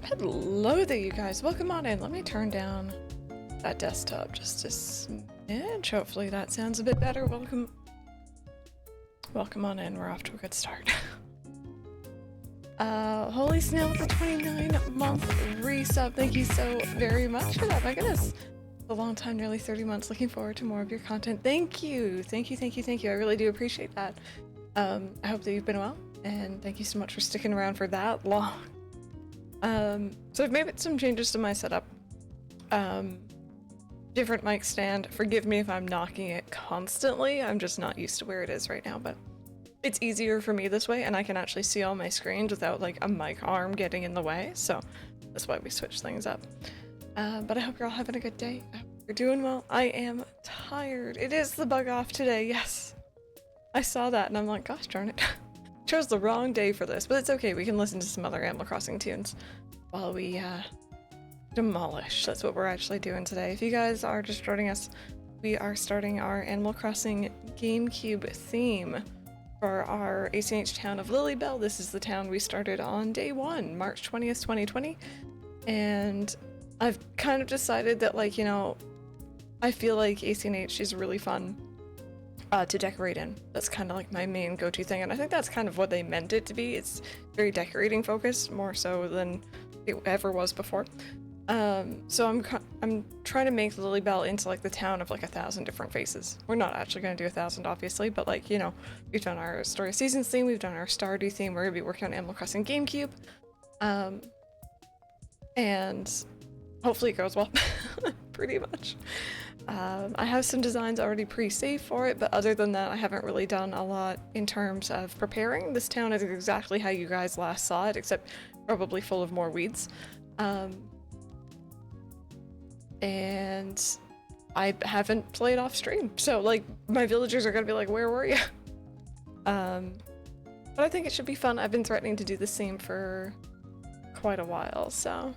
Hello there, you guys. Welcome on in. Let me turn down that desktop just a smidge. Hopefully that sounds a bit better. Welcome on in. We're off to a good start. Holy Snail with the 29-month resub. Thank you so very much for that. My goodness. A long time, nearly 30 months. Looking forward to more of your content. Thank you. Thank you, thank you, thank you. I really do appreciate that. I hope that you've been well, and thank you so much for sticking around for that long. So I've made some changes to my setup. Different mic stand. Forgive me if I'm knocking it constantly. I'm just not used to where it is right now, but it's easier for me this way, and I can actually see all my screens without like a mic arm getting in the way, so that's why we switched things up. But I hope you're all having a good day. I hope you're doing well. I am tired. It is the bug off today, yes. I saw that and I'm like, gosh darn it. Chose the wrong day for this, but it's okay. We can listen to some other Animal Crossing tunes while we demolish. That's what we're actually doing today. If you guys are just joining us, we are starting our Animal Crossing GameCube theme for our ACH town of LilyBelle. This is the town we started on day 1, March 20th, 2020. And I've kind of decided that, like, you know, I feel like ACH is really fun to decorate in. That's kind of like my main go-to thing, and I think that's kind of what they meant it to be. It's very decorating focused, more so than it ever was before. So I'm trying to make LilyBelle into like the town of like 1,000 different faces. We're not actually going to do 1,000, obviously, but like, you know, we've done our Story of Seasons theme, we've done our Stardew theme, we're going to be working on Animal Crossing GameCube, and hopefully it goes well, pretty much. I have some designs already pre-saved for it, but other than that, I haven't really done a lot in terms of preparing. This town is exactly how you guys last saw it, except probably full of more weeds. And I haven't played off stream, so like my villagers are gonna be like, where were you? But I think it should be fun. I've been threatening to do the same for quite a while, so.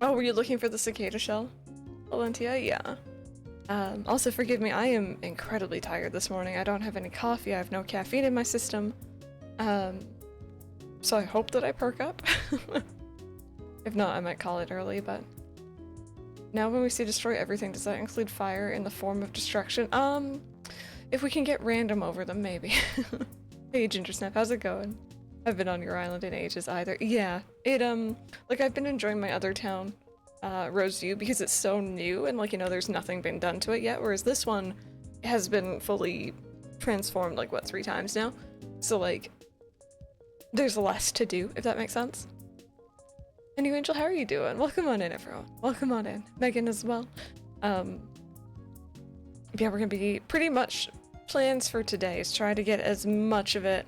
Oh, were you looking for the cicada shell, Valentia? Yeah. Also, forgive me, I am incredibly tired this morning. I don't have any coffee, I have no caffeine in my system. So I hope that I perk up. If not, I might call it early, but. Now when we say destroy everything, does that include fire in the form of destruction? If we can get random over them, maybe. Hey, Gingersnap, how's it going? I've been on your island in ages either. Yeah, it, like I've been enjoying my other town, Roseview, because it's so new and like, you know, there's nothing been done to it yet, whereas this one has been fully transformed like, what, 3 times now? So like, there's less to do, if that makes sense. And you, Angel, how are you doing? Welcome on in, everyone. Welcome on in. Megan as well. Yeah, we're gonna be pretty much plans for today is try to get as much of it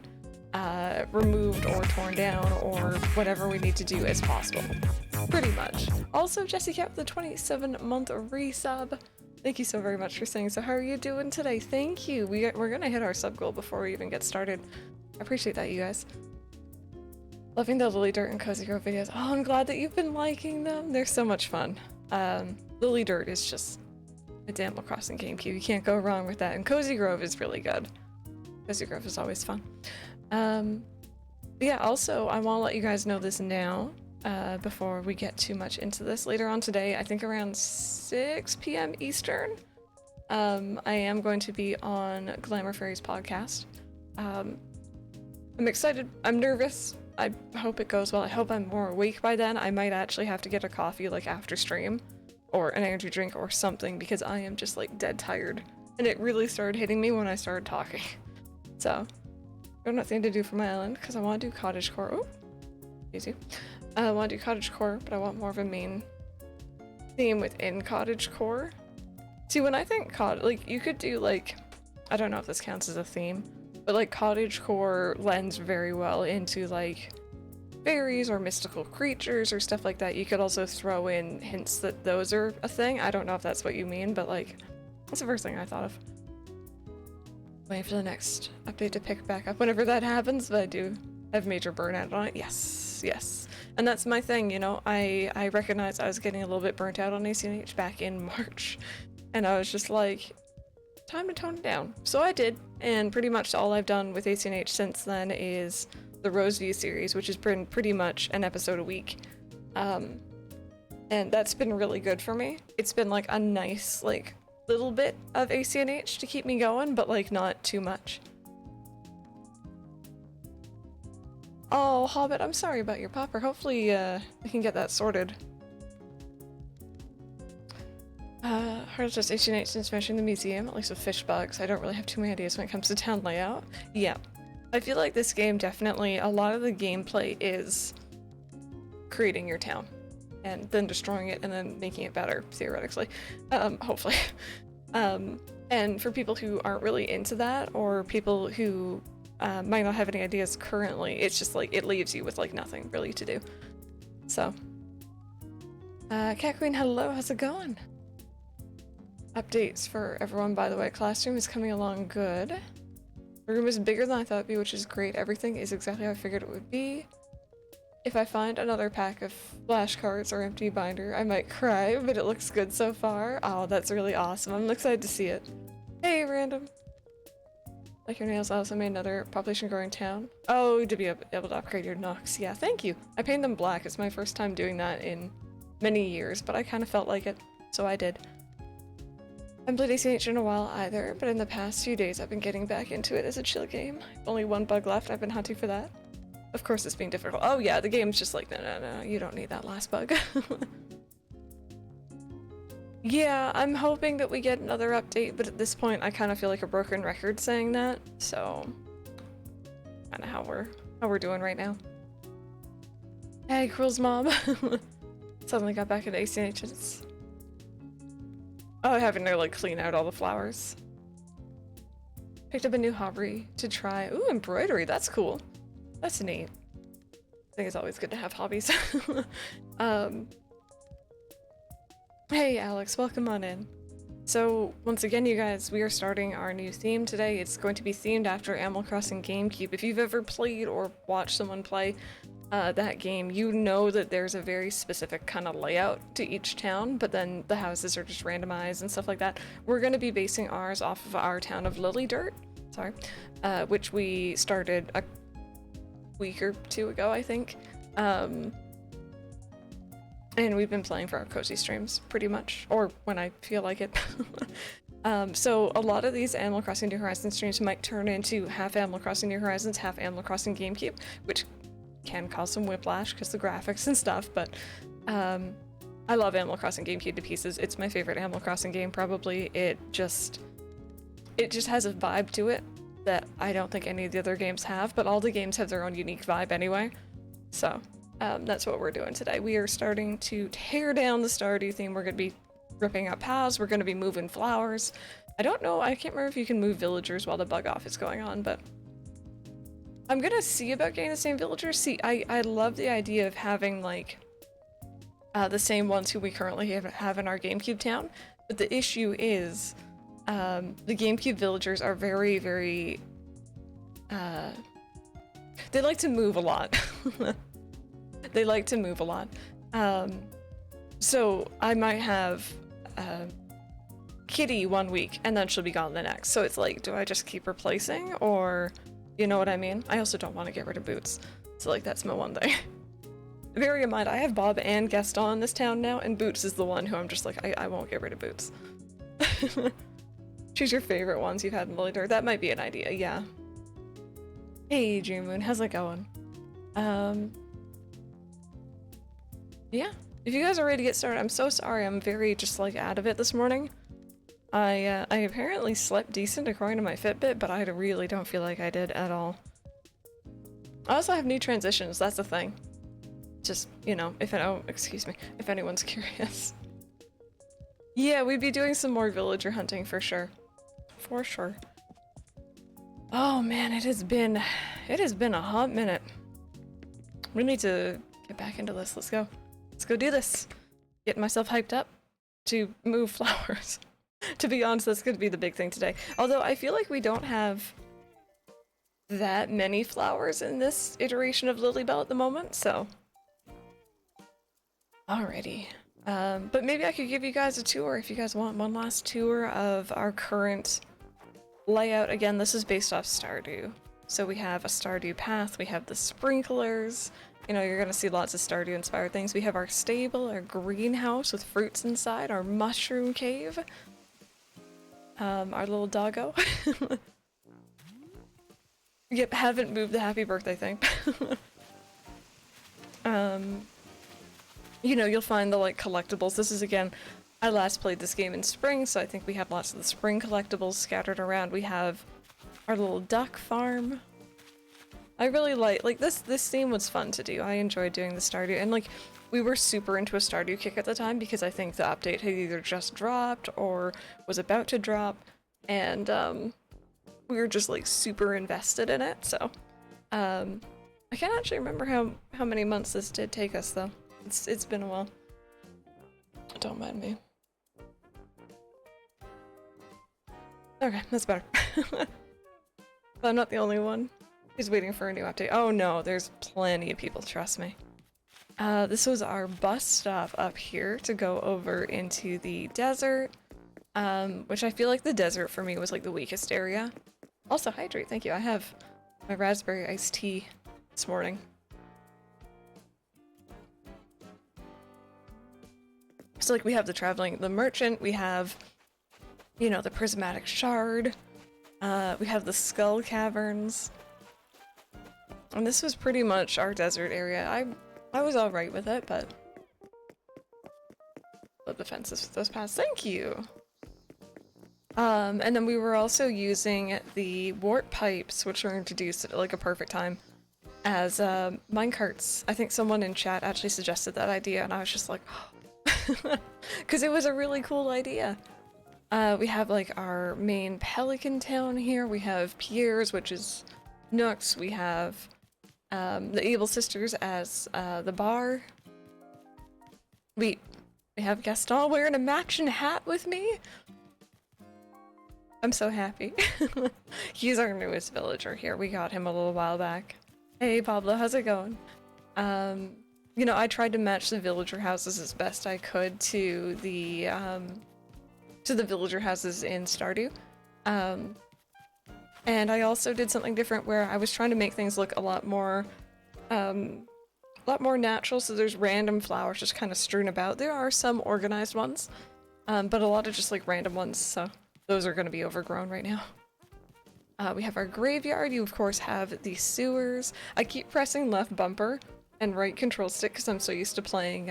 removed or torn down or whatever we need to do as possible. Pretty much. Also, Jessie Cat with the 27-month resub. Thank you so very much for saying so. How are you doing today? Thank you. We're gonna hit our sub goal before we even get started. I appreciate that, you guys. Loving the Lily Dirt and Cozy Grove videos. Oh, I'm glad that you've been liking them. They're so much fun. Lily Dirt is just a Animal Crossing GameCube. You can't go wrong with that. And Cozy Grove is really good. Cozy Grove is always fun. Yeah, also, I want to let you guys know this now, before we get too much into this. Later on today, I think around 6 p.m. Eastern, I am going to be on Glamour Fairy's podcast. I'm excited. I'm nervous. I hope it goes well. I hope I'm more awake by then. I might actually have to get a coffee like after stream or an energy drink or something because I am just like dead tired. And it really started hitting me when I started talking. So, I have nothing to do for my island because I want to do cottagecore. Oh, easy. I want to do cottagecore, but I want more of a main theme within cottagecore. See, when I think like you could do like, I don't know if this counts as a theme, but like cottagecore lends very well into like fairies or mystical creatures or stuff like that. You could also throw in hints that those are a thing. I don't know if that's what you mean, but like that's the first thing I thought of. Waiting for the next update to pick back up whenever that happens, but I do have major burnout on it. Yes, yes. And that's my thing, you know, I recognized I was getting a little bit burnt out on ACH back in March, and I was just like, time to tone it down. So I did, and pretty much all I've done with ACH since then is the Roseview series, which has been pretty much an episode a week. And that's been really good for me. It's been like a nice, like, little bit of ACNH to keep me going, but like not too much. Oh, Hobbit, I'm sorry about your popper. Hopefully, we can get that sorted. Hard just ACNH since finishing the museum, at least with fish bugs. I don't really have too many ideas when it comes to town layout. Yeah. I feel like this game definitely, a lot of the gameplay is creating your town and then destroying it and then making it better, theoretically. Hopefully. And for people who aren't really into that, or people who might not have any ideas currently, it's just like, it leaves you with like nothing really to do. So. Cat Queen, hello, how's it going? Updates for everyone, by the way. Classroom is coming along good. The room is bigger than I thought it'd be, which is great. Everything is exactly how I figured it would be. If I find another pack of flashcards or empty binder, I might cry, but it looks good so far. Oh, that's really awesome. I'm excited to see it. Hey, random. Like your nails, I also made another population growing town. Oh, to be able to upgrade your knocks. Yeah, thank you. I painted them black. It's my first time doing that in many years, but I kind of felt like it, so I did. I haven't played ACH in a while either, but in the past few days I've been getting back into it as a chill game. Only one bug left, I've been hunting for that. Of course it's being difficult. Oh yeah, the game's just like, no, you don't need that last bug. Yeah, I'm hoping that we get another update, but at this point I kind of feel like a broken record saying that, so kind of how we're doing right now. Hey, Cruel's mom. Suddenly got back into ACH. Oh, having to like clean out all the flowers. Picked up a new hobby to try. Ooh, embroidery, that's cool. That's neat. I think it's always good to have hobbies. Hey Alex, welcome on in. So once again, you guys, we are starting our new theme today. It's going to be themed after Animal Crossing GameCube. If you've ever played or watched someone play that game, you know that there's a very specific kind of layout to each town, but then the houses are just randomized and stuff like that. We're going to be basing ours off of our town of Littlewood, which we started a week or two ago, I think. And we've been playing for our cozy streams, pretty much, or when I feel like it. So a lot of these Animal Crossing New Horizons streams might turn into half Animal Crossing New Horizons, half Animal Crossing GameCube, which can cause some whiplash because the graphics and stuff, but I love Animal Crossing GameCube to pieces. It's my favorite Animal Crossing game, probably. It just has a vibe to it that I don't think any of the other games have, but all the games have their own unique vibe anyway. So that's what we're doing today. We are starting to tear down the Stardew theme. We're going to be ripping up paths. We're going to be moving flowers. I don't know, I can't remember if you can move villagers while the bug off is going on, but I'm gonna see about getting the same villagers. See, I love the idea of having like the same ones who we currently have in our GameCube town, but the issue is the GameCube villagers are very, very they like to move a lot. They like to move a lot. So I might have Kitty one week and then she'll be gone the next. So it's like, do I just keep replacing, or you know what I mean? I also don't want to get rid of Boots. So like, that's my one thing. Bear in mind, I have Bob and Gaston in this town now, and Boots is the one who I'm just like, I won't get rid of Boots. Choose your favorite ones you've had in Littlewood. That might be an idea, yeah. Hey, Dream Moon, how's it going? Yeah, if you guys are ready to get started, I'm so sorry. I'm very just like out of it this morning. I apparently slept decent according to my Fitbit, but I really don't feel like I did at all. I also have new transitions, that's the thing. Just, you know, if anyone's curious. Yeah, we'd be doing some more villager hunting for sure. For sure. Oh man, it has been a hot minute. We need to get back into this. Let's go. Let's go do this. Getting myself hyped up to move flowers. To be honest, that's going to be the big thing today. Although I feel like we don't have that many flowers in this iteration of LilyBelle at the moment, so. Alrighty. But maybe I could give you guys a tour if you guys want one last tour of our current layout. Again, this is based off Stardew. So we have a Stardew path, we have the sprinklers, you know, you're gonna see lots of Stardew inspired things. We have our stable, our greenhouse with fruits inside, our mushroom cave, our little doggo. Yep, haven't moved the happy birthday thing. You know, you'll find the, like, collectibles. This is, again, I last played this game in spring, so I think we have lots of the spring collectibles scattered around. We have our little duck farm. I really like this theme was fun to do. I enjoyed doing the Stardew, and, like, we were super into a Stardew kick at the time because I think the update had either just dropped or was about to drop, and, we were just, like, super invested in it, so, I can't actually remember how many months this did take us, though. It's been a while. Don't mind me. Okay, that's better. But I'm not the only one who's waiting for a new update. Oh no, there's plenty of people, trust me. This was our bus stop up here to go over into the desert, which I feel like the desert for me was like the weakest area. Also, hydrate, thank you. I have my raspberry iced tea this morning. So, like, we have the merchant, we have, you know, the prismatic shard, we have the skull caverns, and this was pretty much our desert area. I was alright with it, but flip the fences with those paths, thank you! And then we were also using the warp pipes, which were introduced at, like, a perfect time, as, minecarts. I think someone in chat actually suggested that idea, and I was just like, because it was a really cool idea. We have, like, our main pelican town here. We have Pierre's, which is Nooks. We have the Evil Sisters as the bar. We have Gaston wearing a matching hat with me. I'm so happy. He's our newest villager here. We got him a little while back. Hey Pablo, how's it going? You know, I tried to match the villager houses as best I could to the villager houses in Stardew. And I also did something different where I was trying to make things look a lot more natural, so there's random flowers just kind of strewn about. There are some organized ones, but a lot of just like random ones, so those are going to be overgrown right now. We have our graveyard. You of course have the sewers. I keep pressing left bumper and right control stick because I'm so used to playing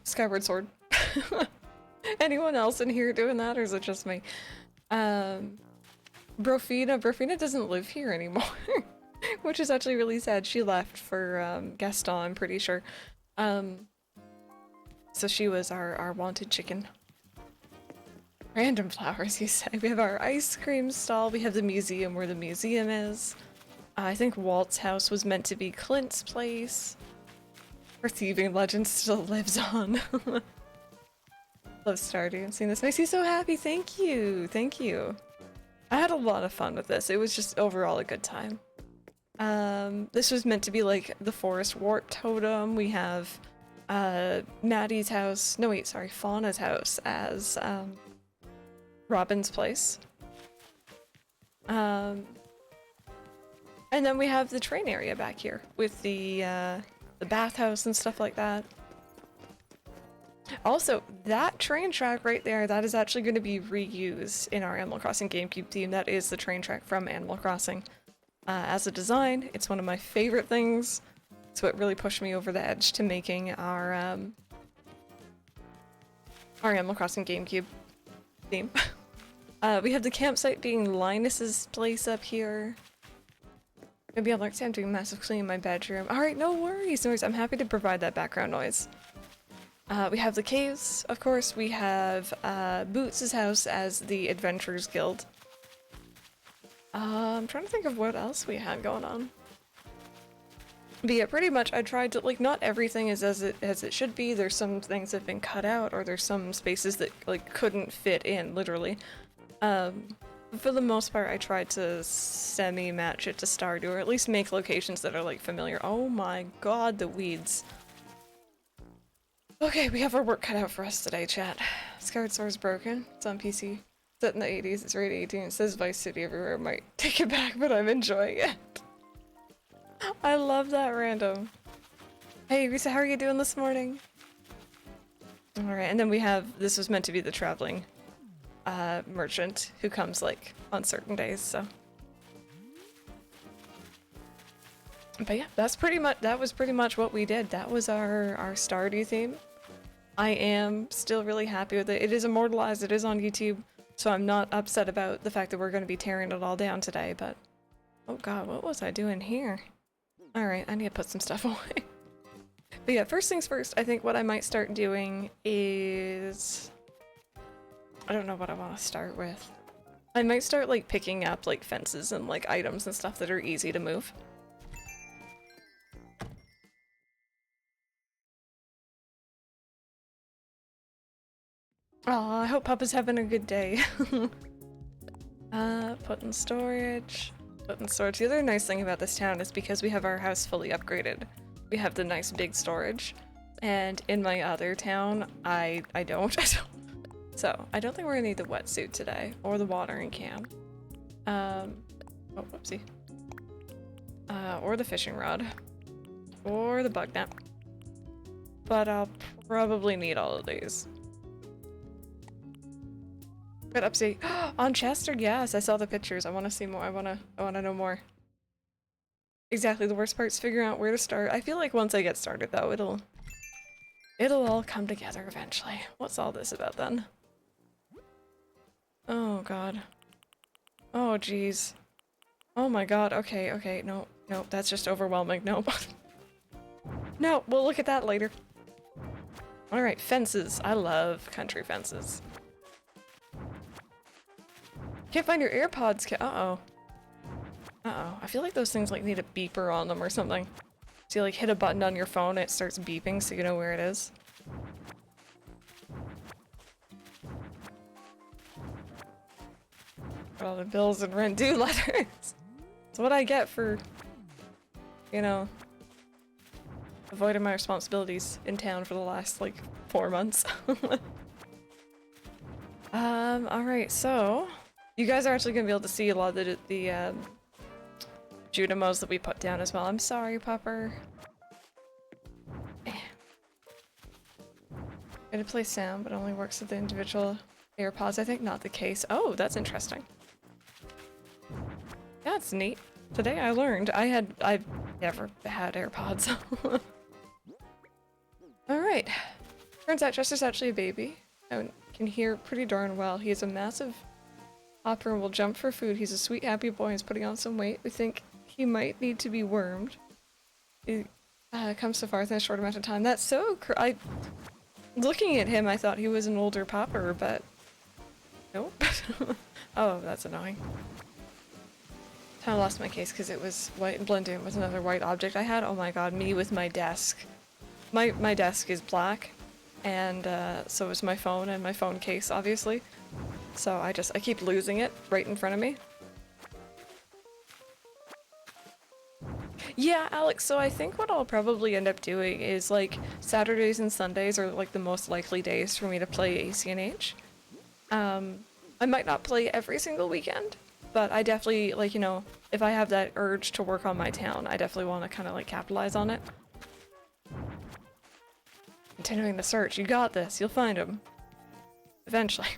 Skyward Sword. Anyone else in here doing that, or is it just me? Brofina doesn't live here anymore, which is actually really sad. She left for Gaston, I'm pretty sure. So she was our wanted chicken. Random flowers, you say. We have our ice cream stall. We have the museum where the museum is. I think Walt's house was meant to be Clint's place. Our thieving legend still lives on. Love Stardew and seeing this makes you so happy. Thank you. Thank you. I had a lot of fun with this. It was just overall a good time. This was meant to be like the forest wart totem. We have Maddie's house. No, wait, sorry. Fauna's house as Robin's place. And then we have the train area back here with the bathhouse and stuff like that. Also, that train track right there, that is actually going to be reused in our Animal Crossing GameCube theme. That is the train track from Animal Crossing. As a design, it's one of my favorite things. It's what really pushed me over the edge to making our Animal Crossing GameCube theme. We have the campsite being Linus's place up here. Maybe I'll learn to say I'm doing a massive clean in my bedroom. Alright, no worries, no worries. I'm happy to provide that background noise. We have the caves, of course. We have Boots' house as the Adventurers Guild. I'm trying to think of what else we had going on. But yeah, pretty much I tried to, like, not everything is as it should be. There's some things that have been cut out, or there's some spaces that, like, couldn't fit in, literally. For the most part, I tried to semi-match it to Stardew, or at least make locations that are, like, familiar. Oh my god, the weeds. Okay, we have our work cut out for us today, chat. Skyward Sword is broken. It's on PC. Set in the 80s, it's rated 18. It says Vice City everywhere. Might take it back, but I'm enjoying it. I love that random. Hey, Risa, how are you doing this morning? Alright, and then we have, this was meant to be the traveling merchant who comes like on certain days, so. But yeah, that was pretty much what we did. That was our Stardew theme. I am still really happy with it. It is immortalized, it is on YouTube, so I'm not upset about the fact that we're going to be tearing it all down today, but... Oh god, what was I doing here? Alright, I need to put some stuff away. But yeah, first things first, I think what I might start doing is... I don't know what I want to start with. I might start like picking up like fences and like items and stuff that are easy to move. Oh, I hope Papa's having a good day. Put in storage. Put in storage. The other nice thing about this town is because we have our house fully upgraded, we have the nice big storage. And in my other town, I don't. So, I don't think we're gonna need the wetsuit today, or the watering can. Oh, whoopsie. Or the fishing rod. Or the bug net. But I'll probably need all of these. But upstate. On Chester, yes, I saw the pictures. I want to see more. I want to know more. Exactly, the worst part's figuring out where to start. I feel like once I get started though, it'll all come together eventually. What's all this about then? Oh god. Oh jeez. Oh my god. Okay, no, that's just overwhelming. No. No, we'll look at that later. Alright, fences. I love country fences. Can't find your AirPods. Uh-oh. Uh-oh. I feel like those things like need a beeper on them or something. So you like hit a button on your phone, it starts beeping so you know where it is. Got all the bills and rent due letters. That's what I get for, you know, avoiding my responsibilities in town for the last like 4 months. Alright, so you guys are actually gonna be able to see a lot of the Judamos that we put down as well. I'm sorry, Pupper. It'll play sound, but only works with the individual AirPods. I think not the case. Oh, that's interesting. That's neat. Today I learned. I've never had AirPods. Alright. Turns out Chester's actually a baby. I can hear pretty darn well. He is a massive hopper and will jump for food. He's a sweet, happy boy and he's putting on some weight. We think he might need to be wormed. It comes so far within a short amount of time. That's so looking at him, I thought he was an older popper, but nope. Oh, that's annoying. I lost my case because it was white and blended in with another white object I had. Oh my god, me with my desk. My desk is black, and so is my phone and my phone case, obviously. So I keep losing it right in front of me. Yeah, Alex, so I think what I'll probably end up doing is like Saturdays and Sundays are like the most likely days for me to play ACNH. I might not play every single weekend, but I definitely, like, you know, if I have that urge to work on my town, I definitely want to kind of like capitalize on it. Continuing the search, you got this, you'll find him. Eventually.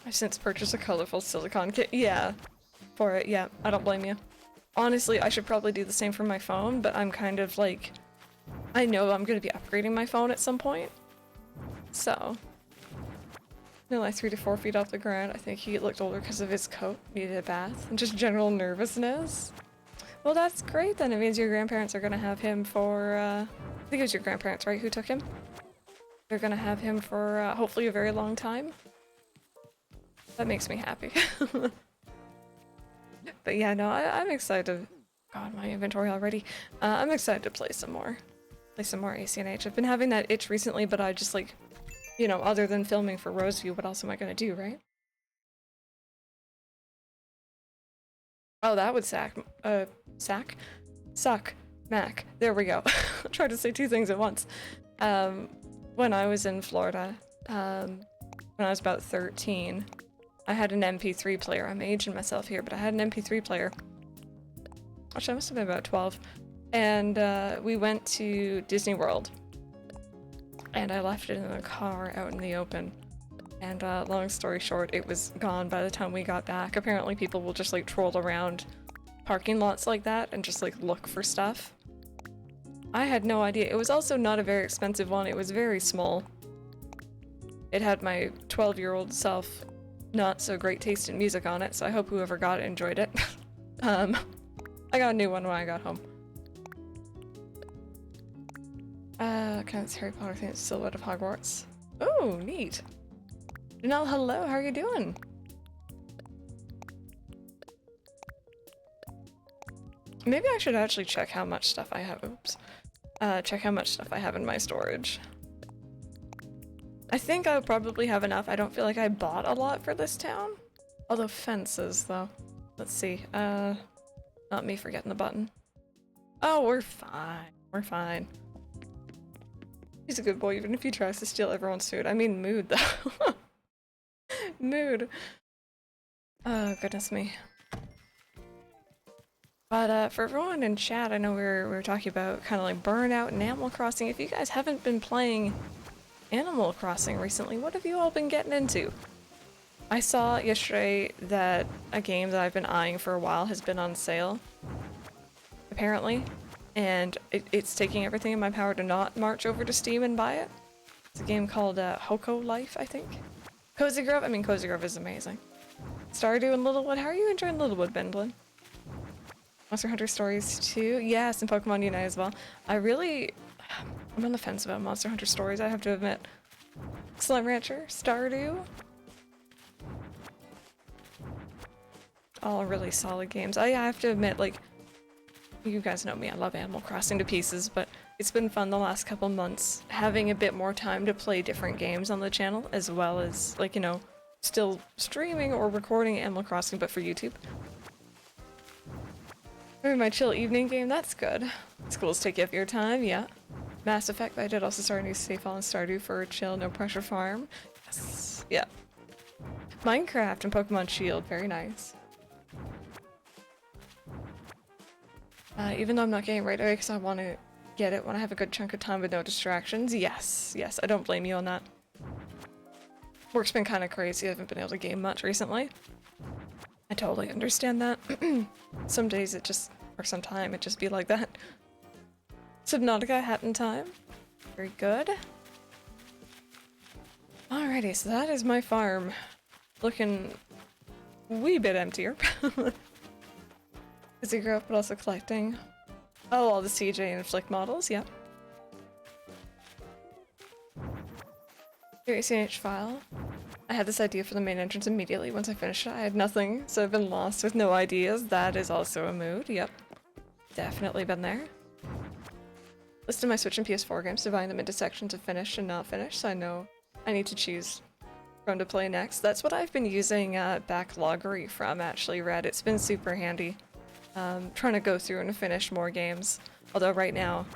I've since purchased a colorful silicone kit. Yeah, for it. Yeah, I don't blame you. Honestly, I should probably do the same for my phone, but I'm kind of like... I know I'm going to be upgrading my phone at some point. So... No, like 3 to 4 feet off the ground. I think he looked older because of his coat. Needed a bath. And just general nervousness. Well, that's great then. It means your grandparents are going to have him for... I think it was your grandparents, right, who took him? They're going to have him for hopefully a very long time. That makes me happy. But yeah, no, I'm excited. God, my inventory already. I'm excited to play some more. Play some more ACNH. I've been having that itch recently, but I just like, you know, other than filming for Roseview, what else am I gonna do, right? Oh, that would suck. Mac. There we go. I tried to say 2 things at once. when I was in Florida, when I was about 13, I had an MP3 player. I'm aging myself here, but I had an MP3 player. Actually, I must have been about 12. And we went to Disney World. And I left it in the car out in the open. And long story short, it was gone by the time we got back. Apparently people will just like troll around parking lots like that and just like look for stuff. I had no idea. It was also not a very expensive one. It was very small. It had my 12-year-old self not so great taste in music on it, so I hope whoever got it enjoyed it. I got a new one when I got home. Kind of Harry Potter thing, it's Silhouette of Hogwarts. Oh, neat. Janelle, hello, how are you doing? Maybe I should actually check how much stuff I have. Oops. Check how much stuff I have in my storage. I think I'll probably have enough. I don't feel like I bought a lot for this town. Although fences, though. Let's see. Not me forgetting the button. Oh, we're fine. We're fine. He's a good boy, even if he tries to steal everyone's food. I mean mood, though. Mood. Oh, goodness me. But for everyone in chat, I know we were talking about kind of like burnout and Animal Crossing. If you guys haven't been playing Animal Crossing recently, what have you all been getting into? I saw yesterday that a game that I've been eyeing for a while has been on sale, apparently, and it's taking everything in my power to not march over to Steam and buy it. It's a game called Hoko Life, I think. Cozy Grove? I mean, Cozy Grove is amazing. Stardew and Littlewood. How are you enjoying Littlewood, Bendlin? Monster Hunter Stories 2? Yes, and Pokemon Unite as well. I'm on the fence about Monster Hunter Stories, I have to admit. Slime Rancher, Stardew. All really solid games. I have to admit, like, you guys know me, I love Animal Crossing to pieces, but it's been fun the last couple months having a bit more time to play different games on the channel, as well as, like, you know, still streaming or recording Animal Crossing, but for YouTube. Maybe my chill evening game, that's good. Schools take up your time, yeah. Mass Effect, but I did also start a new Stayfall and Stardew for a chill, no pressure farm. Yes, yeah. Minecraft and Pokemon Shield, very nice. Even though I'm not getting it right away because I want to get it when I have a good chunk of time with no distractions. Yes, yes, I don't blame you on that. Work's been kind of crazy, I haven't been able to game much recently. I totally understand that. Some days it just, or some time it just be like that. Subnautica hat in time. Very good. Alrighty, so that is my farm. Looking a wee bit emptier. Busy growth, but also collecting. Oh, all the CJ and Flick models, yep. Your ACH file. I had this idea for the main entrance immediately once I finished it. I had nothing, so I've been lost with no ideas. That is also a mood, yep. Definitely been there. Listed my Switch and PS4 games, dividing them into sections of finished and not finished, so I know I need to choose from to play next. That's what I've been using Backloggery from, actually, Red. It's been super handy. Trying to go through and finish more games. Although right now,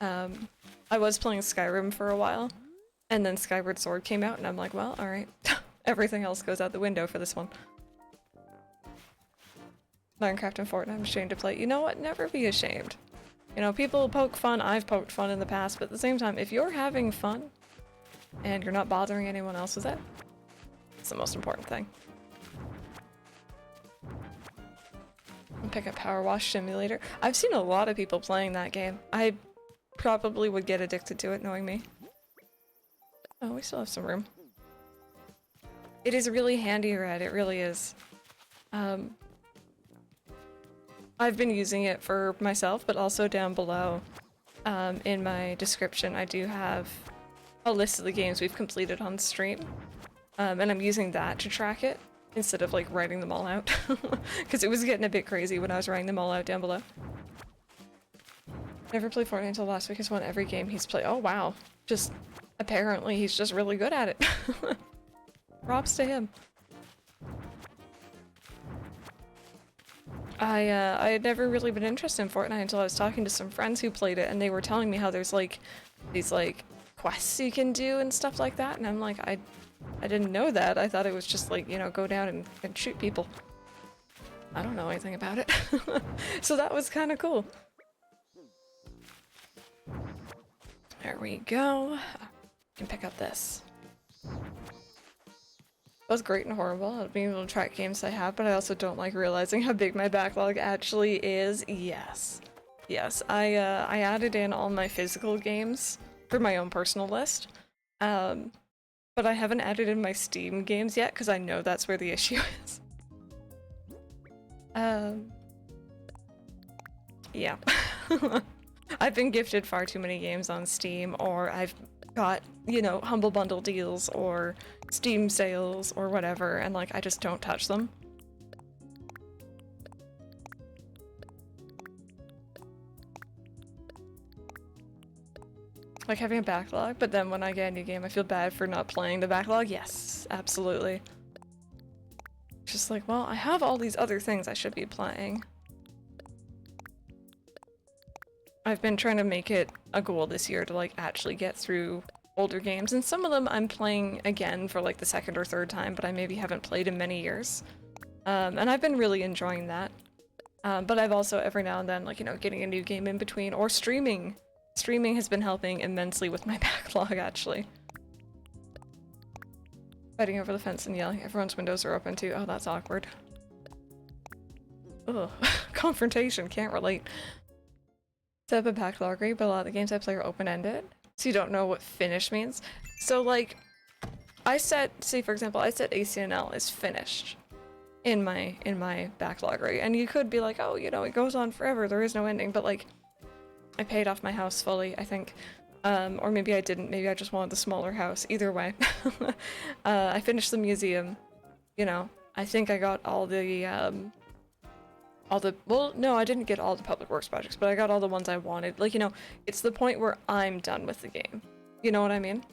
I was playing Skyrim for a while, and then Skyward Sword came out, and I'm like, well, alright. Everything else goes out the window for this one. Minecraft and Fortnite, I'm ashamed to play. You know what? Never be ashamed. You know, people poke fun, I've poked fun in the past, but at the same time, if you're having fun, and you're not bothering anyone else with it, it's the most important thing. Pick up Power Wash Simulator. I've seen a lot of people playing that game. I probably would get addicted to it, knowing me. Oh, we still have some room. It is really handy, Red. It really is. I've been using it for myself, but also down below in my description I do have a list of the games we've completed on stream. And I'm using that to track it instead of like writing them all out. Because it was getting a bit crazy when I was writing them all out down below. Never played Fortnite until last week. Has won every game he's played. Oh wow. Just apparently he's just really good at it. Props to him. I had never really been interested in Fortnite until I was talking to some friends who played it, and they were telling me how there's like these like quests you can do and stuff like that, and I'm like, I didn't know that. I thought it was just like, you know, go down and shoot people. I don't know anything about it. So that was kind of cool. There we go. I can pick up this. Both great and horrible. Being able to track games I have, but I also don't like realizing how big my backlog actually is. Yes. Yes, I added in all my physical games for my own personal list. But I haven't added in my Steam games yet, because I know that's where the issue is. Yeah. I've been gifted far too many games on Steam, or I've got, you know, Humble Bundle deals, or Steam sales, or whatever, and like, I just don't touch them. Like having a backlog, but then when I get a new game, I feel bad for not playing the backlog. Yes, absolutely. Just like, well, I have all these other things I should be playing. I've been trying to make it a goal this year to like actually get through older games, and some of them I'm playing again for like the second or third time, but I maybe haven't played in many years. And I've been really enjoying that. But I've also every now and then, like, you know, getting a new game in between, or streaming. Streaming has been helping immensely with my backlog, actually. Fighting over the fence and yelling. Everyone's windows are open too. Oh, that's awkward. Ugh. Confrontation. Can't relate. Set up a backlog rate, but a lot of the games I play are open-ended, so you don't know what finish means. So, like, I set, say for example, I set ACNL as finished in my backlog rate, and you could be like, oh, you know, it goes on forever, there is no ending, but like, I paid off my house fully, I think. Or maybe I didn't, maybe I just wanted the smaller house. Either way. I finished the museum, you know. I think I got all the, well, no, I didn't get all the public works projects, but I got all the ones I wanted. Like, you know, it's the point where I'm done with the game. You know what I mean?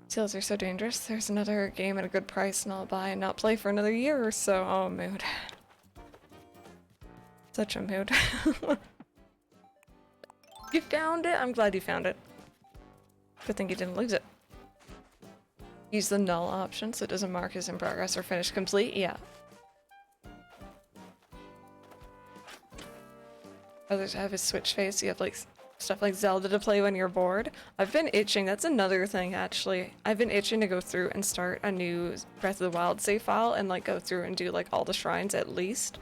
Sales are so dangerous. There's another game at a good price and I'll buy and not play for another year or so. Oh, mood. Such a mood. You found it? I'm glad you found it. Good thing you didn't lose it. Use the null option so it doesn't mark as in progress or finished complete. Yeah. Others have a switch face. You have like stuff like Zelda to play when you're bored. I've been itching. That's another thing, actually. I've been itching to go through and start a new Breath of the Wild save file and like go through and do like all the shrines at least.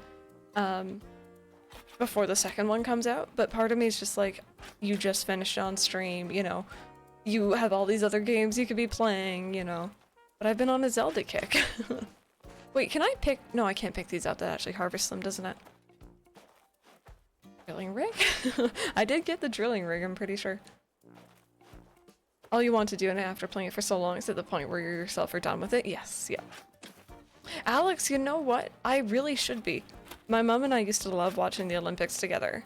Before the second one comes out, but part of me is just like, you just finished on stream, you know, you have all these other games you could be playing, you know, but I've been on a Zelda kick. Wait, can I pick? No, I can't pick these out. That actually harvests them, doesn't it? Drilling rig? I did get the drilling rig, I'm pretty sure. All you want to do, and after playing it for so long, is at the point where you yourself are done with it. Yes, yeah. Alex, you know what? I really should be. My mom and I used to love watching the Olympics together.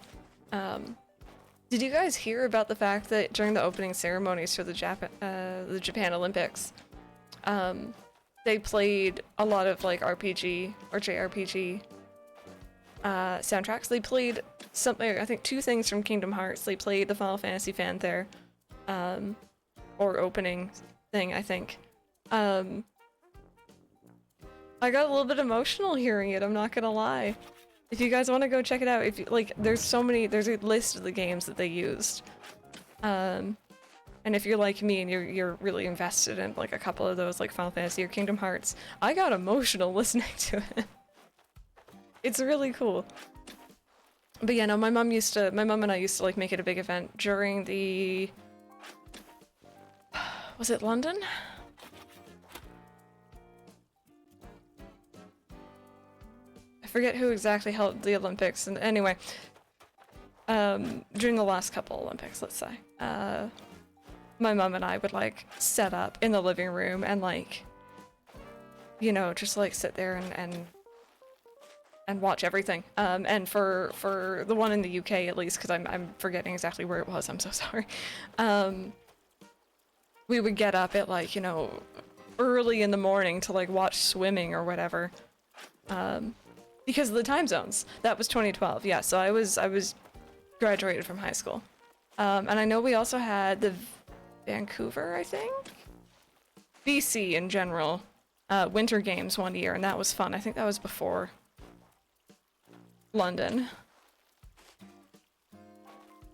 Did you guys hear about the fact that during the opening ceremonies for the Japan Olympics, they played a lot of like RPG or JRPG soundtracks? They played something, I think 2 things from Kingdom Hearts. They played the Final Fantasy fanfare, or opening thing, I think. I got a little bit emotional hearing it, I'm not gonna lie. If you guys want to go check it out, if you, like, there's a list of the games that they used. And if you're like me and you're really invested in like a couple of those, like Final Fantasy or Kingdom Hearts, I got emotional listening to it. It's really cool. But yeah, no, my mom and I used to like make it a big event during the, was it London? I forget who exactly held the Olympics, and anyway, during the last couple Olympics, let's say, my mom and I would like set up in the living room and like, you know, just like sit there and watch everything. And for the one in the UK at least, because I'm forgetting exactly where it was, I'm so sorry. We would get up at like, you know, early in the morning to like watch swimming or whatever. Because of the time zones. That was 2012, yeah, so I was graduated from high school. And I know we also had the Vancouver, I think? BC in general, Winter Games one year, and that was fun. I think that was before London.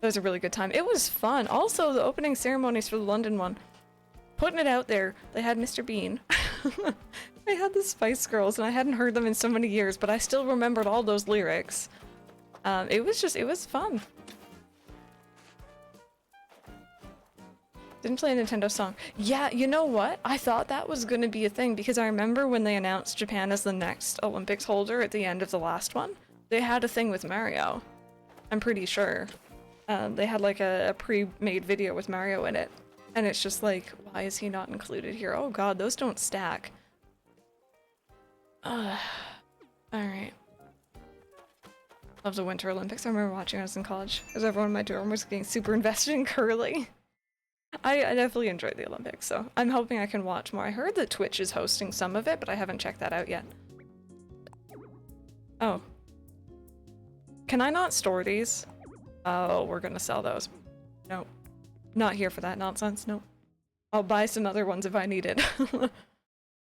That was a really good time. It was fun. Also, the opening ceremonies for the London one, putting it out there, they had Mr. Bean. They had the Spice Girls, and I hadn't heard them in so many years, but I still remembered all those lyrics. It was fun. Didn't play a Nintendo song. Yeah, you know what? I thought that was gonna be a thing, because I remember when they announced Japan as the next Olympics holder at the end of the last one, they had a thing with Mario. I'm pretty sure. They had like a pre-made video with Mario in it. And it's just like, why is he not included here? Oh god, those don't stack. Alright. Love the Winter Olympics. I remember watching when I was in college, because everyone in my dorm was getting super invested in curling. I definitely enjoyed the Olympics, so I'm hoping I can watch more. I heard that Twitch is hosting some of it, but I haven't checked that out yet. Oh. Can I not store these? Oh, we're gonna sell those. Nope. Not here for that nonsense, nope. I'll buy some other ones if I need it.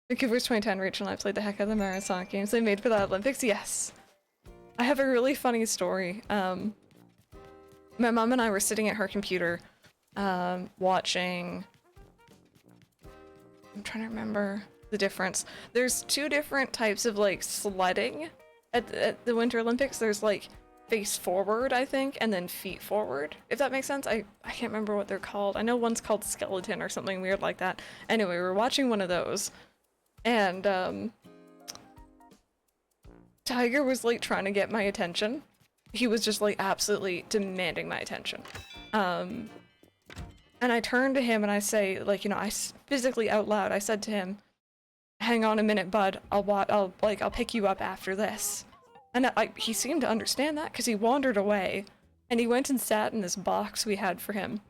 Vancouver's 2010, Rachel and I played the heck out of the marathon games they made for the Olympics, yes. I have a really funny story. My mom and I were sitting at her computer, watching... I'm trying to remember the difference. There's two different types of, like, sledding at the Winter Olympics. There's, like, face forward, I think, and then feet forward, if that makes sense. I can't remember what they're called. I know one's called skeleton or something weird like that. Anyway, we were watching one of those, and Tiger was like trying to get my attention. He was just like absolutely demanding my attention. And I turned to him and I say, like, you know, I physically out loud, I said to him, "Hang on a minute, bud. I'll pick you up after this." And he seemed to understand that, because he wandered away, and he went and sat in this box we had for him.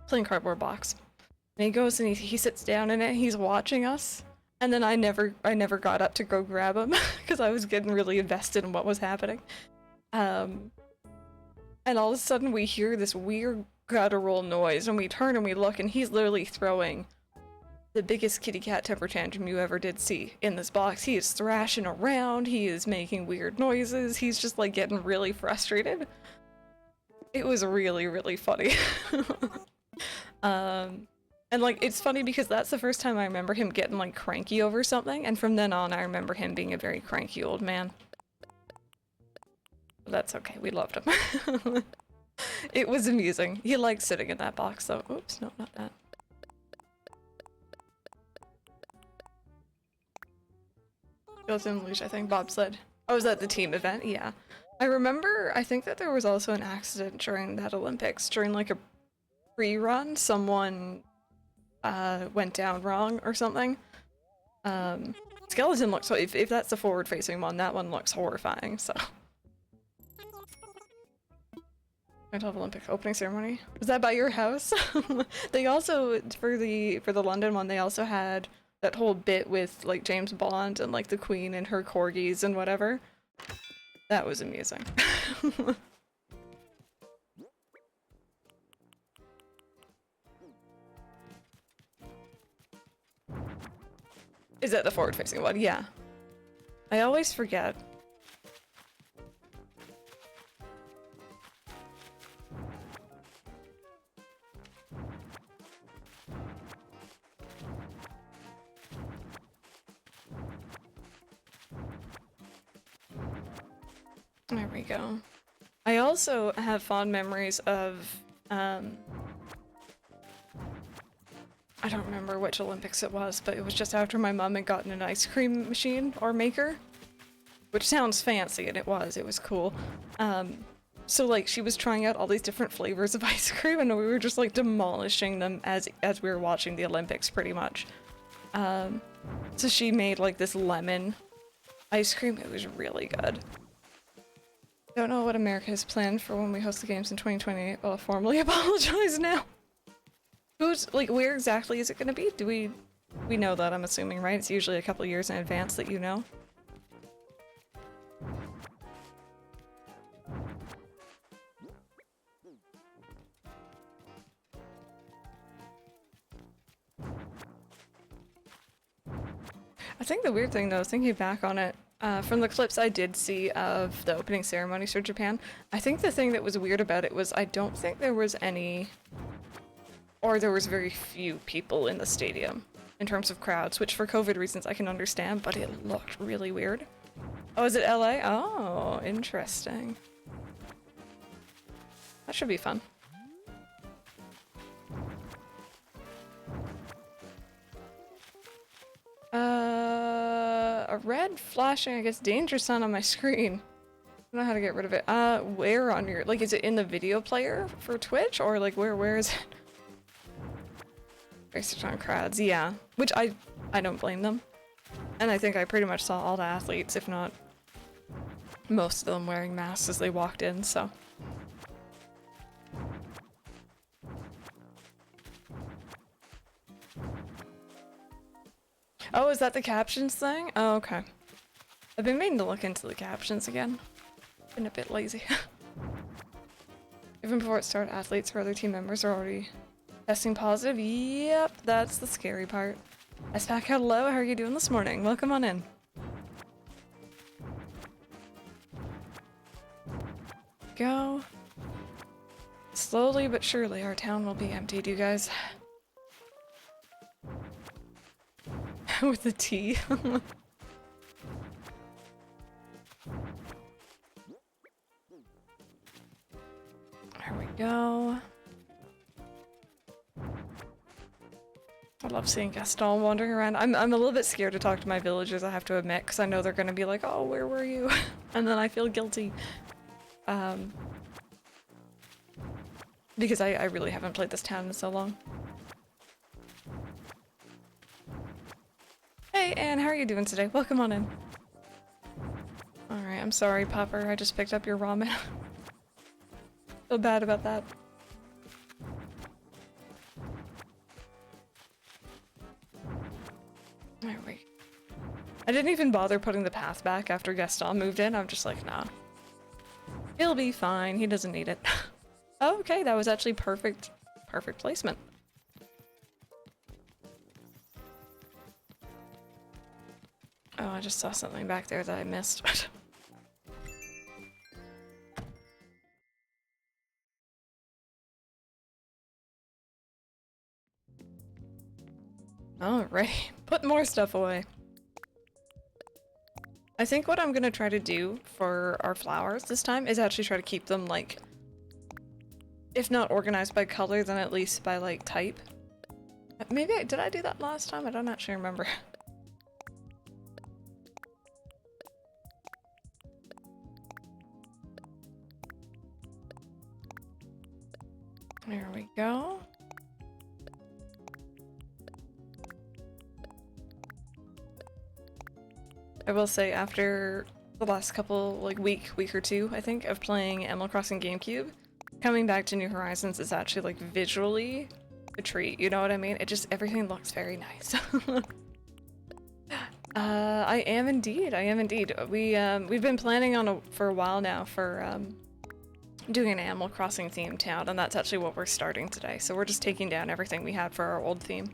Plain cardboard box. And he goes and he sits down in it, he's watching us, and then I never got up to go grab him, because I was getting really invested in what was happening. And all of a sudden we hear this weird guttural noise, and we turn and we look, and he's literally throwing the biggest kitty cat temper tantrum you ever did see in this box. He is thrashing around, he is making weird noises, he's just like getting really frustrated. It was really, really funny. And like, it's funny because that's the first time I remember him getting like cranky over something, and from then on I remember him being a very cranky old man. But that's okay, we loved him. It was amusing. He liked sitting in that box though. Oops, no, not that. Skeleton Luge, I think, bobsled. I was at the team event, yeah. I remember, I think that there was also an accident during that Olympics. During like a pre-run, someone went down wrong or something. Skeleton looks, if that's the forward-facing one, that one looks horrifying, so. 2012 Olympic opening ceremony. Was that by your house? They also, for the London one, they also had that whole bit with like James Bond and like the Queen and her corgis and whatever. That was amusing. Is that the forward-facing one? Yeah. I always forget. There we go. I also have fond memories of, I don't remember which Olympics it was, but it was just after my mom had gotten an ice cream machine or maker, which sounds fancy, and it was cool. So like she was trying out all these different flavors of ice cream, and we were just like demolishing them as we were watching the Olympics pretty much. So she made like this lemon ice cream. It was really good. Don't know what America has planned for when we host the games in 2028. I'll formally apologize now. Who's, like, where exactly is it gonna be? Do we know that, I'm assuming, right? It's usually a couple years in advance that you know. I think the weird thing though, thinking back on it, from the clips I did see of the opening ceremonies for Japan, I think the thing that was weird about it was I don't think there was any, or there was very few people in the stadium in terms of crowds, which for COVID reasons I can understand, but it looked really weird. Oh, is it LA? Oh, interesting. That should be fun. A red flashing, I guess, danger sign on my screen. I don't know how to get rid of it. Where on your, like, is it in the video player for Twitch, or like where is it? Based on crowds, yeah. Which I don't blame them. And I think I pretty much saw all the athletes, if not most of them, wearing masks as they walked in, so. Oh, is that the captions thing? Oh, okay. I've been meaning to look into the captions again. Been a bit lazy. Even before it started, athletes or other team members are already testing positive. Yep, that's the scary part. SPAC, hello, how are you doing this morning? Welcome on in. Go. Slowly but surely our town will be emptied, you guys. With the tea. There we go. I love seeing Gaston wandering around. I'm a little bit scared to talk to my villagers, I have to admit, because I know they're gonna be like, oh, where were you? And then I feel guilty. Because I really haven't played this town in so long. Hey, Anne, how are you doing today? Welcome on in. Alright, I'm sorry, Popper. I just picked up your ramen. Feel bad about that. There we go. I didn't even bother putting the path back after Gaston moved in. I'm just like, nah. He'll be fine. He doesn't need it. Oh, okay, that was actually perfect. Perfect placement. Oh, I just saw something back there that I missed. Alrighty, put more stuff away. I think what I'm gonna try to do for our flowers this time is actually try to keep them, like, if not organized by color, then at least by, like, type. Maybe did I do that last time? I don't actually remember. There we go. I will say, after the last couple, like, week or two, I think, of playing Animal Crossing GameCube, coming back to New Horizons is actually, like, visually a treat, you know what I mean? It just, everything looks very nice. I am indeed. We've been planning for a while now for, doing an Animal Crossing themed town, and that's actually what we're starting today. So we're just taking down everything we had for our old theme.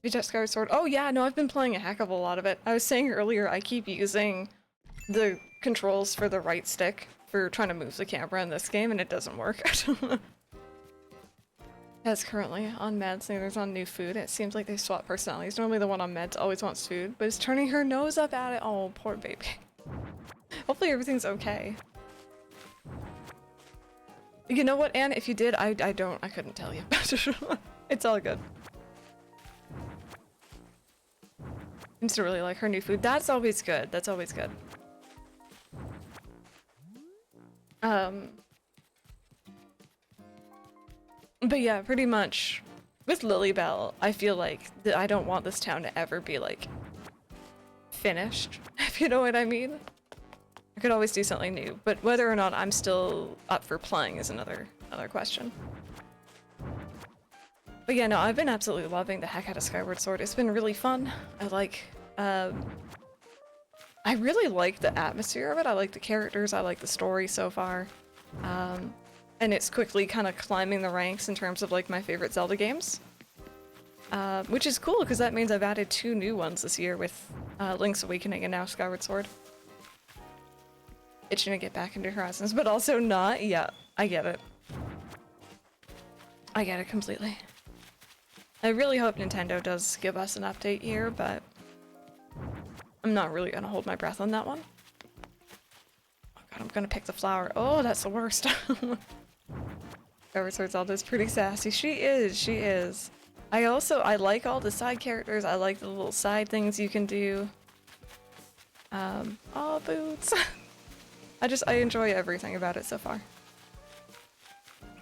You just Skyward Sword? Oh yeah, no, I've been playing a heck of a lot of it. I was saying earlier, I keep using the controls for the right stick for trying to move the camera in this game, and it doesn't work. As currently on meds, neither's on new food. It seems like they swap personalities. Normally the one on meds always wants food, but is turning her nose up at it. Oh, poor baby. Hopefully everything's okay. You know what, Anne? If you did, I couldn't tell you. It's all good. Seems to really like her new food. That's always good. That's always good. But yeah, pretty much with LilyBelle, I feel like I don't want this town to ever be, like, finished, if you know what I mean. I could always do something new, but whether or not I'm still up for playing is another question. But yeah, no, I've been absolutely loving the heck out of Skyward Sword. It's been really fun. I really like the atmosphere of it. I like the characters. I like the story so far. And it's quickly kind of climbing the ranks in terms of, like, my favorite Zelda games. which is cool because that means I've added 2 new ones this year with Link's Awakening and now Skyward Sword. Itching to get back into Horizons, but also not. Yeah, I get it. I get it completely. I really hope Nintendo does give us an update here, but I'm not really gonna hold my breath on that one. Oh god, I'm gonna pick the flower. Oh, that's the worst. Skyward Sword Zelda's pretty sassy. She is, she is. I like all the side characters. I like the little side things you can do. Oh, boots. I enjoy everything about it so far.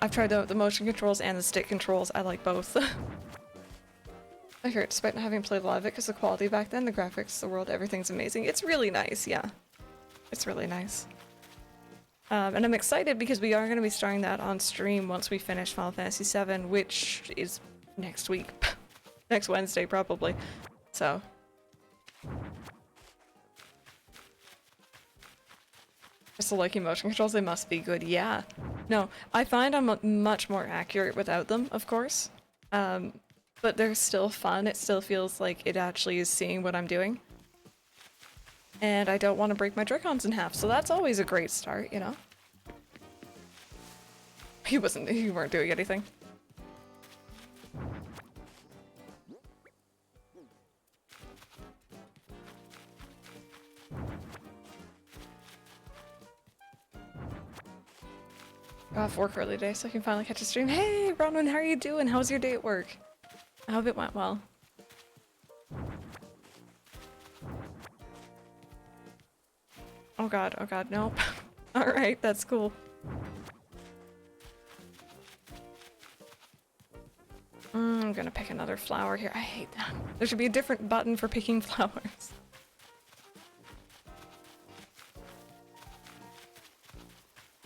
I've tried the motion controls and the stick controls. I like both. I hear it, despite not having played a lot of it, because the quality back then, the graphics, the world, everything's amazing. It's really nice, yeah. It's really nice. And I'm excited because we are going to be starting that on stream once we finish Final Fantasy VII, which is next week. Next Wednesday, probably. So. Just the liking motion controls, they must be good, yeah. No, I find I'm much more accurate without them, of course. But they're still fun, it still feels like it actually is seeing what I'm doing. And I don't want to break my Joy-Cons in half, so that's always a great start, you know? You weren't doing anything. Got off work early today so I can finally catch a stream. Hey, Bronwyn, how are you doing? How's your day at work? I hope it went well. Oh god, nope. Alright, that's cool. I'm gonna pick another flower here. I hate that. There should be a different button for picking flowers.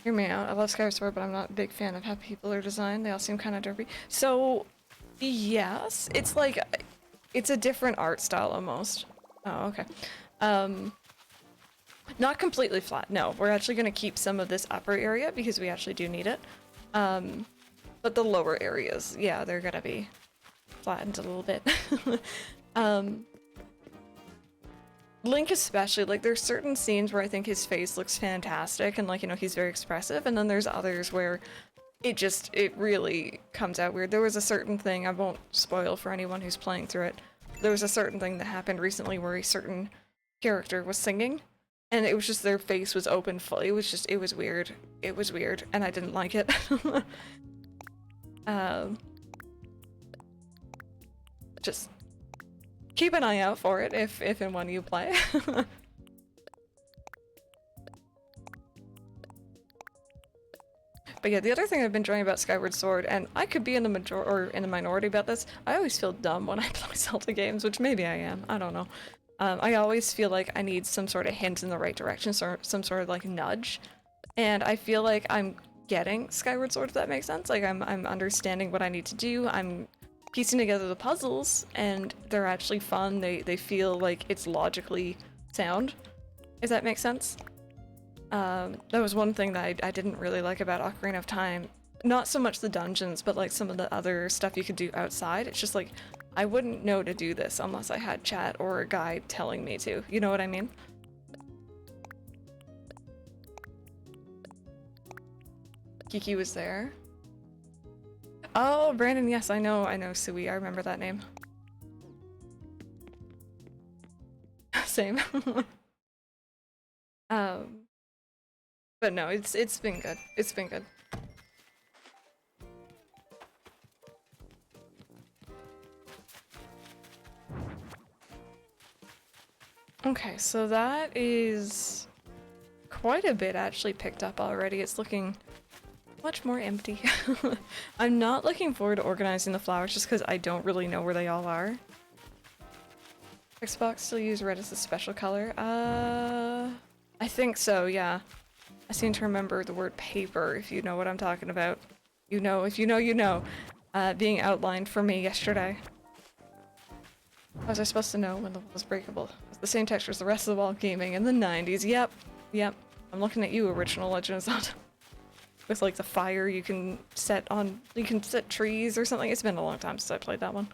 Hear me out. I love Skyward Sword, but I'm not a big fan of how people are designed. They all seem kind of derpy. So, yes, it's like, it's a different art style almost. Oh, okay. Not completely flat, no. We're actually going to keep some of this upper area because we actually do need it. But the lower areas, yeah, they're going to be flattened a little bit. Link especially, like, there's certain scenes where I think his face looks fantastic and, like, you know, he's very expressive, and then there's others where it really comes out weird. There was a certain thing, I won't spoil for anyone who's playing through it, there was a certain thing that happened recently where a certain character was singing, and it was just their face was open fully. It was weird. It was weird, and I didn't like it. Just keep an eye out for it if and when you play. But yeah, the other thing I've been enjoying about Skyward Sword, and I could be in the minority about this, I always feel dumb when I play Zelda games, which maybe I am, I don't know. I always feel like I need some sort of hint in the right direction, so some sort of like nudge. And I feel like I'm getting Skyward Sword, if that makes sense. Like I'm understanding what I need to do, I'm piecing together the puzzles, and they're actually fun. They feel like it's logically sound, if that makes sense. That was one thing that I didn't really like about Ocarina of Time. Not so much the dungeons, but like some of the other stuff you could do outside. It's just like, I wouldn't know to do this unless I had chat or a guide telling me to. You know what I mean? Kiki was there. Oh, Brandon, yes, I know Sui, I remember that name. Same. But no, it's been good. It's been good. Okay, so that is quite a bit actually picked up already. It's looking much more empty. I'm not looking forward to organizing the flowers just because I don't really know where they all are. Xbox still use red as a special color? I think so, yeah. I seem to remember the word paper, if you know what I'm talking about. You know, if you know, you know. Being outlined for me yesterday. How was I supposed to know when the wall was breakable? It's the same texture as the rest of the wall gaming in the 90s. Yep, yep. I'm looking at you, original Legend of Zelda. With like the fire you can set trees or something. It's been a long time since I played that one.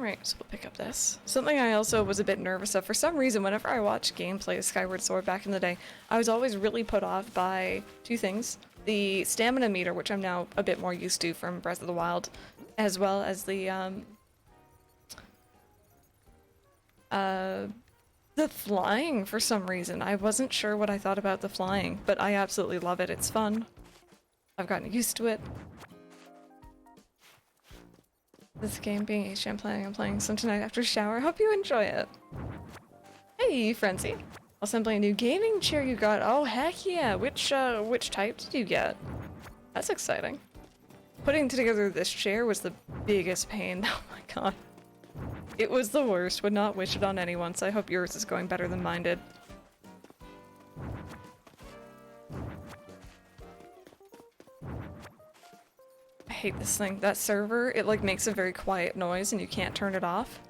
Alright, so we'll pick up this. Something I also was a bit nervous of. For some reason, whenever I watched gameplay of Skyward Sword back in the day, I was always really put off by two things. The stamina meter, which I'm now a bit more used to from Breath of the Wild, as well as the flying for some reason. I wasn't sure what I thought about the flying, but I absolutely love it. It's fun. I've gotten used to it. This game being HD, I'm planning on playing some tonight after shower. Hope you enjoy it. Hey, Frenzy. Assembling a new gaming chair you got. Oh, heck yeah. Which type did you get? That's exciting. Putting together this chair was the biggest pain. Oh my god. It was the worst. Would not wish it on anyone, so I hope yours is going better than mine did. I hate this thing. That server, it like makes a very quiet noise and you can't turn it off.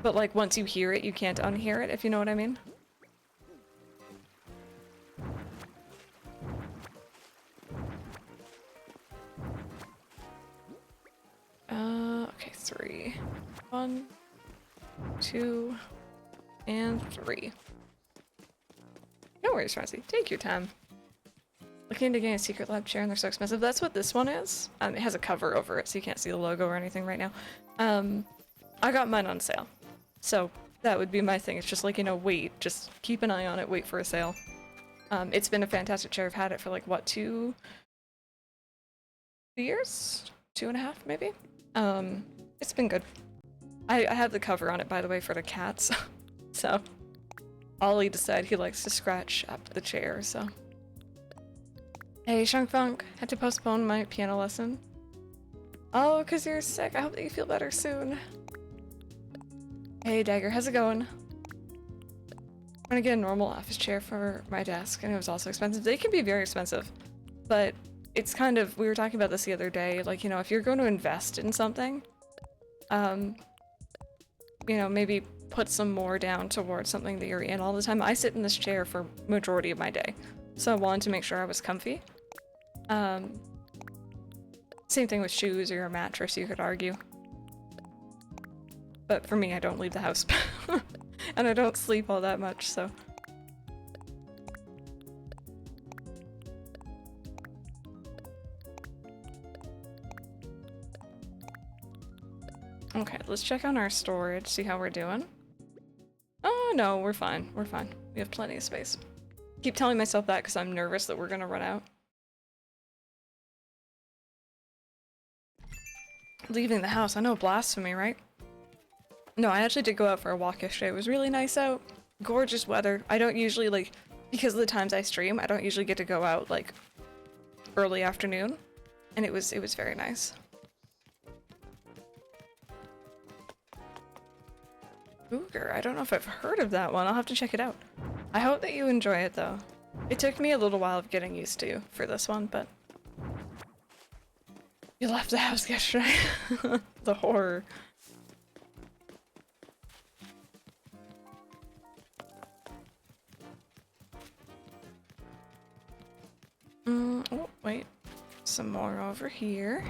But like once you hear it, you can't unhear it, if you know what I mean. Okay, 3. 1, 2, and 3. No worries, Francie. Take your time. Looking into getting a secret lab chair and they're so expensive. That's what this one is. It has a cover over it so you can't see the logo or anything right now. I got mine on sale. So that would be my thing. It's just like, you know, wait. Just keep an eye on it. Wait for a sale. It's been a fantastic chair. I've had it for like, what, 2 years? 2.5 maybe? It's been good. I have the cover on it, by the way, for the cats. So Ollie decided he likes to scratch up the chair, so. Hey, Shunk Funk. Had to postpone my piano lesson. Oh, because you're sick. I hope that you feel better soon. Hey, Dagger. How's it going? I'm gonna get a normal office chair for my desk, and it was also expensive. They can be very expensive, but it's kind of, we were talking about this the other day, like, you know, if you're going to invest in something, you know, maybe put some more down towards something that you're in all the time. I sit in this chair for majority of my day, so I wanted to make sure I was comfy. Same thing with shoes or your mattress, you could argue. But for me, I don't leave the house. And I don't sleep all that much, so. Okay, let's check on our storage, see how we're doing. Oh no, we're fine, we're fine. We have plenty of space. Keep telling myself that because I'm nervous that we're gonna run out. Leaving the house, I know, blasphemy, right? No, I actually did go out for a walk yesterday. It was really nice out. Gorgeous weather. I don't usually, like, because of the times I stream, I don't usually get to go out, like, early afternoon. And it was very nice. Cougar, I don't know if I've heard of that one. I'll have to check it out. I hope that you enjoy it, though. It took me a little while of getting used to for this one, but... You left the house yesterday. The horror. Oh, wait. Some more over here.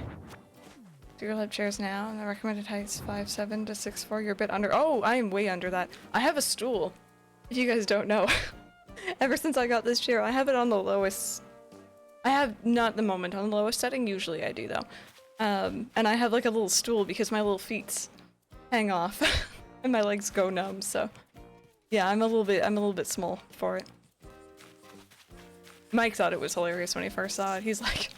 Your lab chairs now, and the recommended height's 5'7" to 6'4". You're a bit under. Oh, I am way under that. I have a stool. If you guys don't know. Ever since I got this chair, I have it on the lowest. I have not the moment on the lowest setting. Usually I do though. And I have like a little stool because my little feet hang off and my legs go numb. So yeah, I'm a little bit small for it. Mike thought it was hilarious when he first saw it. He's like,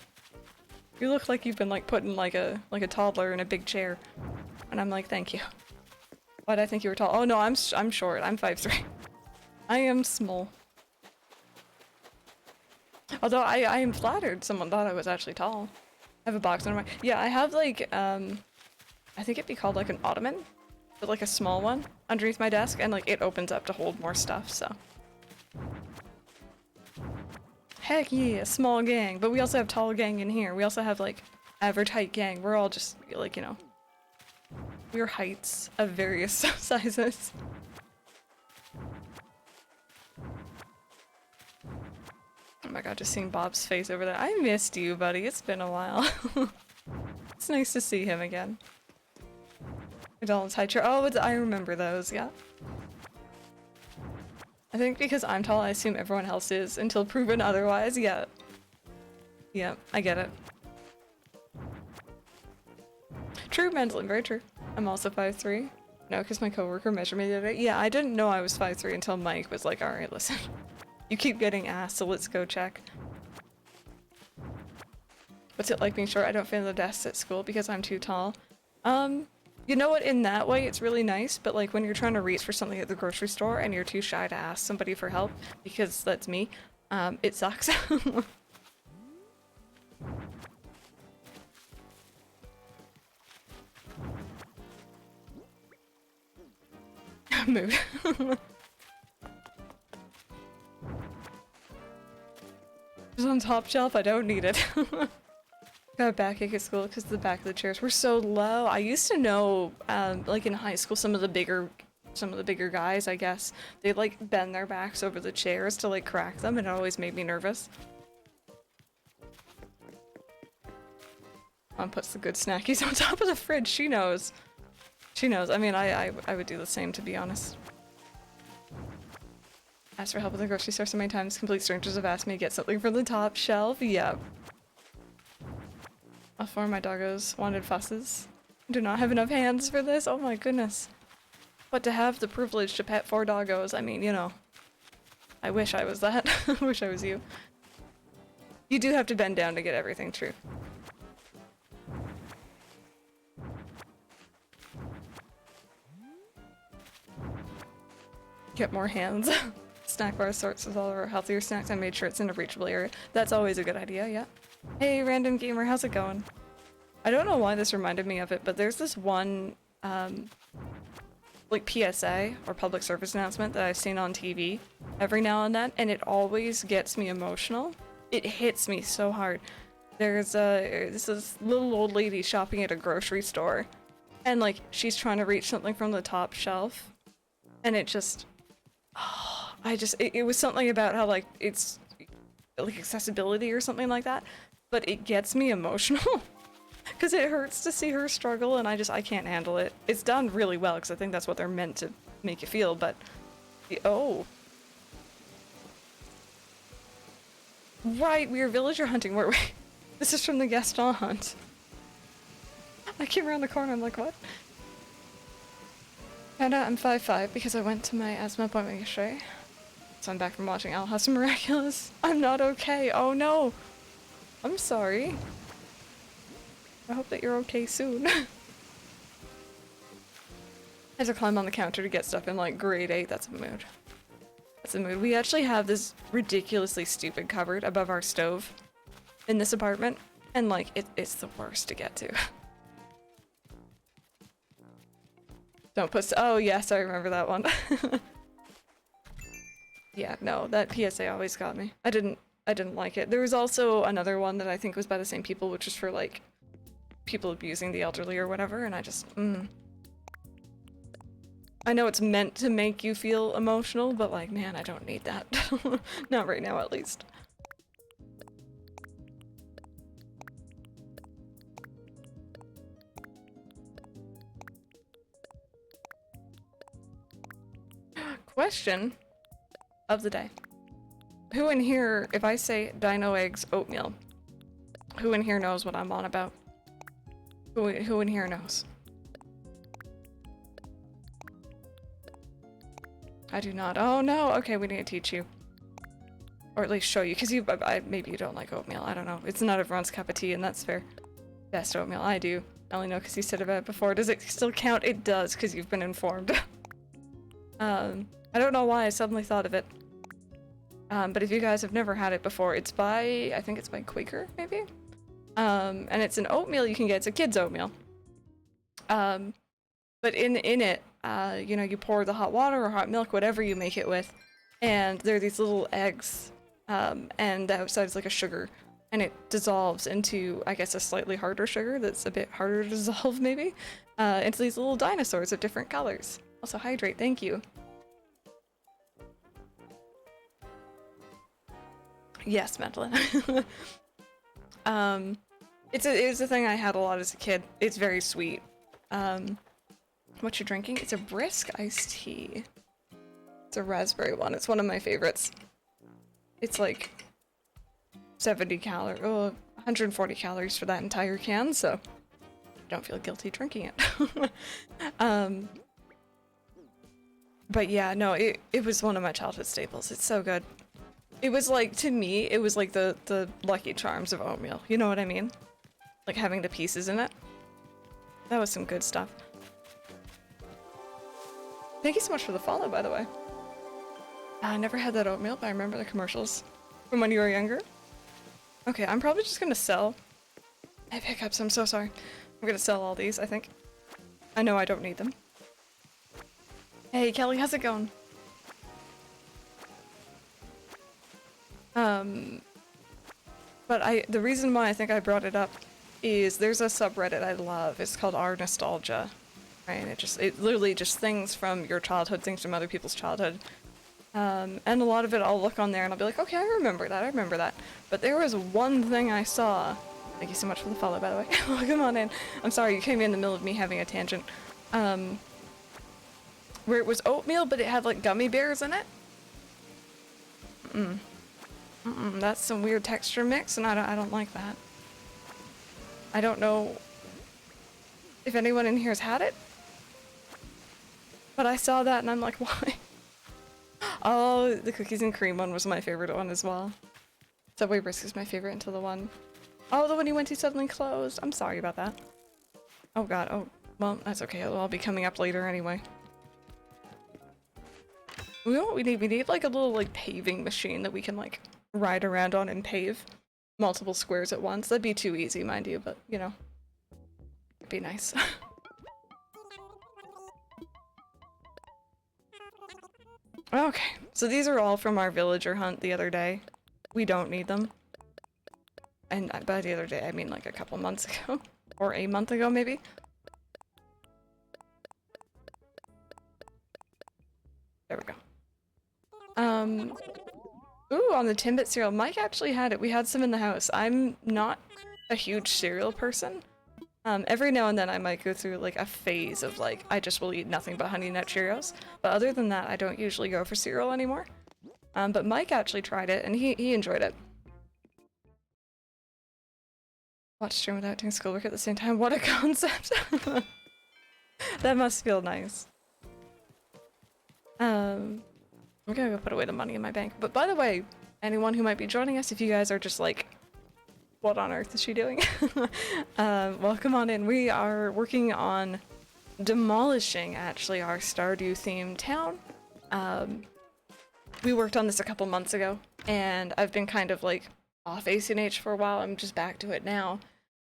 "You look like you've been like put in like a toddler in a big chair," and I'm like, "Thank you." Why'd I think you were tall? Oh no, I'm short. I'm 5'3". I am small. Although I am flattered someone thought I was actually tall. I have a box under my— yeah, I have like, I think it'd be called like an ottoman, but like a small one underneath my desk, and like it opens up to hold more stuff, so. Heck yeah, small gang, but we also have tall gang in here. We also have like average height gang. We're all just like, you know, we're heights of various sizes. Oh my god, just seeing Bob's face over there. I missed you, buddy. It's been a while. It's nice to see him again. McDonald's high chair. Oh, I remember those, yeah. I think because I'm tall, I assume everyone else is until proven otherwise. Yeah. Yeah, I get it. True, Mandolin, very true. I'm also 5'3". No, because my coworker measured me the other day. Yeah, I didn't know I was 5'3" until Mike was like, alright, listen. You keep getting asked, so let's go check. What's it like being short? I don't fit in the desks at school because I'm too tall. You know what, in that way it's really nice, but like when you're trying to reach for something at the grocery store and you're too shy to ask somebody for help, because that's me, it sucks. Mood. It's on top shelf, I don't need it. Got a backache at school because the back of the chairs were so low. I used to know, like in high school, some of the bigger guys, I guess, they like bend their backs over the chairs to like crack them, and it always made me nervous. Mom puts the good snackies on top of the fridge. She knows. She knows. I mean, I would do the same, to be honest. Asked for help at the grocery store so many times. Complete strangers have asked me to get something from the top shelf. Yep. All four of my doggos wanted fusses. Do not have enough hands for this. Oh my goodness. But to have the privilege to pet 4 doggos, I mean, you know. I wish I was that. I wish I was you. You do have to bend down to get everything, true. Get more hands. Snack bar sorts with all of our healthier snacks. I made sure it's in a reachable area. That's always a good idea, yeah. Hey, random gamer, how's it going? I don't know why this reminded me of it, but there's this one, like PSA, or public service announcement, that I've seen on TV every now and then, and it always gets me emotional. It hits me so hard. There's this little old lady shopping at a grocery store, and like, she's trying to reach something from the top shelf, and it just... Oh, it was something about how like it's like accessibility or something like that, but it gets me emotional because it hurts to see her struggle, and I can't handle it. It's done really well because I think that's what they're meant to make you feel, but oh, right, we were villager hunting, weren't we? This is from the Gaston hunt. I came around the corner, I'm like, what? Found out I'm 5'5" because I went to my asthma appointment yesterday. So I'm back from watching Owl House Miraculous. I'm not okay. Oh no. I'm sorry. I hope that you're okay soon. I had to climb on the counter to get stuff in like grade 8. That's a mood. That's a mood. We actually have this ridiculously stupid cupboard above our stove in this apartment. And like, it's the worst to get to. Don't put. Oh yes, I remember that one. Yeah, no, that PSA always got me. I didn't like it. There was also another one that I think was by the same people, which was for like people abusing the elderly or whatever, and I just I know it's meant to make you feel emotional, but like, man, I don't need that. Not right now, at least. Question of the day. Who in here, if I say dino eggs oatmeal, who in here knows what I'm on about? Who in here knows? I do not. Oh no, okay, we need to teach you. Or at least show you, because maybe you don't like oatmeal, I don't know. It's not everyone's cup of tea, and that's fair. Best oatmeal, I do. I only know because you said about it before. Does it still count? It does, because you've been informed. I don't know why I suddenly thought of it. But if you guys have never had it before, it's by, I think it's by Quaker, maybe? And it's an oatmeal you can get. It's a kid's oatmeal. But in it, you know, you pour the hot water or hot milk, whatever you make it with, and there are these little eggs, and the outside is like a sugar, and it dissolves into, I guess, a slightly harder sugar that's a bit harder to dissolve, maybe, into these little dinosaurs of different colors. Also hydrate, thank you. Yes, Madeline. It's a thing I had a lot as a kid. It's very sweet. What you drinking? It's a brisk iced tea. It's a raspberry one. It's one of my favorites. It's like 70 calories, oh, 140 calories for that entire can, so I don't feel guilty drinking it. But yeah, no, it was one of my childhood staples. It's so good. It was like, to me, it was like the Lucky Charms of oatmeal. You know what I mean? Like having the pieces in it. That was some good stuff. Thank you so much for the follow, by the way. I never had that oatmeal, but I remember the commercials from when you were younger. Okay, I'm probably just gonna sell. I have hiccups, I'm so sorry. I'm gonna sell all these, I think. I know I don't need them. Hey, Kelly, how's it going? But the reason why I think I brought it up is there's a subreddit I love. It's called Our Nostalgia, right? And it literally just things from your childhood, things from other people's childhood. And a lot of it I'll look on there and I'll be like, okay, I remember that. But there was one thing I saw. Thank you so much for the follow, by the way. Welcome on in. I'm sorry, you came in the middle of me having a tangent. Where it was oatmeal, but it had like gummy bears in it. That's some weird texture mix, and I don't like that. I don't know if anyone in here has had it, but I saw that and I'm like, why? Oh, the cookies and cream one was my favorite one as well. Subway Brisk is my favorite until the one. Oh, the one you went to suddenly closed. I'm sorry about that. Oh god, oh, well, that's okay. It'll all be coming up later anyway. You know what we need? We need like a little like paving machine that we can like ride around on and pave multiple squares at once. That'd be too easy, mind you, but you know, it'd be nice. Okay, so these are all from our villager hunt the other day. We don't need them. And by the other day, I mean like a couple months ago. Or a month ago, maybe? There we go. Ooh, on the Timbit cereal. Mike actually had it. We had some in the house. I'm not a huge cereal person. Every now and then I might go through like a phase of like, I just will eat nothing but Honey Nut Cheerios. But other than that, I don't usually go for cereal anymore. But Mike actually tried it and he enjoyed it. Watch stream without doing schoolwork at the same time. What a concept! That must feel nice. I'm gonna go put away the money in my bank. But by the way, anyone who might be joining us, if you guys are just like, what on earth is she doing? Welcome on in. We are working on demolishing, actually, our Stardew themed town. We worked on this a couple months ago, and I've been kind of like off ACNH for a while. I'm just back to it now.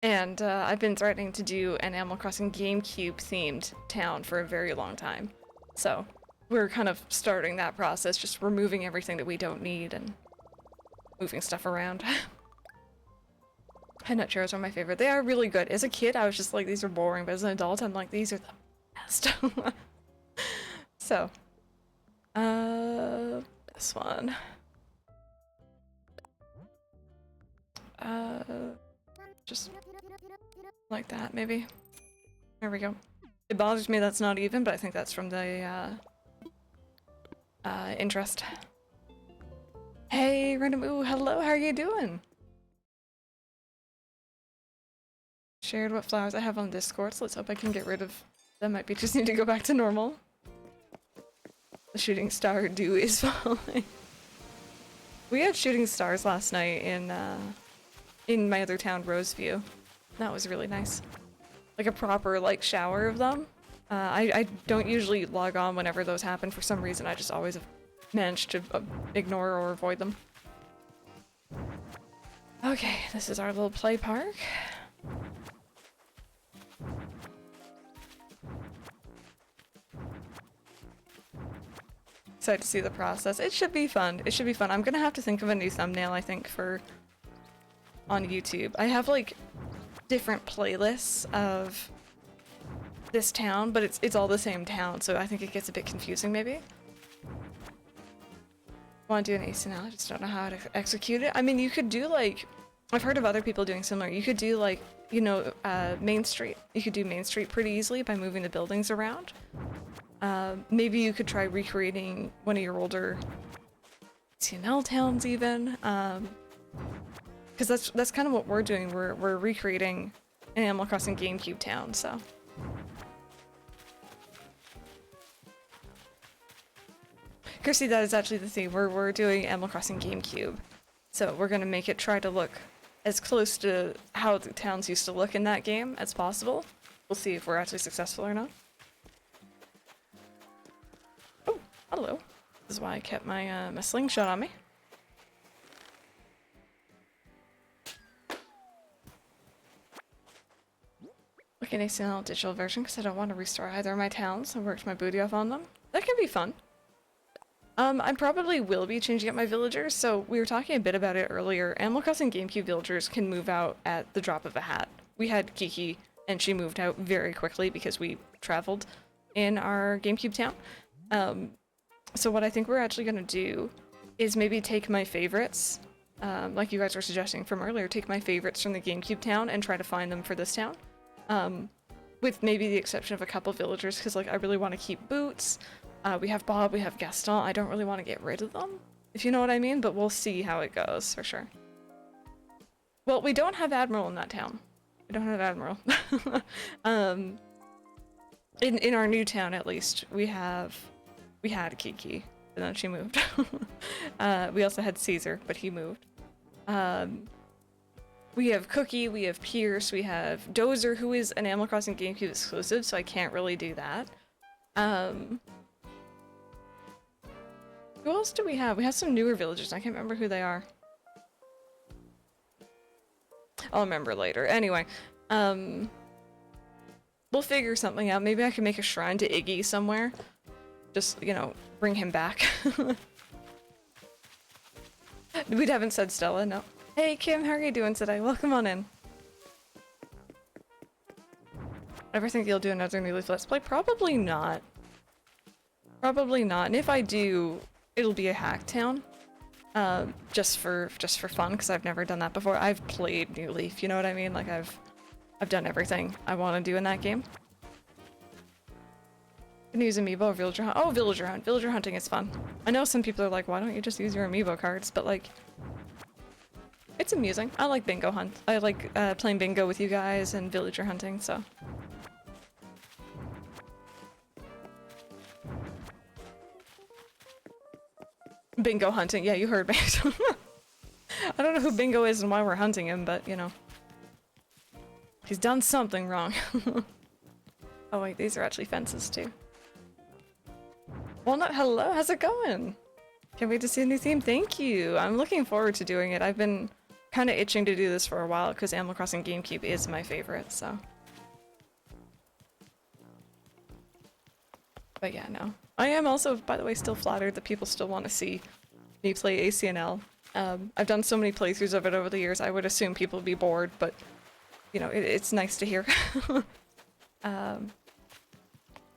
And I've been threatening to do an Animal Crossing GameCube themed town for a very long time. So we're kind of starting that process, just removing everything that we don't need and moving stuff around. Honey Nut Cheerios are my favorite. They are really good. As a kid, I was just like, these are boring, but as an adult, I'm like, these are the best. So, this one. Just like that, maybe. There we go. It bothers me that's not even, but I think that's from the, interest. Hey, Random, ooh, hello, how are you doing? Shared what flowers I have on Discord, so let's hope I can get rid of them. Might be just need to go back to normal. The shooting star dew is falling. We had shooting stars last night in my other town, Roseview. That was really nice. Like a proper like shower of them. I don't usually log on whenever those happen. For some reason, I just always have managed to ignore or avoid them. Okay, this is our little play park. Excited to see the process. It should be fun. It should be fun. I'm gonna have to think of a new thumbnail, I think, for on YouTube. I have like different playlists of this town, but it's all the same town, so I think it gets a bit confusing maybe. Want to do an ace now? I just don't know how to execute it. I mean, you could do like I've heard of other people doing similar. You could do like, you know, Main Street. You could do Main Street pretty easily by moving the buildings around. Maybe you could try recreating one of your older TNL towns even. Because that's kind of what we're doing. We're recreating an Animal Crossing GameCube town, so. Kirsty, that is actually the thing. We're doing Animal Crossing GameCube. So we're gonna make it try to look as close to how the towns used to look in that game as possible. We'll see if we're actually successful or not. Oh, hello. This is why I kept my my slingshot on me. Look at ACL digital version because I don't want to restore either of my towns. I worked my booty off on them. That can be fun. I probably will be changing up my villagers, so we were talking a bit about it earlier. Animal Crossing GameCube villagers can move out at the drop of a hat. We had Kiki, and she moved out very quickly because we traveled in our GameCube town. So what I think we're actually going to do is maybe take my favorites, like you guys were suggesting from earlier, take my favorites from the GameCube town and try to find them for this town. With maybe the exception of a couple villagers, because like I really want to keep Boots. We have Bob, we have Gaston. I don't really want to get rid of them, if you know what I mean, but we'll see how it goes, for sure. Well, we don't have Admiral in that town. We don't have Admiral. In our new town, at least, we had Kiki, and then she moved. We also had Caesar, but he moved. We have Cookie, we have Pierce, we have Dozer, who is an Animal Crossing GameCube exclusive, so I can't really do that. Who else do we have? We have some newer villagers. I can't remember who they are. I'll remember later. Anyway, we'll figure something out. Maybe I can make a shrine to Iggy somewhere. Just, you know, bring him back. We haven't said Stella, no. Hey Kim, how are you doing today? Welcome on in. Ever think you'll do another New Leaf Let's Play? Probably not. Probably not. And if I do, it'll be a hack town. Just for fun, because I've never done that before. I've played New Leaf, you know what I mean? Like I've done everything I want to do in that game. Can you use amiibo or villager hunt? Oh, villager hunt. Villager hunting is fun. I know some people are like, why don't you just use your amiibo cards? But like, it's amusing. I like bingo hunt. I like playing bingo with you guys and villager hunting, so. Bingo hunting, yeah, you heard me. I don't know who Bingo is and why we're hunting him, but you know. He's done something wrong. Oh wait, these are actually fences too. Walnut, hello, how's it going? Can't wait to see a new theme, thank you! I'm looking forward to doing it. I've been kind of itching to do this for a while because Animal Crossing GameCube is my favorite, so. But yeah, no. I am also, by the way, still flattered that people still want to see me play ACNL. I've done so many playthroughs of it over the years, I would assume people would be bored, but, you know, it's nice to hear.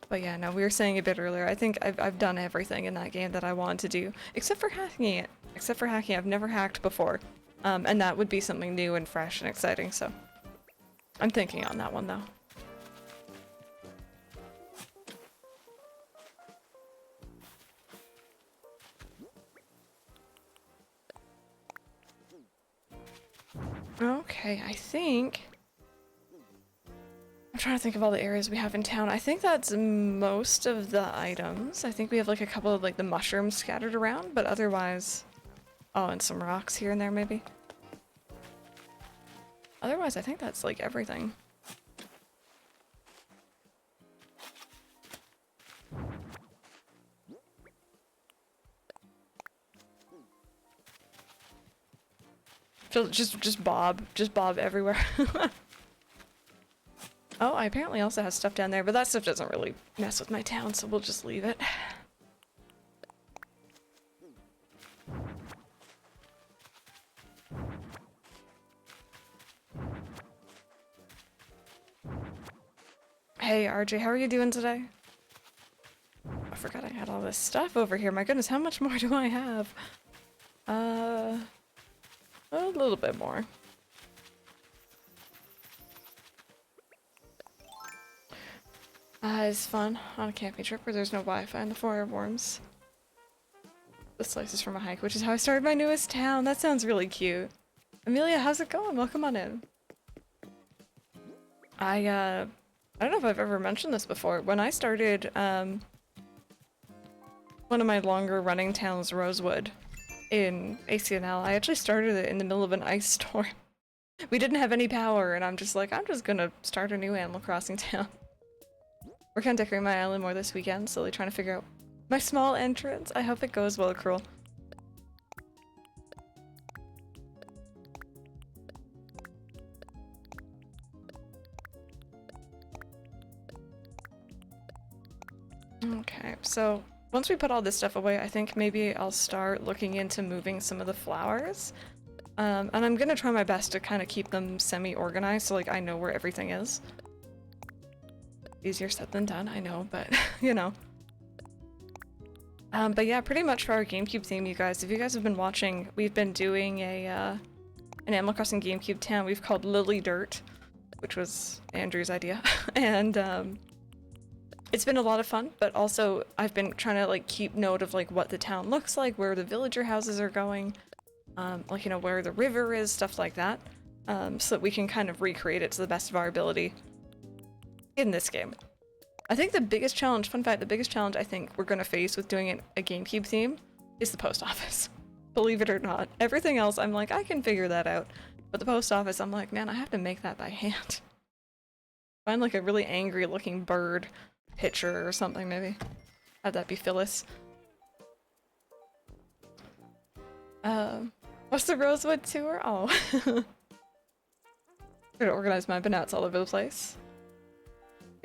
But yeah, no, we were saying a bit earlier, I think I've done everything in that game that I wanted to do, except for hacking it. Except for hacking, I've never hacked before. And that would be something new and fresh and exciting, so I'm thinking on that one, though. Okay, I think... I'm trying to think of all the areas we have in town. I think that's most of the items. I think we have like a couple of like the mushrooms scattered around, but otherwise... Oh, and some rocks here and there maybe. Otherwise, I think that's like everything. Just Bob everywhere. Oh, I apparently also have stuff down there, but that stuff doesn't really mess with my town, so we'll just leave it. Hey RJ, how are you doing today? I forgot I had all this stuff over here. My goodness, how much more do I have? A little bit more. It's fun on a camping trip where there's no Wi-Fi and the fire warms. The slices from a hike, which is how I started my newest town. That sounds really cute. Amelia, how's it going? Welcome on in. I don't know if I've ever mentioned this before. When I started, one of my longer running towns, Rosewood, in ACNL, I actually started it in the middle of an ice storm. We didn't have any power, and I'm just like, I'm just gonna start a new Animal Crossing town. Working on decorating my island more this weekend, slowly trying to figure out my small entrance. I hope it goes well, Cruel. Okay, so once we put all this stuff away, I think maybe I'll start looking into moving some of the flowers. And I'm gonna try my best to kind of keep them semi-organized, so like I know where everything is. Easier said than done, I know, but you know. But yeah, pretty much for our GameCube theme, you guys, if you guys have been watching, we've been doing an Animal Crossing GameCube town we've called Lily Dirt, which was Andrew's idea, and it's been a lot of fun, but also I've been trying to like keep note of like what the town looks like, where the villager houses are going, like, you know, where the river is, stuff like that, so that we can kind of recreate it to the best of our ability in this game. I think the biggest challenge, fun fact, the biggest challenge I think we're going to face with doing a GameCube theme is the post office. Believe it or not. Everything else, I'm like, I can figure that out. But the post office, I'm like, man, I have to make that by hand. Find like a really angry looking bird picture or something, maybe. Have that be Phyllis. What's the Rosewood tour? Oh. Try to organize my been all over the place.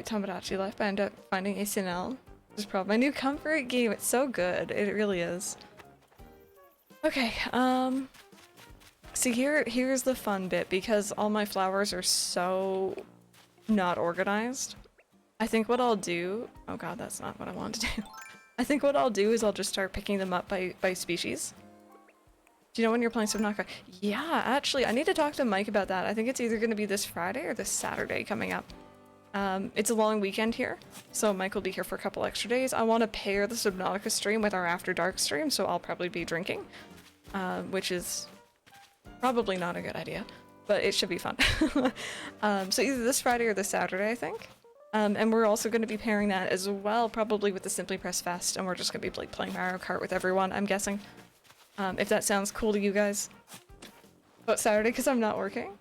Tomodachi Life, but I ended up finding ACNL. This is probably my new comfort game. It's so good. It really is. Okay, see here's the fun bit, because all my flowers are so not organized. I think what I'll do, oh god, that's not what I wanted to do. I think what I'll do is I'll just start picking them up by species. Do you know when you're playing Subnautica? Yeah, actually, I need to talk to Mike about that. I think it's either going to be this Friday or this Saturday coming up. It's a long weekend here, so Mike will be here for a couple extra days. I want to pair the Subnautica stream with our After Dark stream, so I'll probably be drinking, which is probably not a good idea, but it should be fun. So either this Friday or this Saturday, I think. And we're also going to be pairing that as well, probably with the Simply Press Fest, and we're just going to be like playing Mario Kart with everyone, I'm guessing. If that sounds cool to you guys. But Saturday, because I'm not working?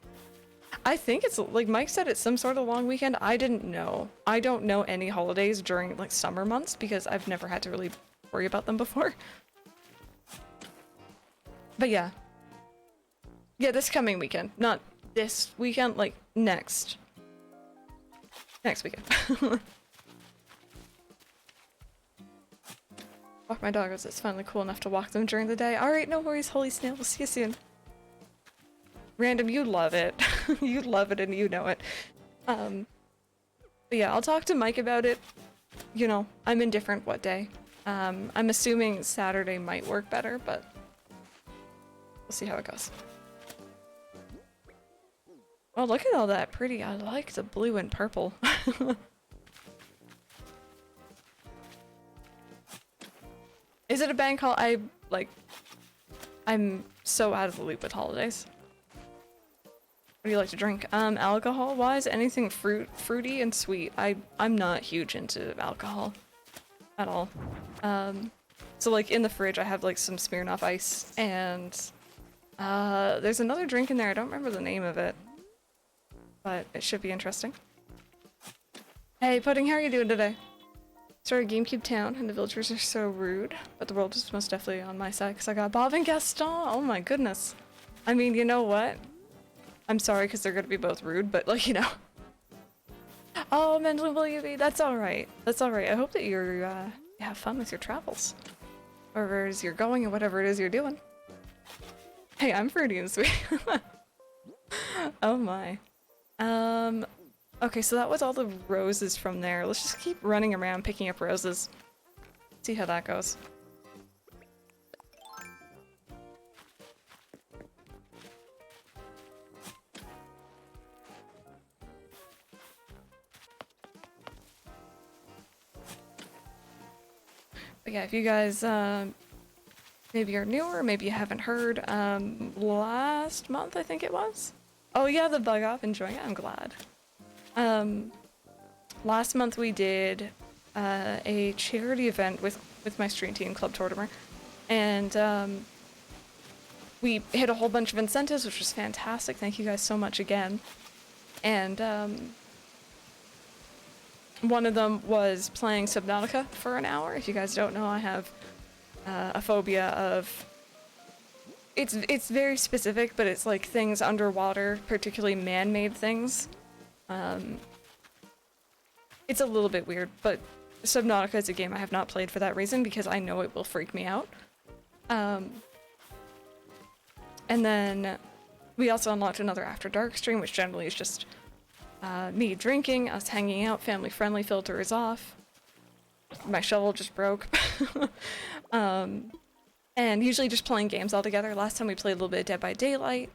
I think it's, like Mike said, it's some sort of long weekend. I didn't know. I don't know any holidays during, like, summer months because I've never had to really worry about them before. But yeah. Yeah, this coming weekend. Not this weekend, like, next. Next weekend. Walk my doggos. It's finally cool enough to walk them during the day. Alright, no worries, Holy Snail. We'll see you soon. Random, you love it. You love it and you know it. But yeah, I'll talk to Mike about it. You know, I'm indifferent what day. I'm assuming Saturday might work better, but we'll see how it goes. Oh, look at all that pretty. I like the blue and purple. Is it a bank holiday? I'm so out of the loop with holidays. What do you like to drink? Alcohol-wise, anything fruity and sweet. I'm not huge into alcohol at all. So like in the fridge I have like some Smirnoff Ice and there's another drink in there. I don't remember the name of it, but it should be interesting. Hey Pudding, how are you doing today? Started GameCube Town and the villagers are so rude, but the world is most definitely on my side because I got Bob and Gaston. Oh my goodness. I mean, you know what? I'm sorry because they're going to be both rude, but like, you know. Oh, mentally believe that's alright. That's alright. I hope that you have fun with your travels. Wherever it is you're going and whatever it is you're doing. Hey, I'm fruity and sweet. Oh my. Okay, so that was all the roses from there. Let's just keep running around picking up roses. See how that goes. But yeah, if you guys maybe are newer, maybe you haven't heard, last month I think it was. Oh yeah, the bug off, enjoying it, I'm glad. Last month we did a charity event with my stream team, Club Tortimer, and we hit a whole bunch of incentives, which was fantastic. Thank you guys so much again. And one of them was playing Subnautica for an hour. If you guys don't know, I have a phobia of... It's very specific, but it's like things underwater, particularly man-made things. It's a little bit weird, but Subnautica is a game I have not played for that reason, because I know it will freak me out. And then we also unlocked another After Dark stream, which generally is just me drinking, us hanging out, family friendly, filter is off. My shovel just broke. And usually just playing games all together. Last time we played a little bit of Dead by Daylight,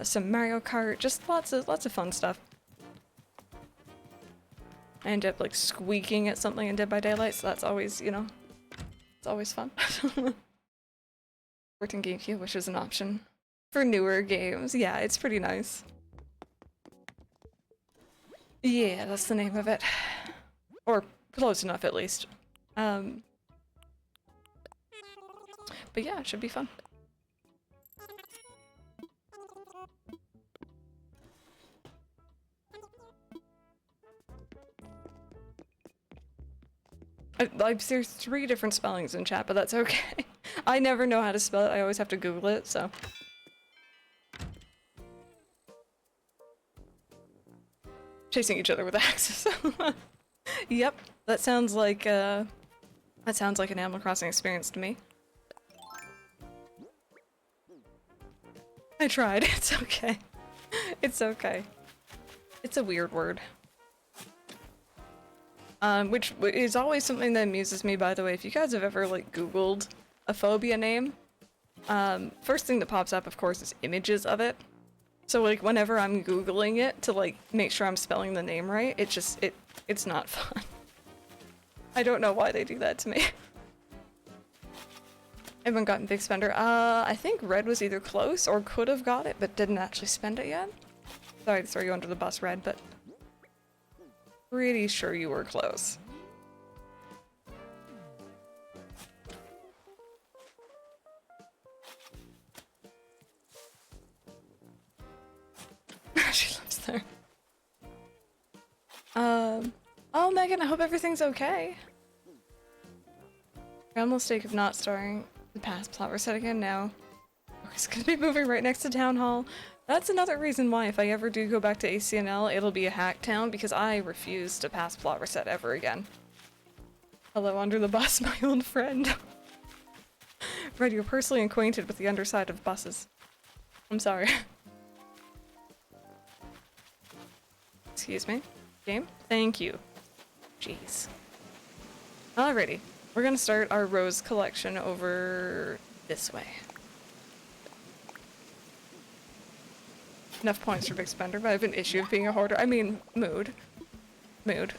some Mario Kart, just lots of fun stuff. I end up like squeaking at something in Dead by Daylight, so that's always, you know, it's always fun. Worked in GameCube, which is an option for newer games. Yeah, it's pretty nice. Yeah, that's the name of it. Or close enough, at least. But yeah, it should be fun. There's 3 different spellings in chat, but that's okay. I never know how to spell it. I always have to Google it, so. Chasing each other with axes. Yep, that sounds like an Animal Crossing experience to me. I tried. It's okay. It's okay. It's a weird word. Which is always something that amuses me, by the way. If you guys have ever, like, Googled a phobia name, first thing that pops up, of course, is images of it. So, like, whenever I'm Googling it to, like, make sure I'm spelling the name right, it's not fun. I don't know why they do that to me. I haven't gotten Big Spender. I think Red was either close or could have got it, but didn't actually spend it yet. Sorry to throw you under the bus, Red, but pretty sure you were close. She lives there. Oh, Megan, I hope everything's okay. Real mistake of not starting the past plot reset again now. It's gonna be moving right next to Town Hall. That's another reason why if I ever do go back to ACNL, it'll be a hack town, because I refuse to pass plot reset ever again. Hello, under the bus, my old friend. Red, you're personally acquainted with the underside of buses. I'm sorry. Excuse me? Game? Thank you. Jeez. Alrighty. We're gonna start our rose collection over this way. Enough points for Big Spender, but I have an issue of being a hoarder. I mean, mood. Mood.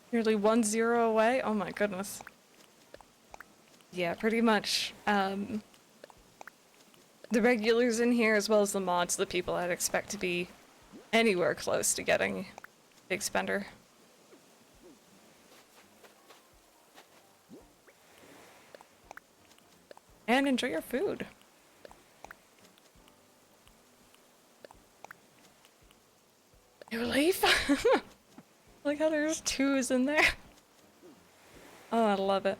Nearly 1-0 away? Oh my goodness. Yeah, pretty much, the regulars in here, as well as the mods, the people I'd expect to be anywhere close to getting Big Spender. And enjoy your food. New leaf? Look how there's Tues in there. Oh, I love it.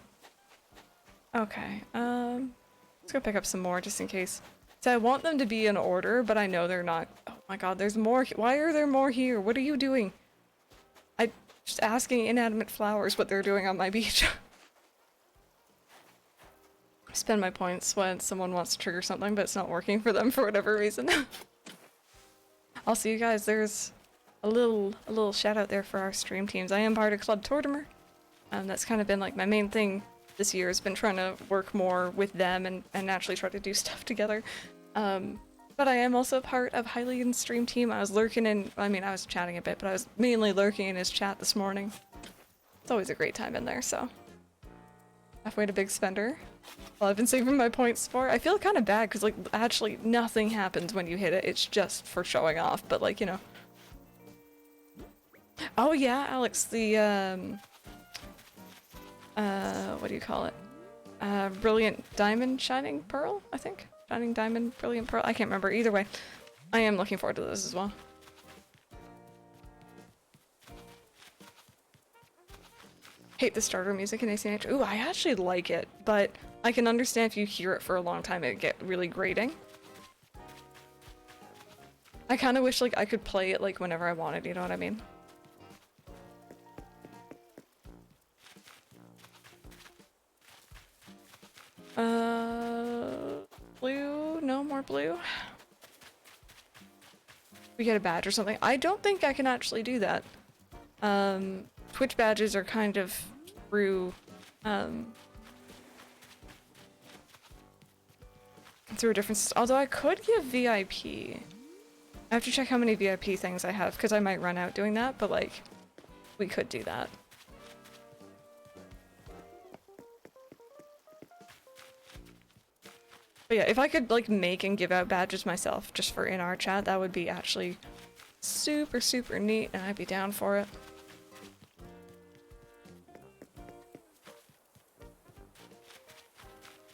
Okay, let's go pick up some more just in case. So I want them to be in order, but I know they're not. Oh my god, there's more. Why are there more here? What are you doing? I'm just asking inanimate flowers what they're doing on my beach. I spend my points when someone wants to trigger something, but it's not working for them for whatever reason. I'll see you guys. There's a little shout out there for our stream teams. I am part of Club Tortimer. That's kind of been like my main thing this year, has been trying to work more with them and actually try to do stuff together. But I am also part of Hylian's stream team. I was lurking in, I mean, I was chatting a bit, but I was mainly lurking in his chat this morning. It's always a great time in there, so. Halfway to Big Spender. Well, I've been saving my points for. I feel kind of bad because, like, actually nothing happens when you hit it. It's just for showing off, but, like, you know. Oh, yeah, Alex, the, what do you call it? Brilliant Diamond Shining Pearl, I think? Shining Diamond Brilliant Pearl? I can't remember. Either way, I am looking forward to this as well. Hate the starter music in ACNH. Ooh, I actually like it, but I can understand if you hear it for a long time, it'd get really grating. I kind of wish, like, I could play it, like, whenever I wanted, you know what I mean? Blue? No more blue? We get a badge or something. I don't think I can actually do that. Twitch badges are kind of through, through a different, although I could give VIP. I have to check how many VIP things I have, because I might run out doing that, but, like, we could do that. But yeah, if I could, like, make and give out badges myself, just for in our chat, that would be actually super, super neat, and I'd be down for it.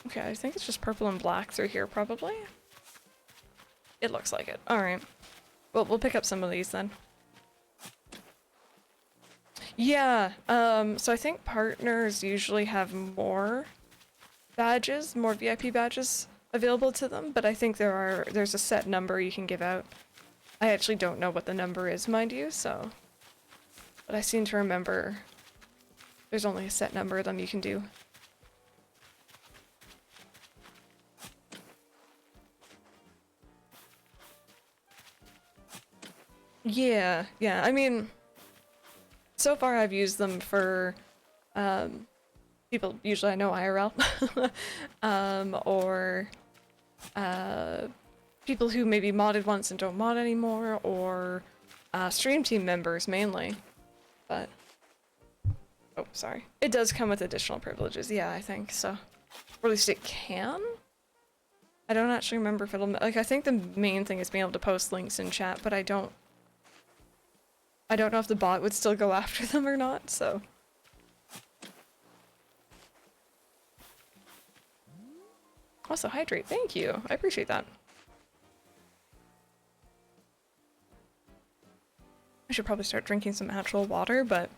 Okay, I think it's just purple and black through here, probably. It looks like it. Alright. Well, we'll pick up some of these then. Yeah, so I think partners usually have more badges, more VIP badges available to them, but I think there's a set number you can give out. I actually don't know what the number is, mind you, so... But I seem to remember there's only a set number of them you can do. Yeah, I mean, so far I've used them for, people usually I know IRL, or, people who maybe modded once and don't mod anymore, or, stream team members mainly, but, oh, sorry. It does come with additional privileges, yeah, I think, so, or at least it can? I don't actually remember if it'll, like, I think the main thing is being able to post links in chat, but I don't know if the bot would still go after them or not, so. Also, hydrate, thank you. I appreciate that. I should probably start drinking some actual water, but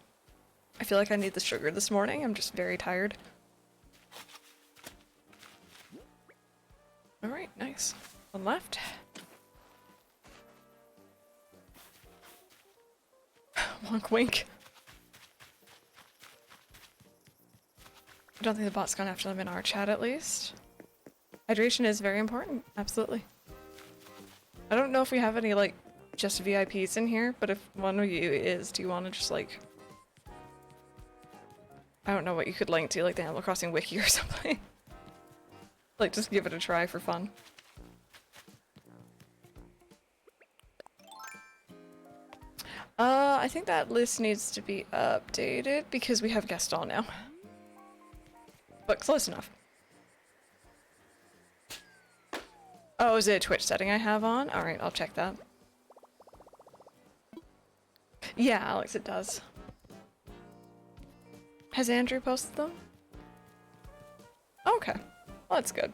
I feel like I need the sugar this morning. I'm just very tired. Alright, nice. One left. Wonk wink. I don't think the bot's gone after them in our chat, at least. Hydration is very important, absolutely. I don't know if we have any, like, just VIPs in here, but if one of you is, do you want to just, like... I don't know what you could link to, like the Animal Crossing wiki or something. Like, just give it a try for fun. I think that list needs to be updated because we have Gaston now. But close enough. Oh, is it a Twitch setting I have on? Alright, I'll check that. Yeah, Alex, it does. Has Andrew posted them? Okay. Well, that's good.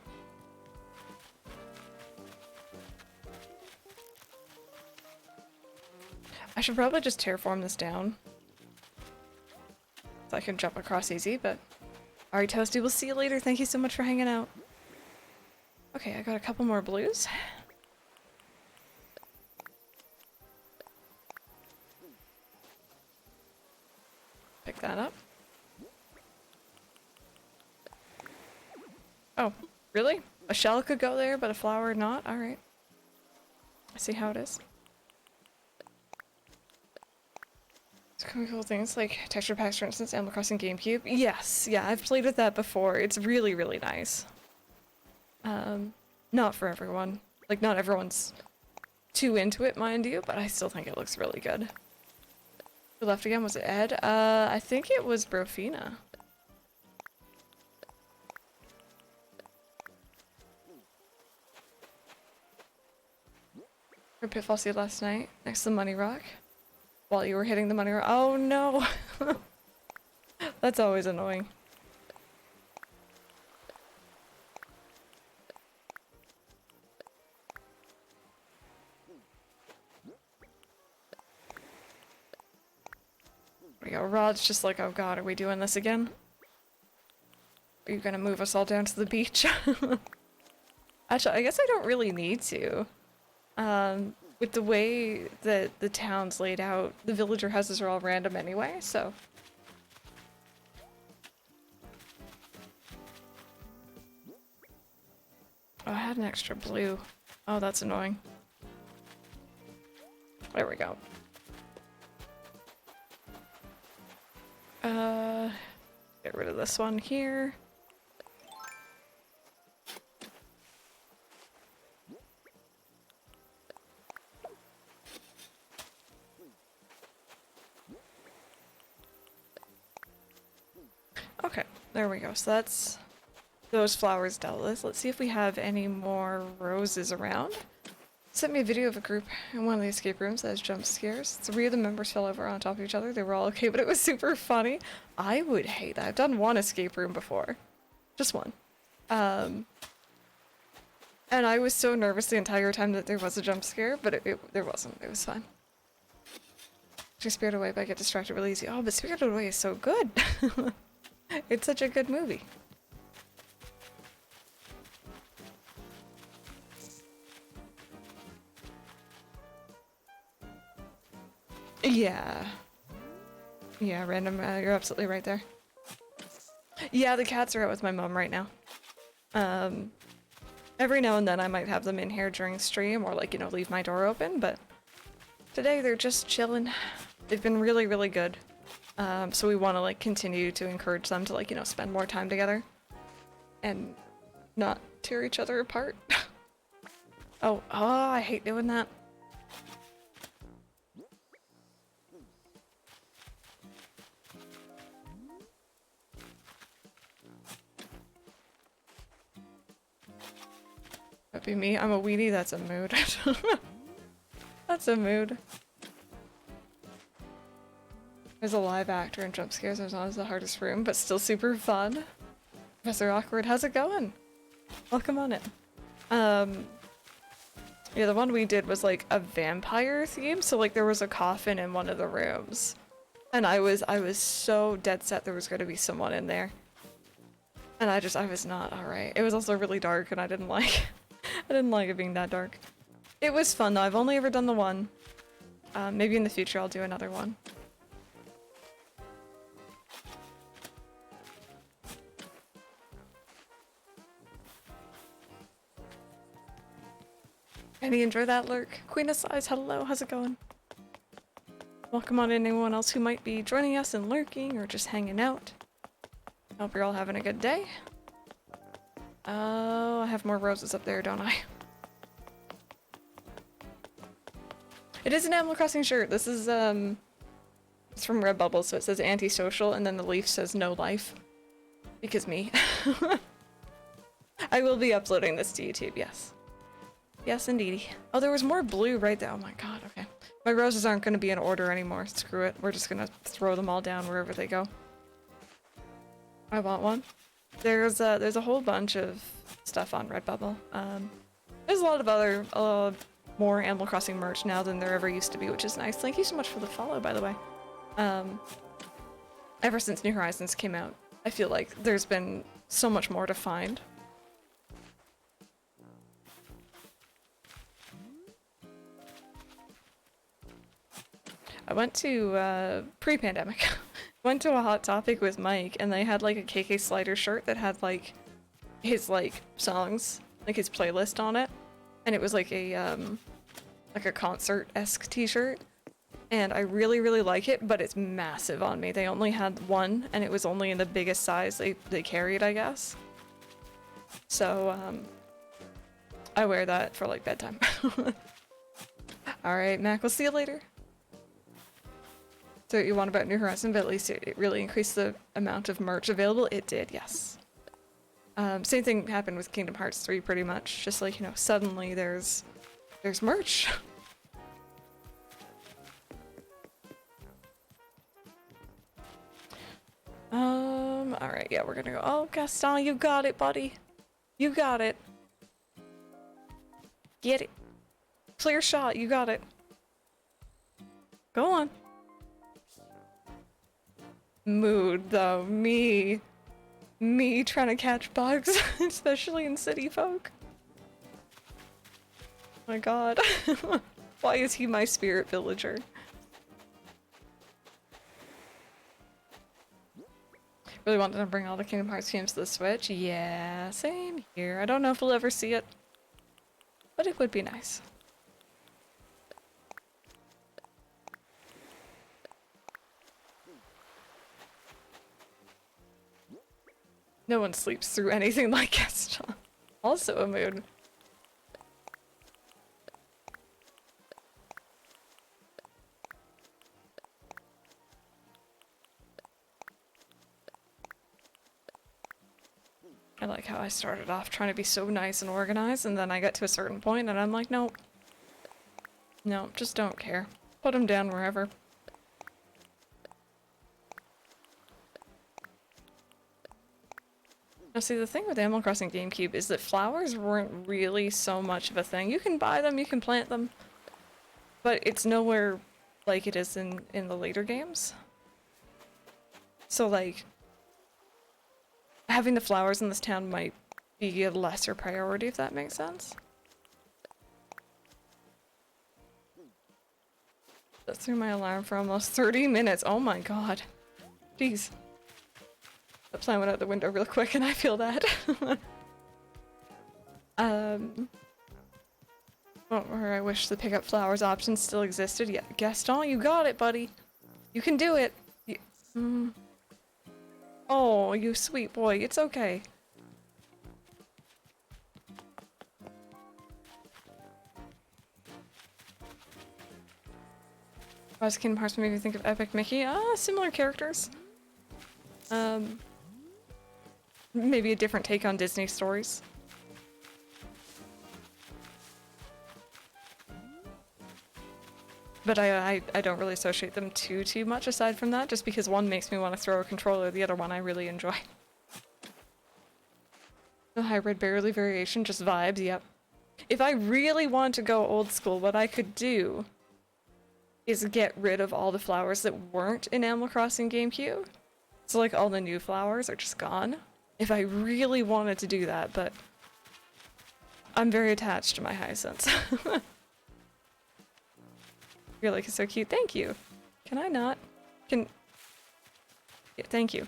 I should probably just terraform this down. So I can jump across easy, but... Alright, Toasty, we'll see you later. Thank you so much for hanging out. Okay, I got a couple more blues. Pick that up. Oh, really? A shell could go there, but a flower not? Alright. I see how it is. Some cool things like texture packs, for instance, Animal Crossing GameCube. Yes, yeah, I've played with that before. It's really, really nice. Not for everyone. Like, not everyone's too into it, mind you, but I still think it looks really good. Who left again? Was it Ed? I think it was Brofina. Or Pitfall Seed last night, next to the Money Rock. While you were hitting the Money Rock. Oh no! That's always annoying. There we go. Rod's just like, oh god, are we doing this again? Are you gonna move us all down to the beach? Actually, I guess I don't really need to. With the way that the town's laid out, the villager houses are all random anyway, so. Oh, I had an extra blue. Oh, that's annoying. There we go. Get rid of this one here. Okay, there we go. So that's those flowers dealt with. Let's see if we have any more roses around. Sent me a video of a group in one of the escape rooms that has jump scares. 3 of the members fell over on top of each other. They were all okay, but it was super funny. I would hate that. I've done one escape room before. Just one. And I was so nervous the entire time that there was a jump scare, but there wasn't. It was fine. Just Spirited Away, but I get distracted really easy. Oh, but Spirited Away is so good. It's such a good movie. Yeah. Yeah, random, you're absolutely right there. Yeah, the cats are out with my mom right now. Every now and then I might have them in here during stream or like, you know, leave my door open, but today they're just chilling. They've been really, really good. So we want to like continue to encourage them to like, you know, spend more time together and not tear each other apart. Oh, I hate doing that. That'd be me. I'm a weenie. That's a mood. That's a mood. There's a live actor in jump scares. It's not the hardest room, but still super fun. Professor Awkward, how's it going? Welcome on in. Yeah, the one we did was like a vampire theme, so like there was a coffin in one of the rooms. And I was so dead set there was gonna be someone in there. And I was not alright. It was also really dark and I didn't like it being that dark. It was fun though. I've only ever done the one. Maybe in the future I'll do another one. Any enjoy that lurk? Queen of Size, hello, how's it going? Welcome on in anyone else who might be joining us and lurking or just hanging out. Hope you're all having a good day. Oh, I have more roses up there, don't I? It is an Animal Crossing shirt. This is, it's from Redbubble, so it says antisocial, and then the leaf says no life. Because me. I will be uploading this to YouTube, yes. Yes, indeedy. Oh, there was more blue right there. Oh my god, okay. My roses aren't going to be in order anymore. Screw it. We're just going to throw them all down wherever they go. I want one. There's a whole bunch of stuff on Redbubble. There's a lot of other, more Animal Crossing merch now than there ever used to be, which is nice. Thank you so much for the follow, by the way. Ever since New Horizons came out, I feel like there's been so much more to find. I went to, pre-pandemic, went to a Hot Topic with Mike, and they had, like, a KK Slider shirt that had, like, his, like, songs, like, his playlist on it. And it was, like a concert-esque t-shirt. and I really, really like it, but it's massive on me. They only had one, and it was only in the biggest size they carried, I guess. So, I wear that for, like, bedtime. Alright, Mac, we'll see you later. So what you want about New Horizon, but at least it really increased the amount of merch available. It did, yes. Same thing happened with Kingdom Hearts 3 pretty much. Just like, you know, suddenly there's merch. Alright, yeah, we're gonna go. Oh, Gaston, you got it, buddy. You got it. Get it. Clear shot, you got it. Go on. Mood, though. Me trying to catch bugs, especially in city folk. Oh my god. Why is he my spirit villager? Really wanted to bring all the Kingdom Hearts games to the Switch. Yeah, same here. I don't know if we'll ever see it, but it would be nice. No one sleeps through anything like Gaston. Also a mood. I like how I started off trying to be so nice and organized, and then I get to a certain point and I'm like, nope. No, just don't care. Put them down wherever. Now see, the thing with Animal Crossing GameCube is that flowers weren't really so much of a thing. You can buy them, you can plant them, but it's nowhere like it is in the later games. So like, having the flowers in this town might be a lesser priority, if that makes sense. That threw my alarm for almost 30 minutes. Oh my god. Jeez. The plan went out the window real quick and I feel that. Where I wish the pick up flowers option still existed. Yeah, Gaston, you got it, buddy. You can do it. Oh, you sweet boy. It's okay. Why does Kingdom Hearts made me think of Epic Mickey? Similar characters. Maybe a different take on Disney stories. But I don't really associate them too much aside from that, just because one makes me want to throw a controller, the other one I really enjoy. The hybrid barely variation, just vibes, yep. If I really want to go old school, what I could do is get rid of all the flowers that weren't in Animal Crossing GameCube. So like all the new flowers are just gone. If I really wanted to do that, but I'm very attached to my hyacinths. You're like, it's so cute. Thank you. Can I not? Yeah, thank you.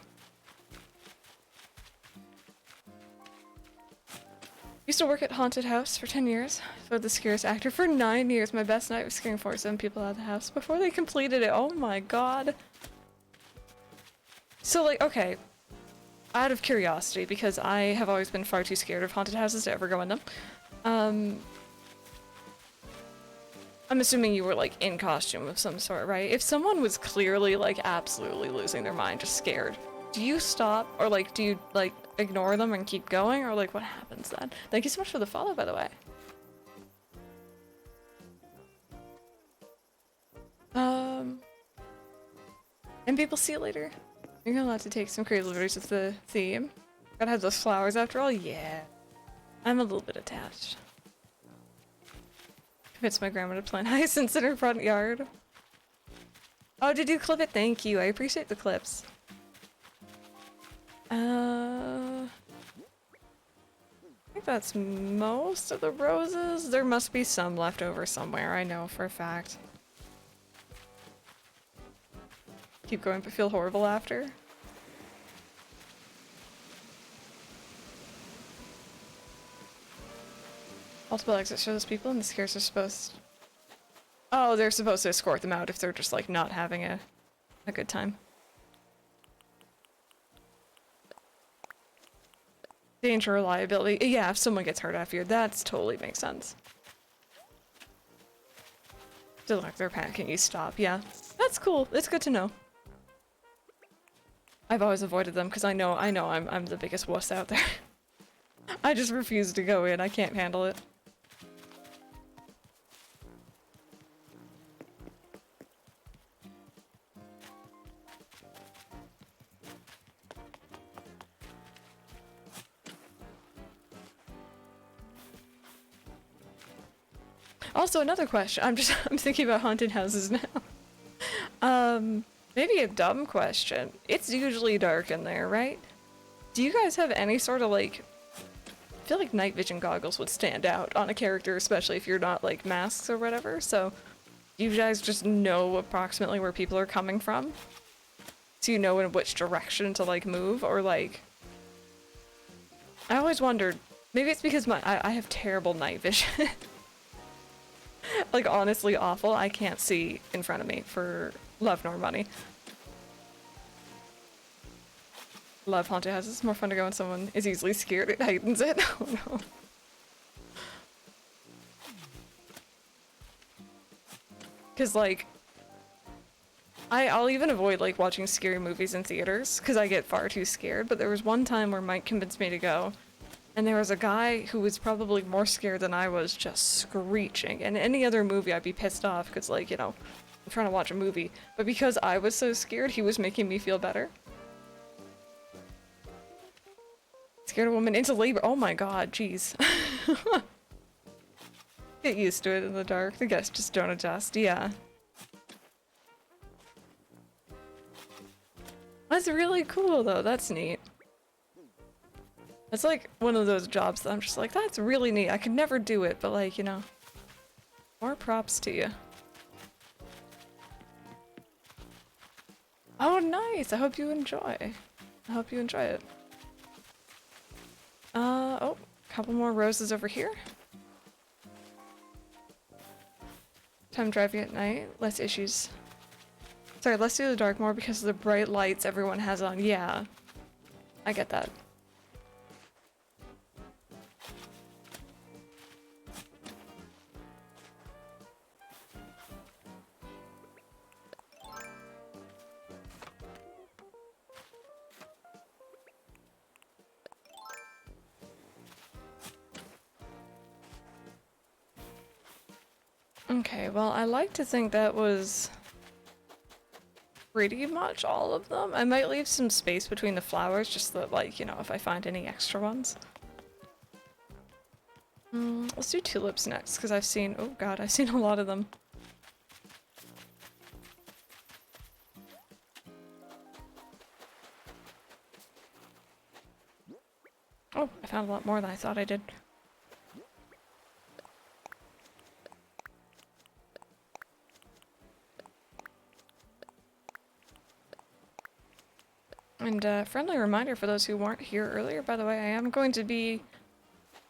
Used to work at Haunted House for 10 years. For the scariest actor for 9 years. My best night was scaring 47 people out of the house before they completed it. Oh my god. So like, okay. Out of curiosity, because I have always been far too scared of haunted houses to ever go in them. I'm assuming you were like in costume of some sort, right? If someone was clearly like absolutely losing their mind, just scared, do you stop or like do you like ignore them and keep going, or like what happens then? Thank you so much for the follow, by the way. And people see you later. You're allowed to take some crazy liberties with the theme. Gotta have those flowers after all. Yeah, I'm a little bit attached. Convince my grandma to plant hyacinths in her front yard. Oh, did you clip it? Thank you. I appreciate the clips. I think that's most of the roses. There must be some left over somewhere, I know for a fact. Keep going but feel horrible after. Multiple exits show those people and the scares are supposed... Oh, they're supposed to escort them out if they're just, like, not having a good time. Danger, liability. Yeah, if someone gets hurt after you, that totally makes sense. So, like, they're panicking, you stop. Yeah, that's cool. It's good to know. I've always avoided them because I know I'm the biggest wuss out there. I just refuse to go in. I can't handle it. Also, another question. I'm thinking about haunted houses now. Maybe a dumb question. It's usually dark in there, right? Do you guys have any sort of, like, I feel like night vision goggles would stand out on a character, especially if you're not, like, masks or whatever, so you guys just know approximately where people are coming from? So you know in which direction to, like, move, or, like... I always wondered, maybe it's because I have terrible night vision. Like, honestly awful. I can't see in front of me for love nor money. Love haunted houses. It's more fun to go when someone is easily scared. It heightens it. Oh no. Because, like, I'll even avoid, like, watching scary movies in theaters because I get far too scared. But there was one time where Mike convinced me to go, and there was a guy who was probably more scared than I was, just screeching. And any other movie I'd be pissed off because, like, you know, I'm trying to watch a movie. But because I was so scared, he was making me feel better. Scared a woman into labor. Oh my god, jeez. Get used to it in the dark. The guests just don't adjust. Yeah. That's really cool, though. That's neat. It's like one of those jobs that I'm just like, that's really neat. I could never do it, but, like, you know, more props to you. Oh, nice. I hope you enjoy. I hope you enjoy it. Oh, a couple more roses over here. Time driving at night, less issues. Sorry, let's do the dark more because of the bright lights everyone has on. Yeah, I get that. Okay, well, I like to think that was pretty much all of them. I might leave some space between the flowers just so that, like, you know, if I find any extra ones. Let's do tulips next, because I've seen, oh god, I've seen a lot of them. Oh, I found a lot more than I thought I did. And friendly reminder for those who weren't here earlier, by the way, I am going to be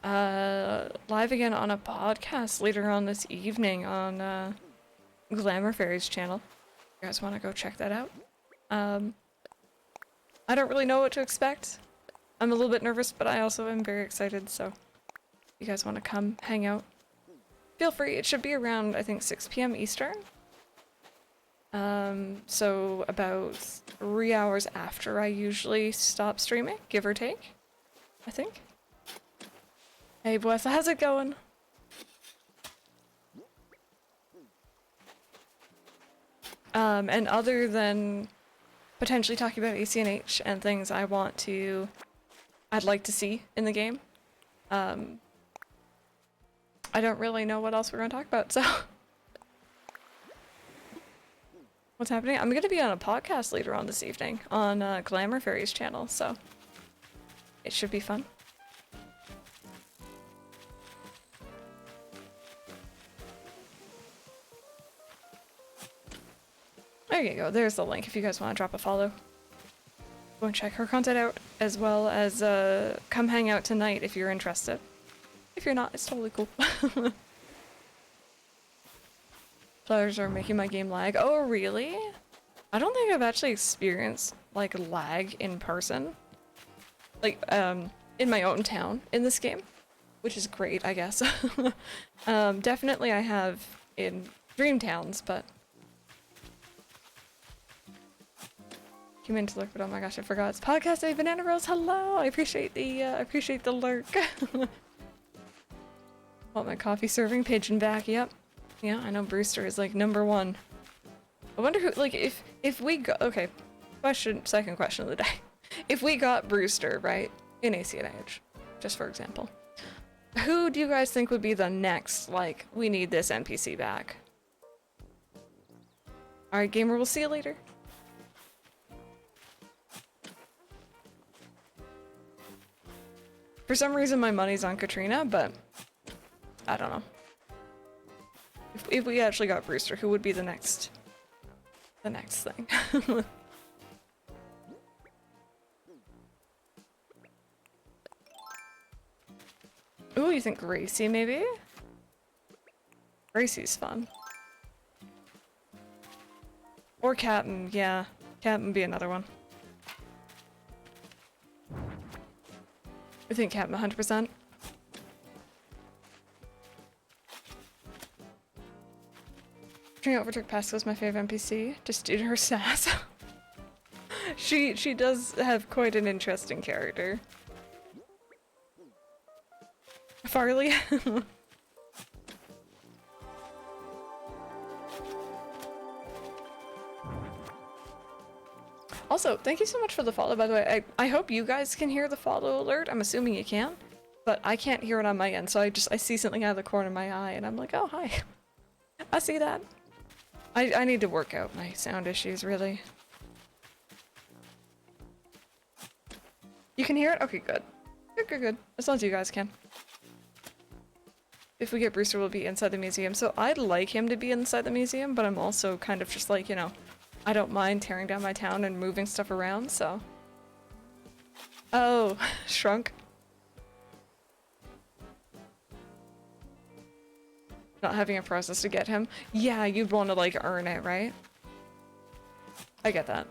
live again on a podcast later on this evening on Glamour Fairy's channel. You guys want to go check that out? I don't really know what to expect. I'm a little bit nervous, but I also am very excited, so if you guys want to come hang out, feel free. It should be around, I think, 6 p.m. Eastern. So about 3 hours after I usually stop streaming, give or take, I think. Hey, boys, how's it going? And other than potentially talking about ACNH and things I'd like to see in the game, I don't really know what else we're going to talk about, so... What's happening? I'm going to be on a podcast later on this evening on Glamour Fairy's channel, so it should be fun. There you go. There's the link if you guys want to drop a follow. Go and check her content out, as well as come hang out tonight if you're interested. If you're not, it's totally cool. Flowers are making my game lag. Oh, really? I don't think I've actually experienced, like, lag in person. Like, in my own town in this game. Which is great, I guess. Definitely I have in dream towns, but... Came in to look, but oh my gosh, I forgot. It's podcast day, Banana Rose. Hello! I appreciate the lurk. Want my coffee serving, pigeon back, yep. Yeah, I know Brewster is like #1. I wonder who, like, if we go, okay, second question of the day. If we got Brewster, right, in ACNH, just for example, who do you guys think would be the next, like, we need this NPC back? Alright, gamer, we'll see you later. For some reason my money's on Katrina, but I don't know. If we actually got Brewster, who would be the next thing? Ooh, you think Gracie maybe? Gracie's fun. Or Captain, yeah. Captain would be another one. I think Captain 100%. Trying Overtook Pasco's my favorite NPC, just due to her sass. She does have quite an interesting character. Farley. Also, thank you so much for the follow, by the way. I hope you guys can hear the follow alert. I'm assuming you can, but I can't hear it on my end, so I see something out of the corner of my eye, and I'm like, oh, hi. I see that. I need to work out my sound issues, really. You can hear it? Okay, good. Good. As long as you guys can. If we get Brewster, we'll be inside the museum. So I'd like him to be inside the museum, but I'm also kind of just like, you know, I don't mind tearing down my town and moving stuff around, so. Oh, shrunk. Not having a process to get him. Yeah, you'd want to, like, earn it, right? I get that.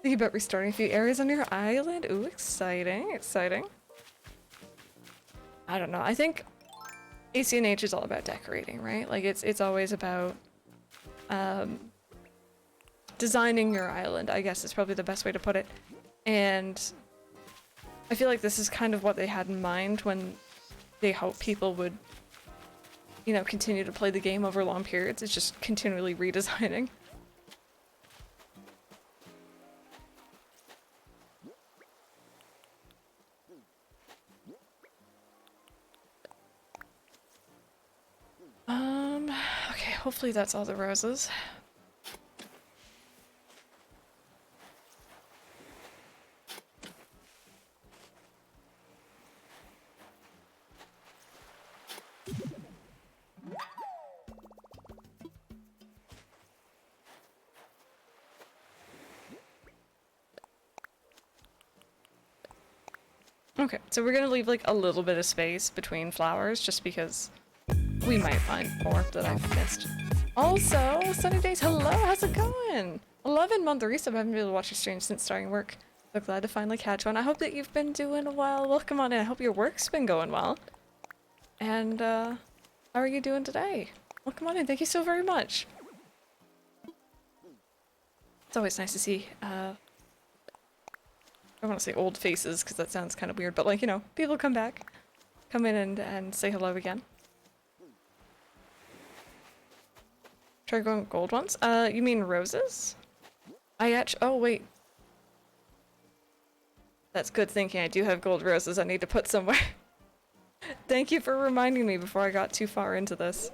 Think about restarting a few areas on your island? Ooh, exciting. I don't know. I think ACNH is all about decorating, right? Like, it's always about designing your island, I guess is probably the best way to put it. And I feel like this is kind of what they had in mind when they hoped people would, you know, continue to play the game over long periods. It's just continually redesigning. Okay, hopefully that's all the roses. Okay, so we're gonna leave like a little bit of space between flowers just because we might find more that I've missed. Also, Sunny Days, hello, how's it going? 11 month resub, I haven't been able to watch your stream since starting work. So glad to finally catch one. I hope that you've been doing well. Welcome on in. I hope your work's been going well. And how are you doing today? Welcome on in. Thank you so very much. It's always nice to see I don't want to say old faces because that sounds kind of weird, but like, you know, people come back, come in and say hello again. Try going gold ones? You mean roses? Oh wait. That's good thinking. I do have gold roses I need to put somewhere. Thank you for reminding me before I got too far into this.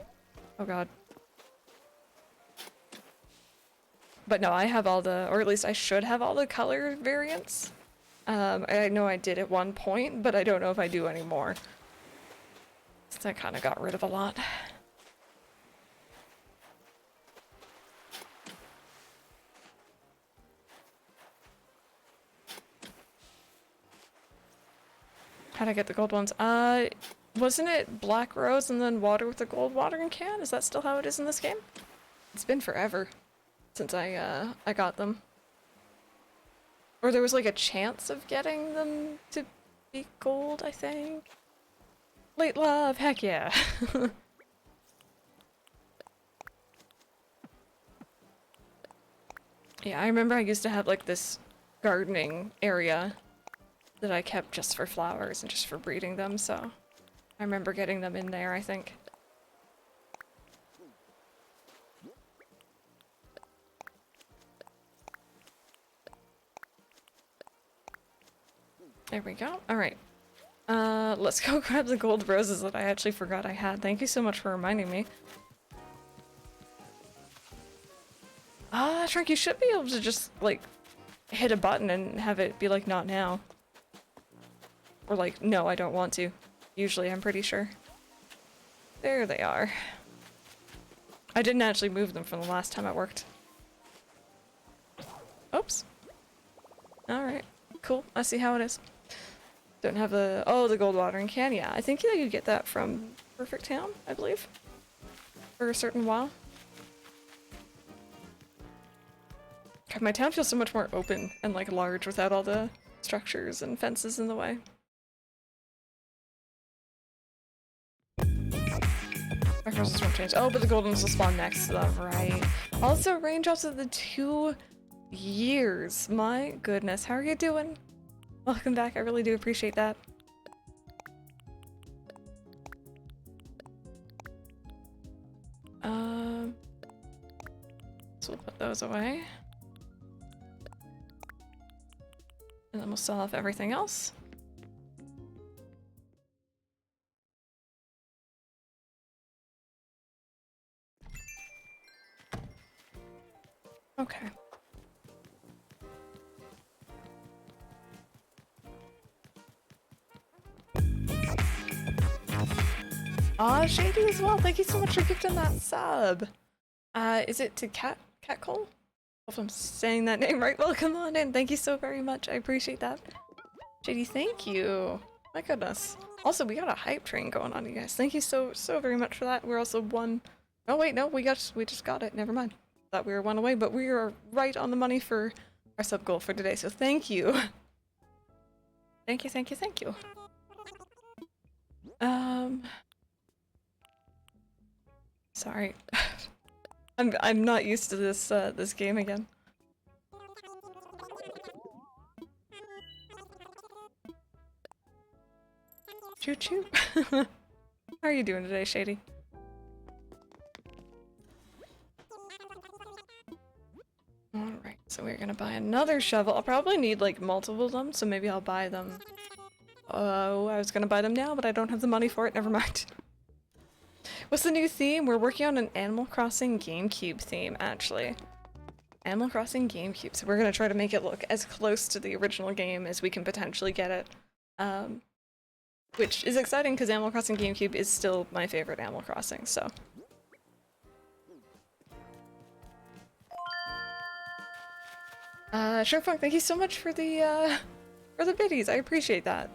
Oh god. But no, I have all the, or at least I should have all the color variants. I know I did at one point, but I don't know if I do anymore. Since I kind of got rid of a lot. How'd I get the gold ones? Wasn't it black rose and then water with a gold watering can? Is that still how it is in this game? It's been forever since I got them. Or there was like a chance of getting them to be gold, I think. Late love, heck yeah. Yeah, I remember I used to have like this gardening area that I kept just for flowers and just for breeding them, so I remember getting them in there, I think. There we go. Alright. Let's go grab the gold roses that I actually forgot I had. Thank you so much for reminding me. Shrink, you should be able to just, like, hit a button and have it be like, not now. Or like, no, I don't want to. Usually, I'm pretty sure. There they are. I didn't actually move them from the last time I worked. Oops. Alright. Cool. I see how it is. Don't have the... Oh, the gold watering can. Yeah, I think you get that from Perfect Town, I believe. For a certain while. God, my town feels so much more open and like large without all the structures and fences in the way. My roses won't change. Oh, but the golden ones will spawn next to them, right? Also, raindrops of the 2 years. My goodness, how are you doing? Welcome back, I really do appreciate that. So we'll put those away. And then we'll sell off everything else. Okay. Shady as well. Thank you so much for gifting that sub. Is it to Cat Cole? If I'm saying that name right, welcome on in. Thank you so very much. I appreciate that. Shady, thank you. My goodness. Also, we got a hype train going on, you guys. Thank you so very much for that. We're also one. Oh wait, no, we just got it. Never mind. Thought we were one away, but we are right on the money for our sub goal for today. So thank you. Thank you, thank you, thank you. Sorry. I'm not used to this this game again. Choo choo. How are you doing today, Shady? Alright, so we're gonna buy another shovel. I'll probably need like multiple of them, so maybe I'll buy them. Oh, I was gonna buy them now, but I don't have the money for it. Never mind. What's the new theme? We're working on an Animal Crossing GameCube theme, actually. Animal Crossing GameCube. So we're gonna try to make it look as close to the original game as we can potentially get it. Which is exciting because Animal Crossing GameCube is still my favorite Animal Crossing, so. Shrinkfunk, thank you so much for the biddies. I appreciate that.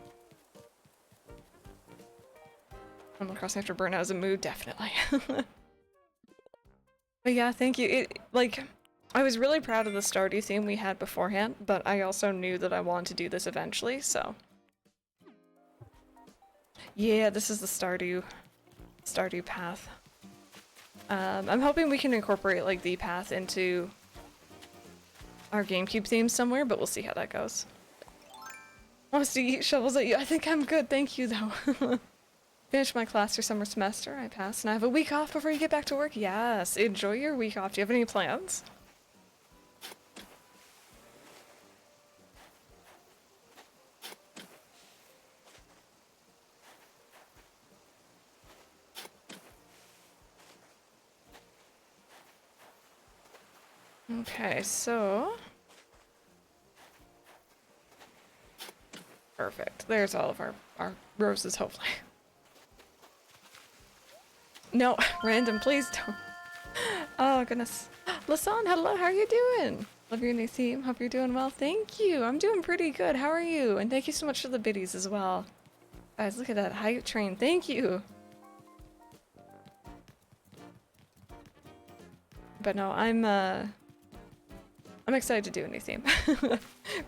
Animal Crossing after Burnout is a mood, definitely. But yeah, thank you. I was really proud of the Stardew theme we had beforehand, but I also knew that I wanted to do this eventually, so. Yeah, this is the Stardew path. I'm hoping we can incorporate like the path into our GameCube theme somewhere, but we'll see how that goes. Wants to eat shovels at you. I think I'm good, thank you though. Finished my class for summer semester, I passed, and I have a week off before you get back to work. Yes, enjoy your week off. Do you have any plans? Okay, so... Perfect. There's all of our roses, hopefully. No, random, please don't. Oh, goodness. Lasan, hello, how are you doing? Love your new theme. Hope you're doing well. Thank you. I'm doing pretty good. How are you? And thank you so much for the biddies as well. Guys, look at that hype train. Thank you. But no, I'm excited to do a new theme.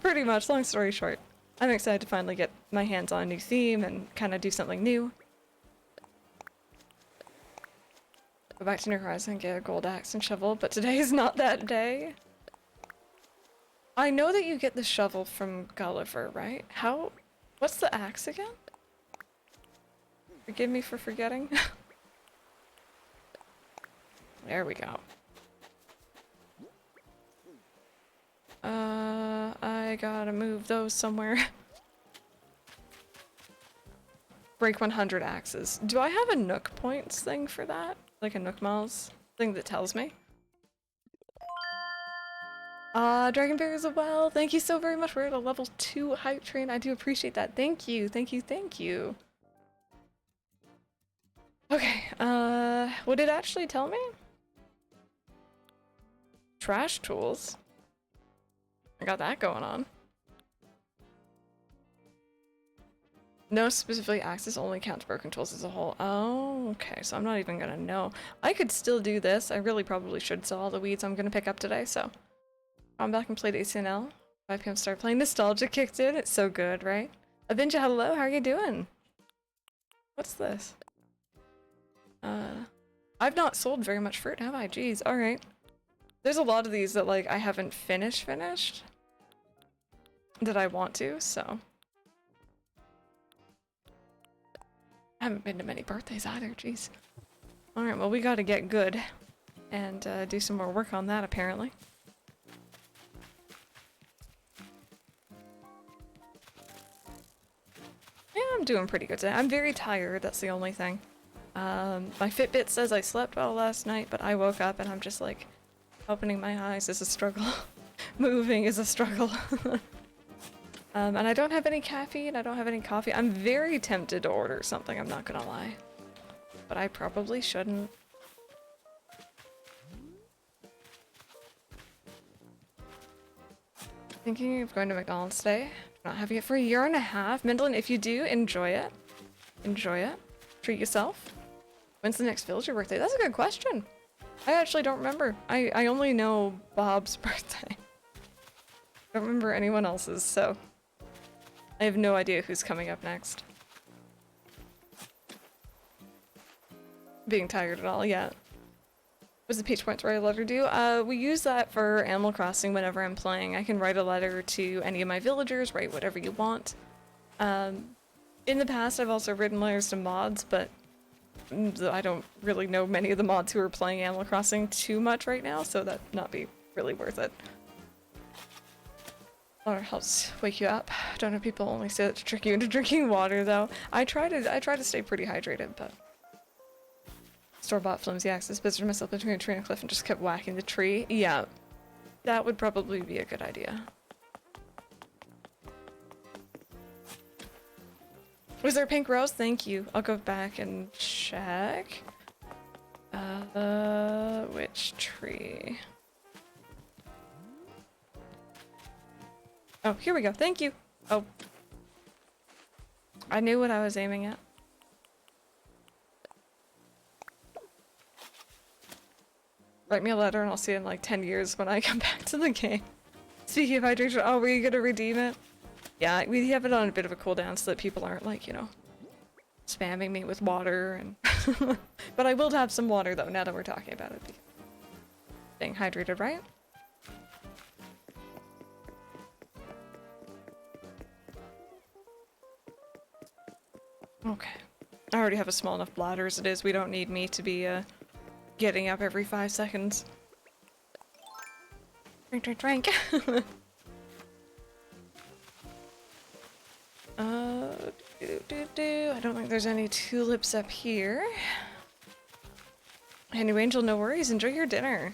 Pretty much, long story short. I'm excited to finally get my hands on a new theme and kind of do something new. Go back to New Horizon and get a gold axe and shovel, but today is not that day. I know that you get the shovel from Gulliver, right? How? What's the axe again? Forgive me for forgetting. There we go. I gotta move those somewhere. Break 100 axes. Do I have a Nook points thing for that? Like a Nook miles thing that tells me? Dragonberry as well. Thank you so very much. We're at a level 2 hype train. I do appreciate that. Thank you. Thank you. Thank you. Okay. What did it actually tell me? Trash tools. I got that going on. No, specifically axes only counts broken tools as a whole. Oh, okay, so I'm not even gonna know. I could still do this. I really probably should sell all the weeds I'm gonna pick up today, so. I'm back and played ACNL. 5 p.m. start playing. Nostalgia kicked in. It's so good, right? Avinja, hello, how are you doing? What's this? I've not sold very much fruit, have I? Jeez, alright. There's a lot of these that, like, I haven't finished that I want to, so. I haven't been to many birthdays either, jeez. Alright, well we gotta get good and do some more work on that apparently. Yeah, I'm doing pretty good today. I'm very tired, that's the only thing. My Fitbit says I slept well last night, but I woke up and I'm just like, opening my eyes is a struggle. Moving is a struggle. And I don't have any caffeine, I don't have any coffee. I'm very tempted to order something, I'm not gonna lie. But I probably shouldn't. Thinking of going to McDonald's today. Not having it for a year and a half. Mendlin, if you do, enjoy it. Enjoy it. Treat yourself. When's the next villager birthday? That's a good question. I actually don't remember. I only know Bob's birthday. I don't remember anyone else's, so I have no idea who's coming up next. Being tired at all, yeah. What's the peach point to write a letter do? We use that for Animal Crossing whenever I'm playing. I can write a letter to any of my villagers, write whatever you want. In the past, I've also written letters to mods, but I don't really know many of the mods who are playing Animal Crossing too much right now, so that'd not be really worth it. Water helps wake you up. I don't know, people only say that to trick you into drinking water, though. I try to stay pretty hydrated, but store-bought flimsy axes, positioned myself between a tree and a cliff and just kept whacking the tree. Yeah, that would probably be a good idea. Was there a pink rose? Thank you. I'll go back and check. Which tree? Oh, here we go. Thank you. Oh. I knew what I was aiming at. Write me a letter and I'll see it in like 10 years when I come back to the game. Speaking of hydration, oh, were you gonna redeem it? Yeah, we have it on a bit of a cooldown so that people aren't like, you know, spamming me with water and but I will have some water though, now that we're talking about it. Staying hydrated, right? Okay. I already have a small enough bladder as it is. We don't need me to be getting up every 5 seconds. Drink, drink, drink. I don't think there's any tulips up here. Anyway, Angel, no worries. Enjoy your dinner.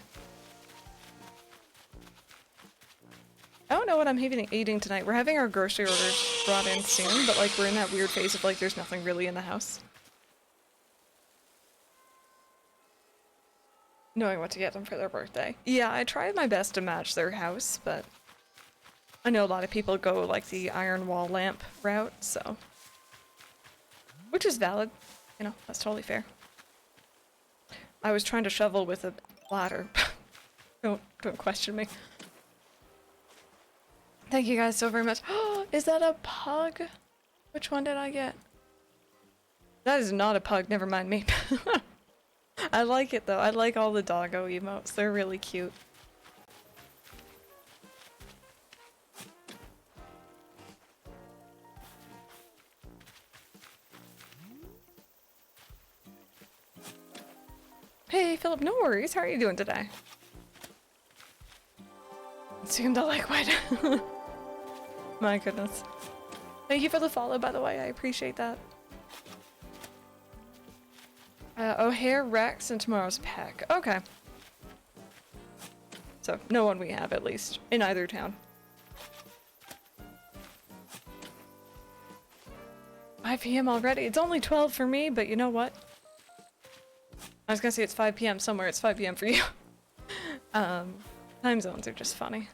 I don't know what I'm eating tonight. We're having our grocery orders brought in soon, but like we're in that weird phase of like there's nothing really in the house. Knowing what to get them for their birthday. Yeah, I tried my best to match their house, but I know a lot of people go like the iron wall lamp route, so. Which is valid. You know, that's totally fair. I was trying to shovel with a ladder. Don't question me. Thank you guys so very much. Oh, is that a pug? Which one did I get? That is not a pug, never mind me. I like it though. I like all the doggo emotes. They're really cute. Hey Philip, no worries. How are you doing today? Seemed to like what? My goodness. Thank you for the follow, by the way. I appreciate that. O'Hare, Rex, and tomorrow's Peck. Okay. So, no one we have, at least, in either town. 5 p.m. already? It's only 12 for me, but you know what? I was gonna say it's 5 p.m. somewhere, it's 5 p.m. for you. Time zones are just funny.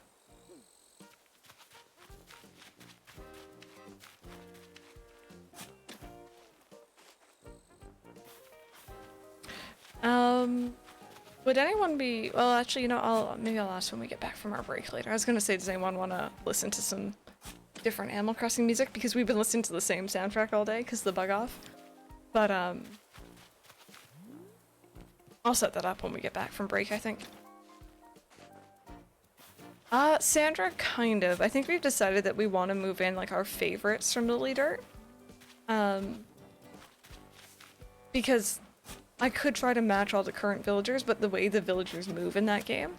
Would anyone be, well actually, you know, maybe I'll ask when we get back from our break later. I was gonna say, does anyone want to listen to some different Animal Crossing music? Because we've been listening to the same soundtrack all day, because the bug off. But, I'll set that up when we get back from break, I think. Sandra, kind of. I think we've decided that we want to move in, like, our favorites from the leader. Because I could try to match all the current villagers, but the way the villagers move in that game,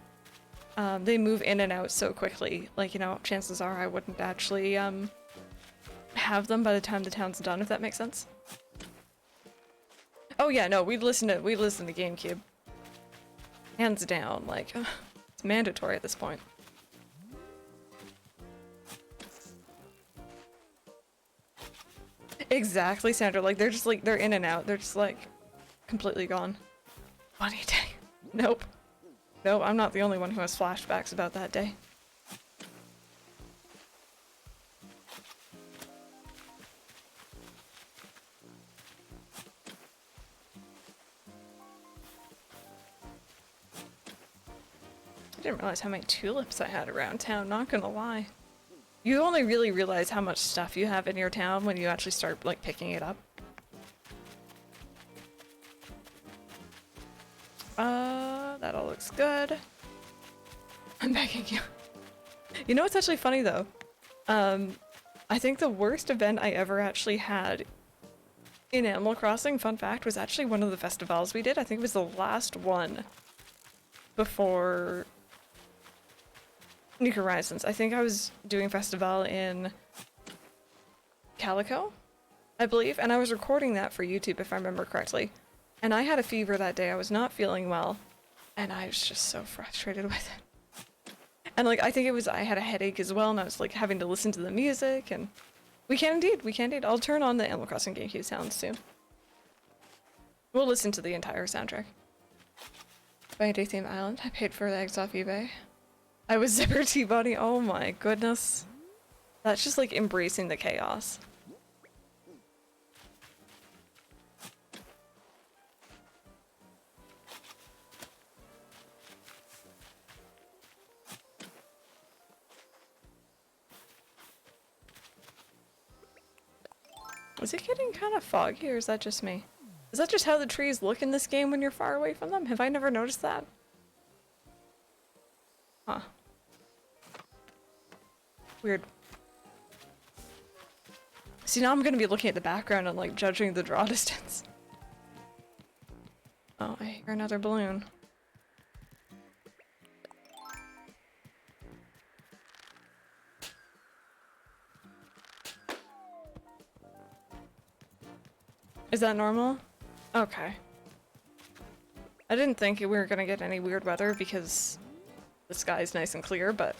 they move in and out so quickly. Like, you know, chances are I wouldn't actually, have them by the time the town's done, if that makes sense. Oh yeah, no, we listen to GameCube. Hands down, like, it's mandatory at this point. Exactly, Sandra, like, they're just like, they're in and out, they're just like, completely gone. Funny day. Nope. No, I'm not the only one who has flashbacks about that day. I didn't realize how many tulips I had around town, not gonna lie. You only really realize how much stuff you have in your town when you actually start, like, picking it up. That all looks good. I'm begging you. You know what's actually funny though? I think the worst event I ever actually had in Animal Crossing, fun fact, was actually one of the festivals we did. I think it was the last one before New Horizons. I think I was doing festival in Calico, I believe, and I was recording that for YouTube if I remember correctly. And I had a fever that day. I was not feeling well, and I was just so frustrated with it. And like, I think it was, I had a headache as well, and I was like having to listen to the music, and we can indeed. I'll turn on the Animal Crossing GameCube sounds soon. We'll listen to the entire soundtrack. By Day Theme Island, I paid for the eggs off eBay. I was Zipper T-Body, oh my goodness. That's just like embracing the chaos. Is it getting kind of foggy, or is that just me? Is that just how the trees look in this game when you're far away from them? Have I never noticed that? Huh. Weird. See, now I'm gonna be looking at the background and like judging the draw distance. Oh, I hear another balloon. Is that normal? Okay. I didn't think we were gonna get any weird weather because the sky's nice and clear, but...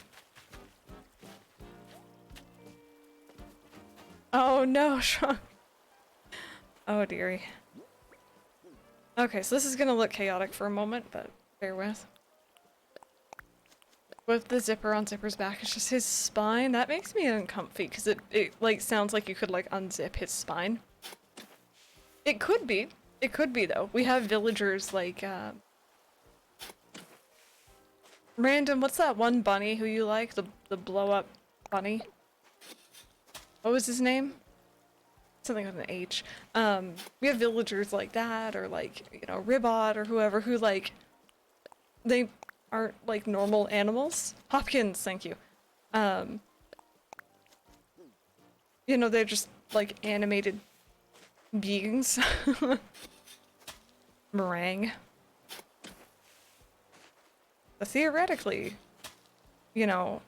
Oh no, Shrunk! Oh dearie. Okay, so this is gonna look chaotic for a moment, but bear with. With the zipper on Zipper's back, it's just his spine. That makes me uncomfy, because it like sounds like you could like unzip his spine. It could be. It could be, though. We have villagers like, Random, what's that one bunny who you like? The blow-up bunny? What was his name? Something with an H. We have villagers like that, or like, you know, Ribot or whoever who, like, they aren't like normal animals. Hopkins, thank you. You know, they're just like animated beings. Meringue. But theoretically, you know,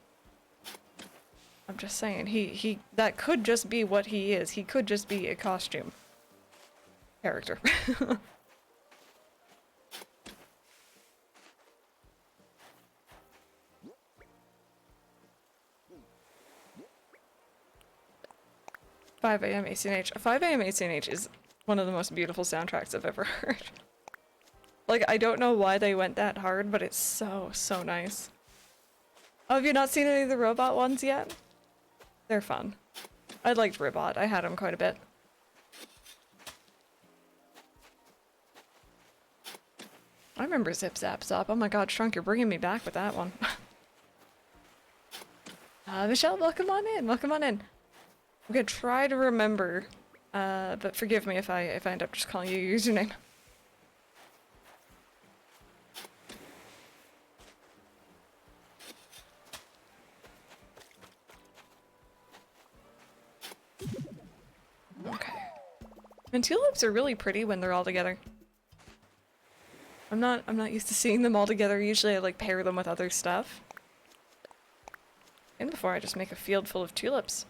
I'm just saying, he that could just be what he is. He could just be a costume character. "5 a.m. ACNH." 5 a.m. ACNH is one of the most beautiful soundtracks I've ever heard. Like, I don't know why they went that hard, but it's so, so nice. Oh, have you not seen any of the robot ones yet? They're fun. I liked Ribot. I had him quite a bit. I remember Zip Zap Zop. Oh my god, Shrunk, you're bringing me back with that one. Michelle, welcome on in. Welcome on in. I'm gonna try to remember, but forgive me if I end up just calling you your username. Okay. And tulips are really pretty when they're all together. I'm not used to seeing them all together. Usually I like pair them with other stuff. And before I just make a field full of tulips.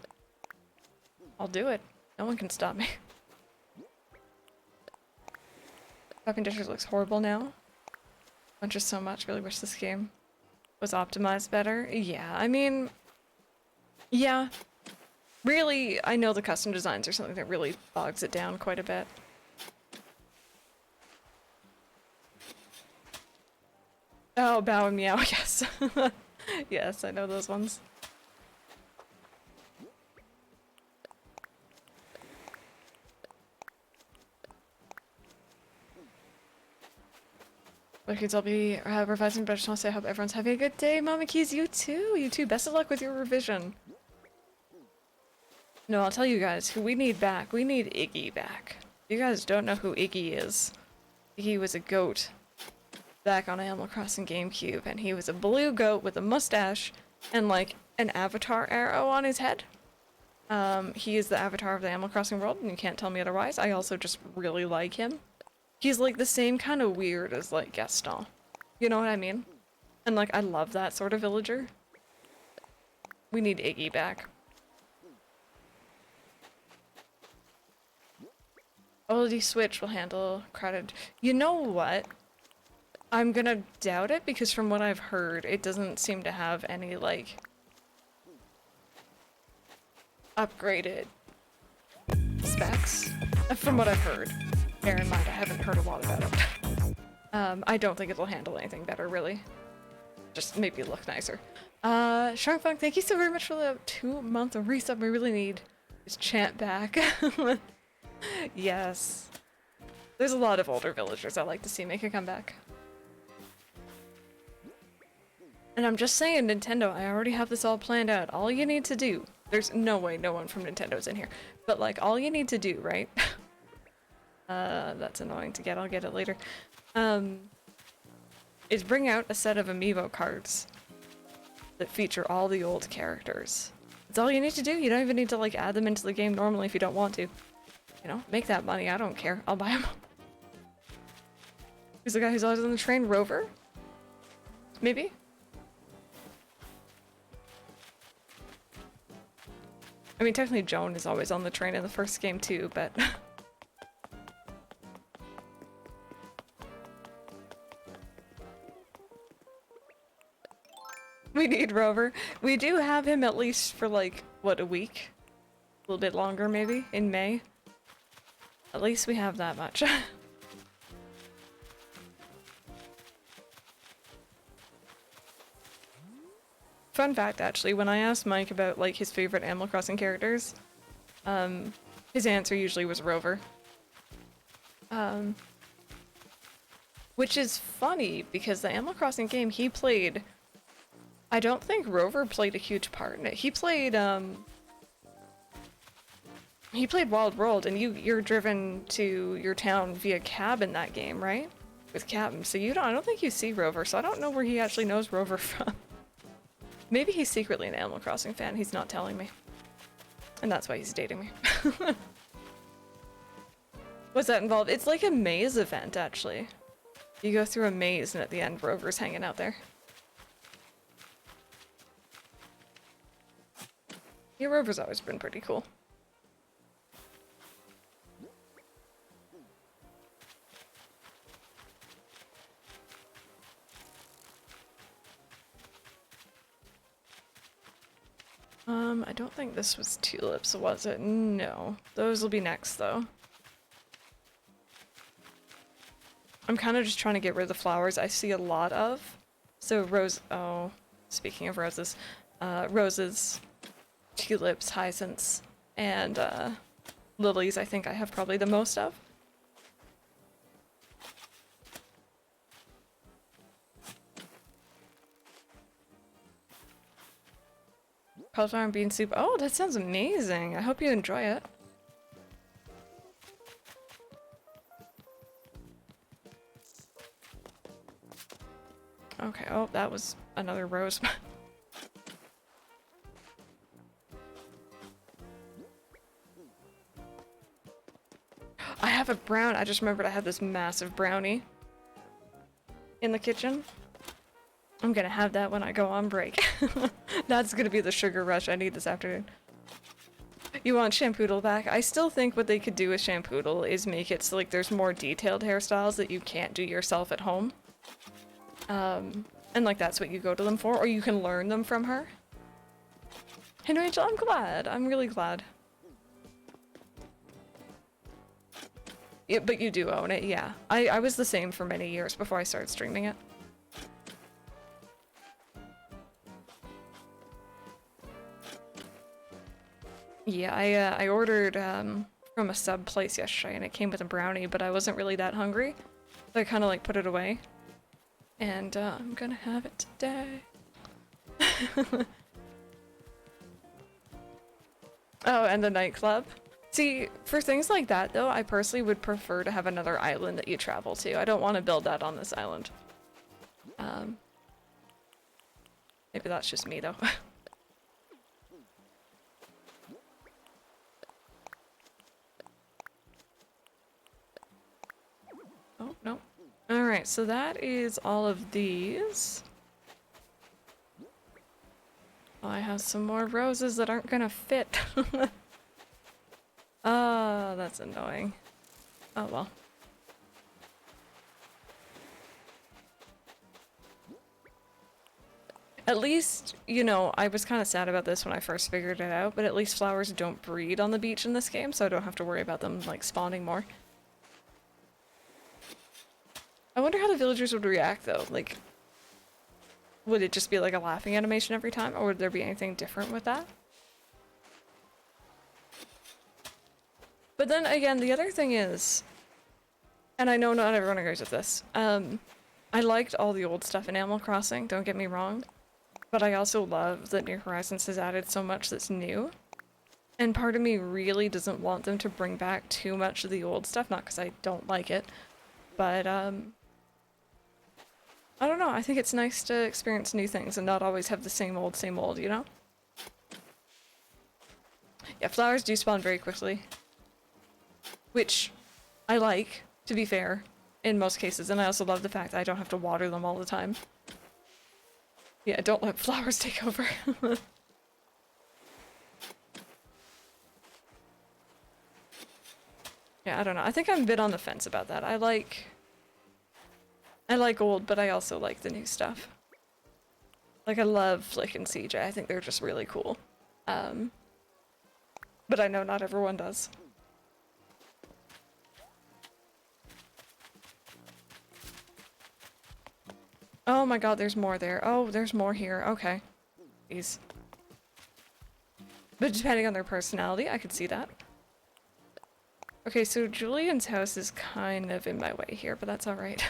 I'll do it. No one can stop me. Cupping dishes looks horrible now. Bunch of so much. Really wish this game was optimized better. Yeah, I mean, yeah. Really, I know the custom designs are something that really bogs it down quite a bit. Oh, Bow and Meow, yes. Yes, I know those ones. Well, kids, I'll be revising, but I just want to say I hope everyone's having a good day. Mama Keys, you too! You too! Best of luck with your revision. No, I'll tell you guys who we need back. We need Iggy back. You guys don't know who Iggy is. Iggy was a goat back on Animal Crossing GameCube, and he was a blue goat with a mustache and like an avatar arrow on his head. He is the avatar of the Animal Crossing world, and you can't tell me otherwise. I also just really like him. He's like the same kind of weird as like Gaston. You know what I mean? And like, I love that sort of villager. We need Iggy back. OLED Switch will handle crowded. You know what? I'm gonna doubt it because from what I've heard, it doesn't seem to have any, like, upgraded specs. From what I've heard. Bear in mind, I haven't heard a lot about it. I don't think it'll handle anything better, really. Just maybe look nicer. Sharkfunk, thank you so very much for the 2-month resub. We really need his chant back. Yes. There's a lot of older villagers I like to see make a comeback. And I'm just saying, Nintendo, I already have this all planned out. All you need to do, there's no way no one from Nintendo's in here, but like all you need to do, right? That's annoying to get, I'll get it later. Is bring out a set of amiibo cards that feature all the old characters. That's all you need to do. You don't even need to like add them into the game normally if you don't want to. You know, make that money, I don't care. I'll buy them. Who's the guy who's always on the train? Rover? Maybe? I mean, technically Joan is always on the train in the first game too, but... We need Rover. We do have him at least for like, what, a week? A little bit longer maybe, in May. At least we have that much. Fun fact, actually, when I asked Mike about like his favorite Animal Crossing characters, his answer usually was Rover. Which is funny, because the Animal Crossing game he played, I don't think Rover played a huge part in it. He played Wild World, and you're driven to your town via cab in that game, right? With Captain, so I don't think you see Rover, so I don't know where he actually knows Rover from. Maybe he's secretly an Animal Crossing fan, he's not telling me. And that's why he's dating me. What's that involved? It's like a maze event, actually. You go through a maze, and at the end, Rover's hanging out there. Yeah, Rover's always been pretty cool. I don't think this was tulips, was it? No. Those will be next, though. I'm kind of just trying to get rid of the flowers I see a lot of. So oh, speaking of roses, roses, tulips, hyacinths, and lilies I think I have probably the most of. Cauliflower and bean soup. Oh, that sounds amazing. I hope you enjoy it. Okay, oh, that was another rose. I have a brown. I just remembered I had this massive brownie in the kitchen. I'm gonna have that when I go on break. That's gonna be the sugar rush I need this afternoon. You want Shampoodle back? I still think what they could do with Shampoodle is make it so like there's more detailed hairstyles that you can't do yourself at home. And like that's what you go to them for, or you can learn them from her. Hey Rachel, I'm glad. I'm really glad. Yeah, but you do own it, yeah. I was the same for many years before I started streaming it. Yeah, I ordered from a sub place yesterday and it came with a brownie, but I wasn't really that hungry. So I kind of like put it away. And I'm gonna have it today. Oh, and the nightclub. See, for things like that though, I personally would prefer to have another island that you travel to. I don't want to build that on this island. Maybe that's just me though. Oh, no. Alright, so that is all of these. Oh, I have some more roses that aren't gonna fit. Oh, that's annoying. Oh well. At least, you know, I was kind of sad about this when I first figured it out, but at least flowers don't breed on the beach in this game, so I don't have to worry about them, like, spawning more. I wonder how the villagers would react, though. Like, would it just be like a laughing animation every time, or would there be anything different with that? But then again, the other thing is, and I know not everyone agrees with this, I liked all the old stuff in Animal Crossing, don't get me wrong, but I also love that New Horizons has added so much that's new. And part of me really doesn't want them to bring back too much of the old stuff, not because I don't like it, but I don't know, I think it's nice to experience new things and not always have the same old, you know? Yeah, flowers do spawn very quickly. Which I like, to be fair, in most cases, and I also love the fact that I don't have to water them all the time. Yeah, don't let flowers take over. Yeah, I don't know, I think I'm a bit on the fence about that. I like old, but I also like the new stuff. Like, I love Flick and CJ, I think they're just really cool. But I know not everyone does. Oh my god, there's more there. Oh, there's more here. Okay. Jeez. But depending on their personality, I could see that. Okay, so Julian's house is kind of in my way here, but that's alright.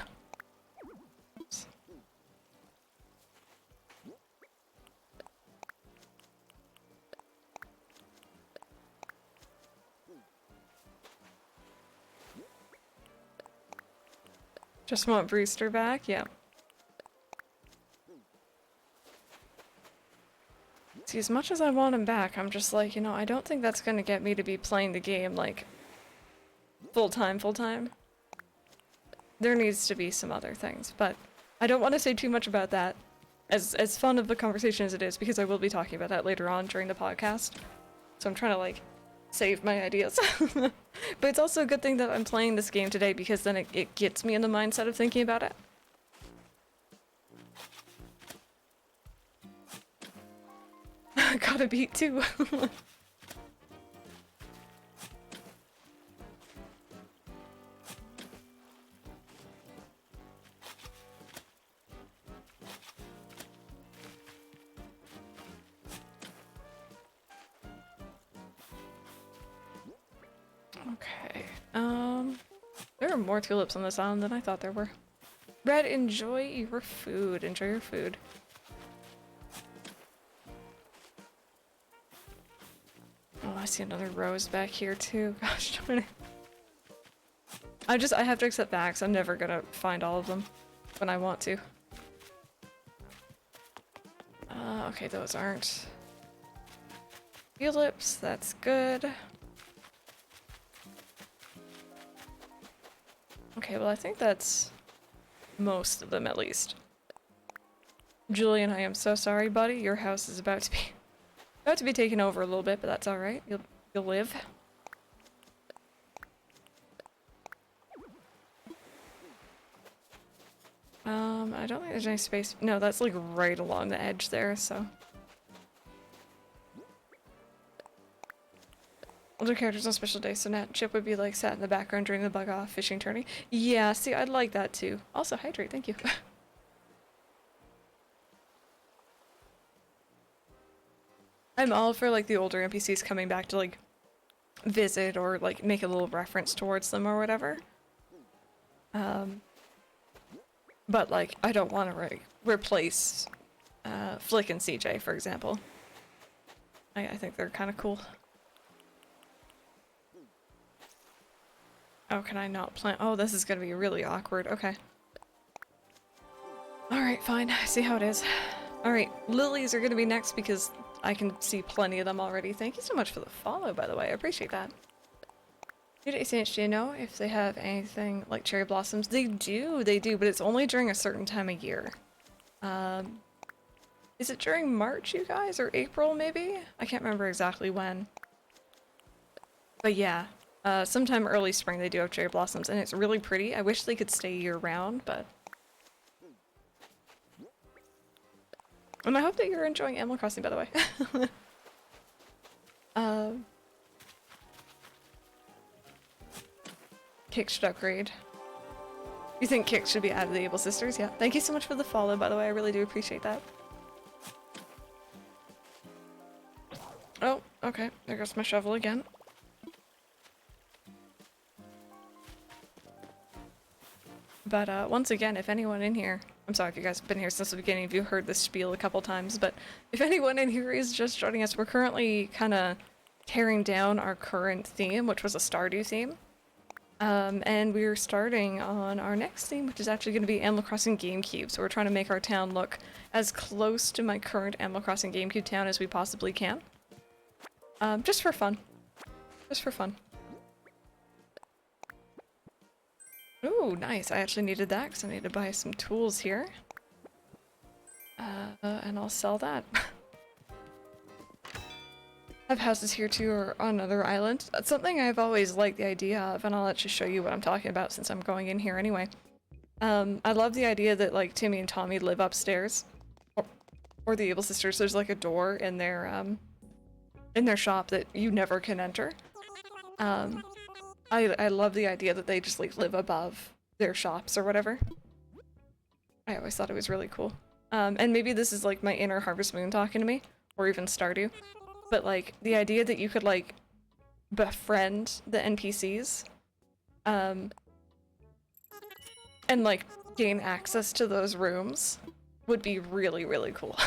Just want Brewster back? Yeah. See, as much as I want him back, I'm just like, you know, I don't think that's gonna get me to be playing the game, like, full-time, full-time. There needs to be some other things, but I don't want to say too much about that, as fun of a conversation as it is, because I will be talking about that later on during the podcast. So I'm trying to, like, save my ideas. But it's also a good thing that I'm playing this game today, because then it gets me in the mindset of thinking about it. Got a beat too. Okay, there are more tulips on this island than I thought there were. Red, enjoy your food. Enjoy your food. Oh, I see another rose back here too. Gosh darn it. I have to accept facts. I'm never gonna find all of them when I want to. Okay, those aren't tulips. That's good. Okay, well I think that's most of them at least. Julian, I am so sorry, buddy. Your house is about to be taken over a little bit, but that's all right. You'll live. I don't think there's any space. No, that's like right along the edge there, so. Older characters on special days, so Nat and Chip would be like sat in the background during the bug off fishing tourney. Yeah, see, I'd like that too. Also, hydrate, thank you. I'm all for like the older NPCs coming back to like visit or like make a little reference towards them or whatever. But like I don't want to replace Flick and CJ, for example. I think they're kind of cool. Oh, can I not plant? Oh, this is gonna be really awkward. Okay. Alright, fine. I see how it is. Alright, lilies are gonna be next because I can see plenty of them already. Thank you so much for the follow, by the way. I appreciate that. Do you know if they have anything like cherry blossoms? They do, but it's only during a certain time of year. Is it during March, you guys? Or April, maybe? I can't remember exactly when. But yeah, sometime early spring they do have cherry blossoms, and it's really pretty. I wish they could stay year-round, but... And I hope that you're enjoying Animal Crossing, by the way. Kick should upgrade. You think Kick should be added to the Able Sisters? Yeah. Thank you so much for the follow, by the way. I really do appreciate that. Oh, okay. There goes my shovel again. But once again, if anyone in here... I'm sorry if you guys have been here since the beginning, if you heard this spiel a couple times, but if anyone in here is just joining us, we're currently kind of tearing down our current theme, which was a Stardew theme. And we're starting on our next theme, which is actually going to be Animal Crossing GameCube. So we're trying to make our town look as close to my current Animal Crossing GameCube town as we possibly can. Just for fun. Just for fun. Ooh, nice. I actually needed that because I need to buy some tools here. And I'll sell that. I have houses here too, or on another island. That's something I've always liked the idea of, and I'll actually show you what I'm talking about since I'm going in here anyway. I love the idea that like Timmy and Tommy live upstairs, or the Able Sisters. There's like a door in their shop that you never can enter. I love the idea that they just like live above their shops or whatever. I always thought it was really cool. And maybe this is like my inner Harvest Moon talking to me, or even Stardew. But like the idea that you could like befriend the NPCs and like gain access to those rooms would be really, really cool.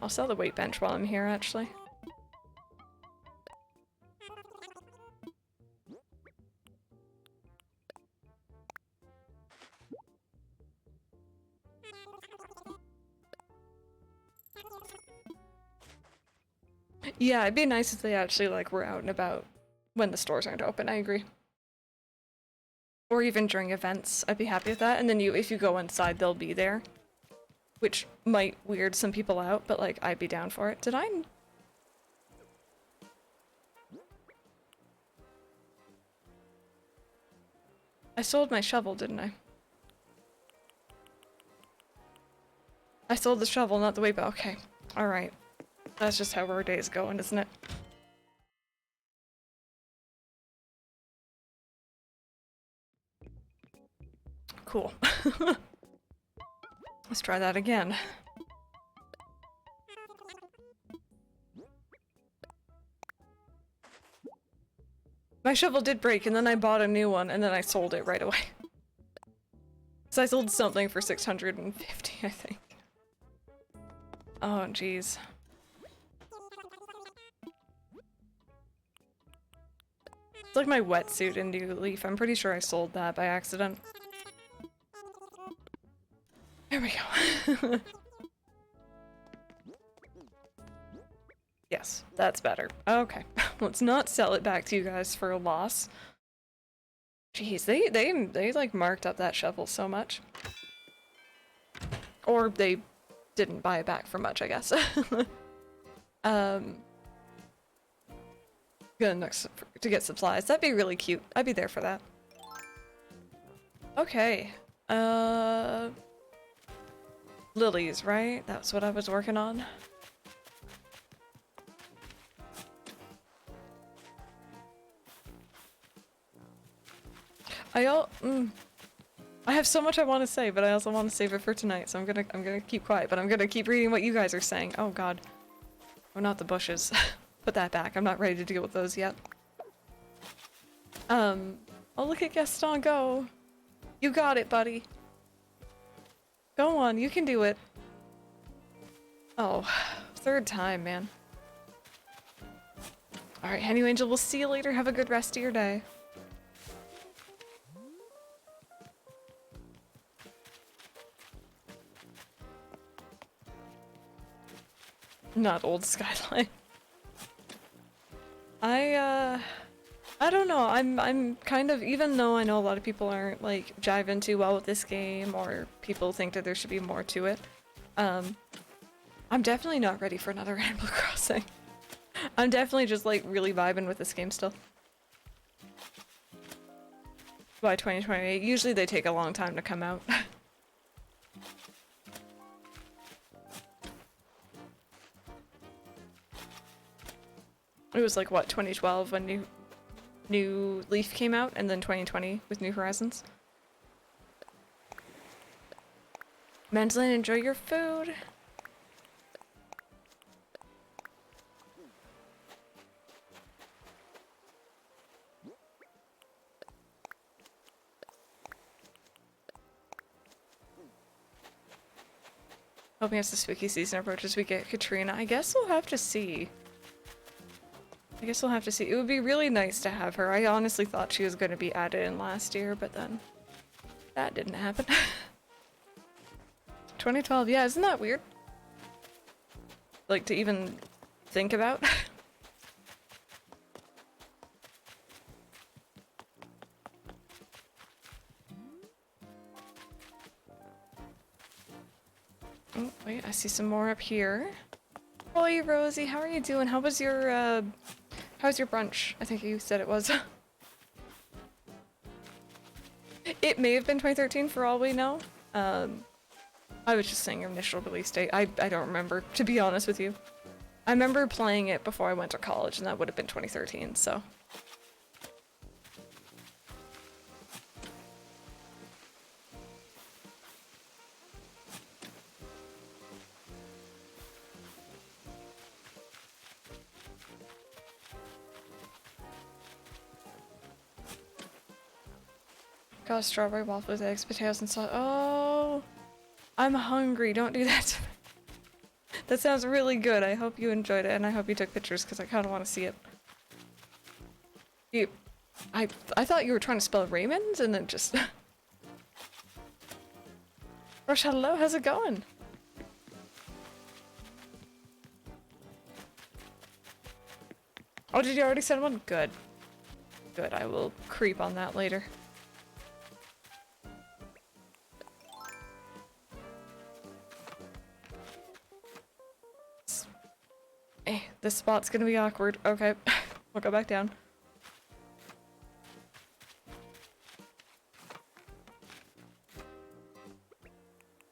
I'll sell the weight bench while I'm here, actually. Yeah, it'd be nice if they actually, like, were out and about when the stores aren't open, I agree. Or even during events, I'd be happy with that. And then if you go inside, they'll be there. Which might weird some people out, but, like, I'd be down for it. Did I... I sold my shovel, didn't I? I sold the shovel, not the weight, but okay. Alright. That's just how our day is going, isn't it? Cool. Let's try that again. My shovel did break, and then I bought a new one, and then I sold it right away. So I sold something for 650, I think. Oh, jeez. It's like my wetsuit in New Leaf. I'm pretty sure I sold that by accident. There we go. Yes, that's better. Okay, let's not sell it back to you guys for a loss. Jeez, they like marked up that shovel so much. Or they didn't buy it back for much, I guess. Gonna next to get supplies. That'd be really cute. I'd be there for that. Okay. Lilies, right? That's what I was working on. I have so much I want to say, but I also want to save it for tonight, so I'm gonna keep quiet, but I'm gonna keep reading what you guys are saying. Oh god. Oh, not the bushes. Put that back. I'm not ready to deal with those yet. Oh, look at Gaston go. You got it, buddy. Go on, you can do it. Oh, third time, man. Alright, Henny Angel, we'll see you later. Have a good rest of your day. Not old Skyline. I don't know. I'm kind of, even though I know a lot of people aren't like jiving too well with this game, or people think that there should be more to it, I'm definitely not ready for another Animal Crossing. I'm definitely just like really vibing with this game still. By 2028, usually they take a long time to come out. It was like, what, 2012 when New Leaf came out, and then 2020 with New Horizons. Menslin, enjoy your food! Hoping as the spooky season approaches we get Katrina. I guess we'll have to see. I guess we'll have to see. It would be really nice to have her. I honestly thought she was going to be added in last year, but then that didn't happen. 2012, yeah, isn't that weird? Like, to even think about? Oh, wait, I see some more up here. Oi, Rosie, how are you doing? How's your brunch? I think you said it was. It may have been 2013 for all we know. I was just saying initial release date. I don't remember, to be honest with you. I remember playing it before I went to college, and that would have been 2013, so. got strawberry waffle with eggs, potatoes, and salt. Oh, I'm hungry. Don't do that to me. That sounds really good. I hope you enjoyed it, and I hope you took pictures because I kind of want to see it. I thought you were trying to spell Raymond, and then just. Rush, hello. How's it going? Oh, did you already send one? Good. Good. I will creep on that later. This spot's gonna be awkward. Okay, we'll go back down.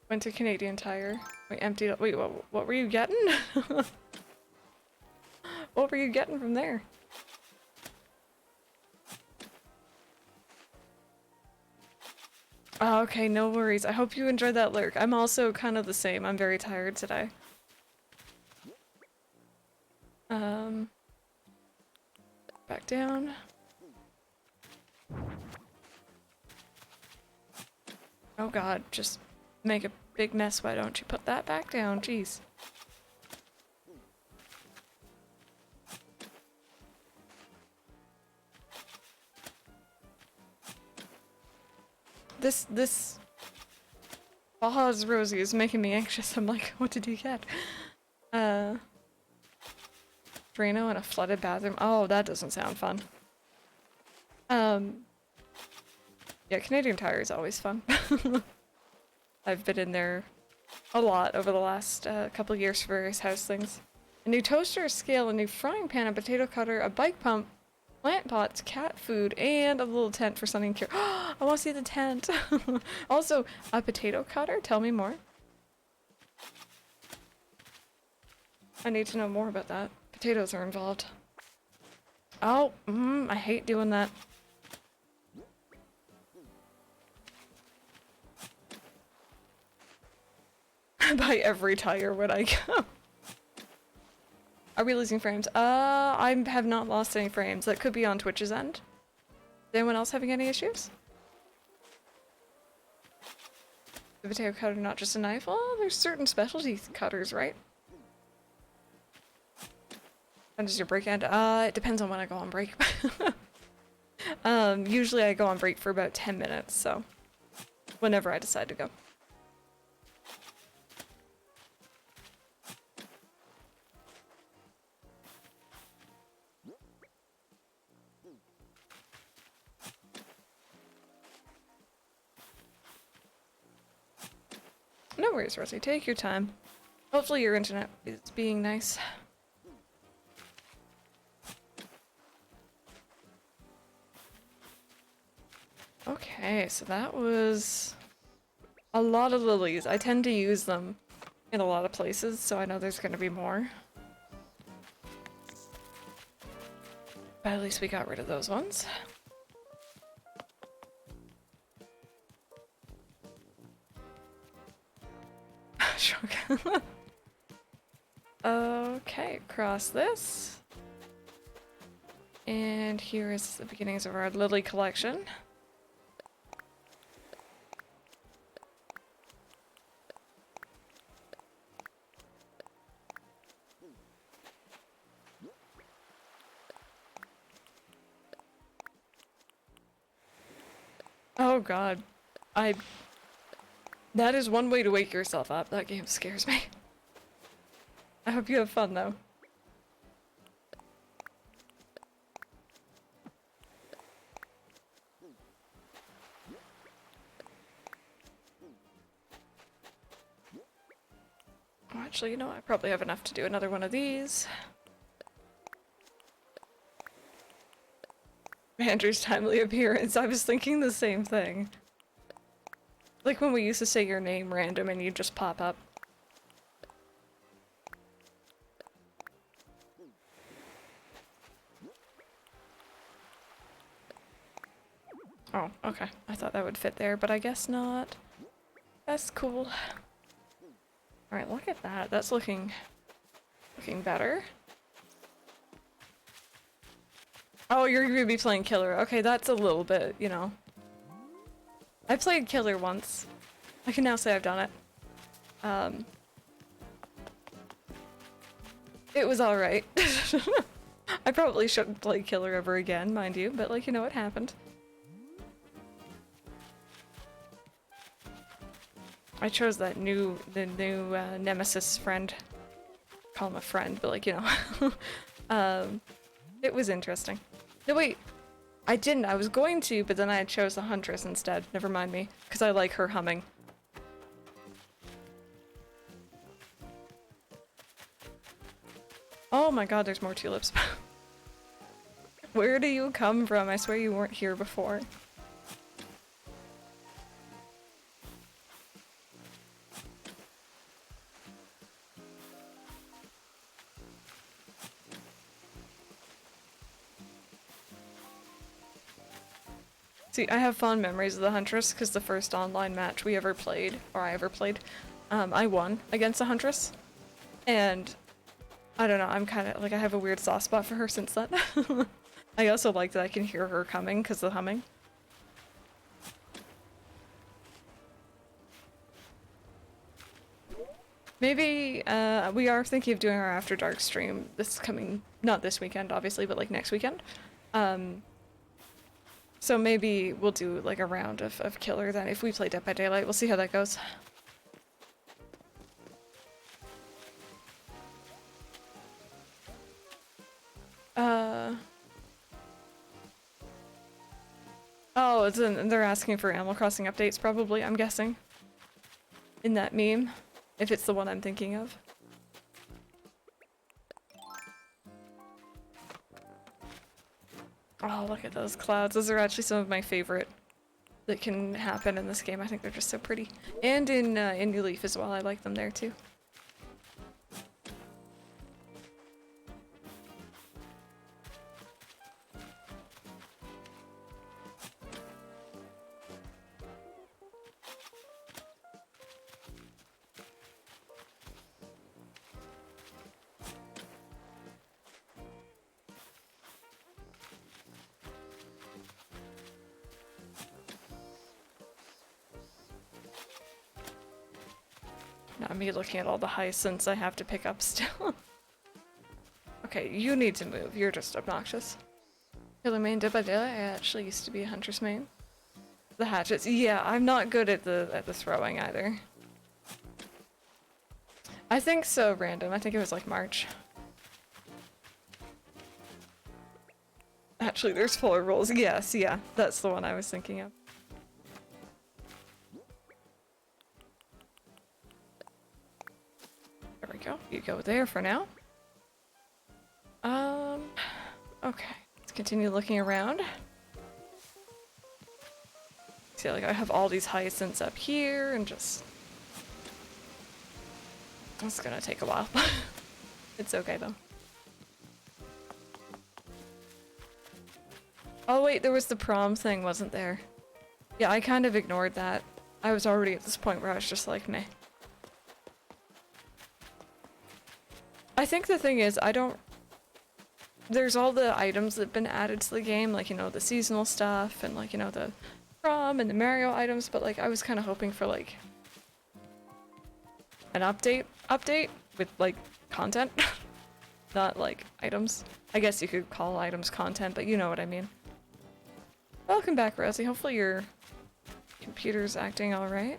Went to Canadian Tire. We emptied up. Wait, what were you getting? What were you getting from there? Oh, okay, no worries. I hope you enjoyed that lurk. I'm also kind of the same. I'm very tired today. Back down. Oh god, just make a big mess. Why don't you put that back down? Jeez. This Baja's Rosie is making me anxious. I'm like, what did you get? Drano in a flooded bathroom. Oh, that doesn't sound fun. Yeah, Canadian Tire is always fun. I've been in there a lot over the last couple of years for various house things. A new toaster, a scale, a new frying pan, a potato cutter, a bike pump, plant pots, cat food, and a little tent for sunning cure. I want to see the tent. Also, a potato cutter? Tell me more. I need to know more about that. Potatoes are involved. Oh, I hate doing that. I buy every tire when I go. Are we losing frames? I have not lost any frames. That could be on Twitch's end. Is anyone else having any issues? The potato cutter, not just a knife? Oh, there's certain specialty cutters, right? When does your break end? It depends on when I go on break. Usually I go on break for about 10 minutes, so whenever I decide to go. No worries, Rosie. Take your time. Hopefully your internet is being nice. Okay, so that was a lot of lilies. I tend to use them in a lot of places, so I know there's going to be more. But at least we got rid of those ones. Okay, cross this. And here is the beginnings of our lily collection. Oh god. That is one way to wake yourself up. That game scares me. I hope you have fun though. Oh, actually, you know, I probably have enough to do another one of these. Andrew's timely appearance. I was thinking the same thing. Like when we used to say your name random and you just pop up. Oh, okay. I thought that would fit there, but I guess not. That's cool. Alright, look at that. That's looking better. Oh, you're gonna be playing killer. Okay, that's a little bit, you know. I played Killer once. I can now say I've done it. It was alright. I probably shouldn't play Killer ever again, mind you, but like, you know, it happened. I chose the new Nemesis friend. Call him a friend, but like, you know. It was interesting. No, wait. I didn't. I was going to, but then I chose the Huntress instead. Never mind me. Because I like her humming. Oh my god, there's more tulips. Where do you come from? I swear you weren't here before. See, I have fond memories of the Huntress because the first online match we ever played, or I ever played, I won against the Huntress. And I don't know, I'm kind of like, I have a weird soft spot for her since then. I also like that I can hear her coming because of the humming. Maybe we are thinking of doing our After Dark stream this coming, not this weekend obviously, but like next weekend. So maybe we'll do like a round of Killer then if we play Dead by Daylight. We'll see how that goes. Oh, they're asking for Animal Crossing updates probably, I'm guessing. In that meme, if it's the one I'm thinking of. Oh, look at those clouds. Those are actually some of my favorite that can happen in this game. I think they're just so pretty. And in New Leaf as well. I like them there too. Not me looking at all the hyacinths I have to pick up still. Okay, you need to move. You're just obnoxious. Killer main, Dead by Daylight. I actually used to be a Huntress main. The hatchets. Yeah, I'm not good at the throwing either. I think so random. I think it was like March. Actually, there's 4 rolls. Yes, yeah, that's the one I was thinking of. There we go. You go there for now. Okay. Let's continue looking around. See, like I have all these hyacinths up here and just... It's gonna take a while. It's okay though. Oh wait, there was the prom thing, wasn't there? Yeah, I kind of ignored that. I was already at this point where I was just like, meh. I think the thing is, there's all the items that have been added to the game, like, you know, the seasonal stuff and like, you know, the prom and the Mario items, but like, I was kind of hoping for like an update with like content, not like items. I guess you could call items content, but you know what I mean. Welcome back, Rosie. Hopefully your computer's acting all right.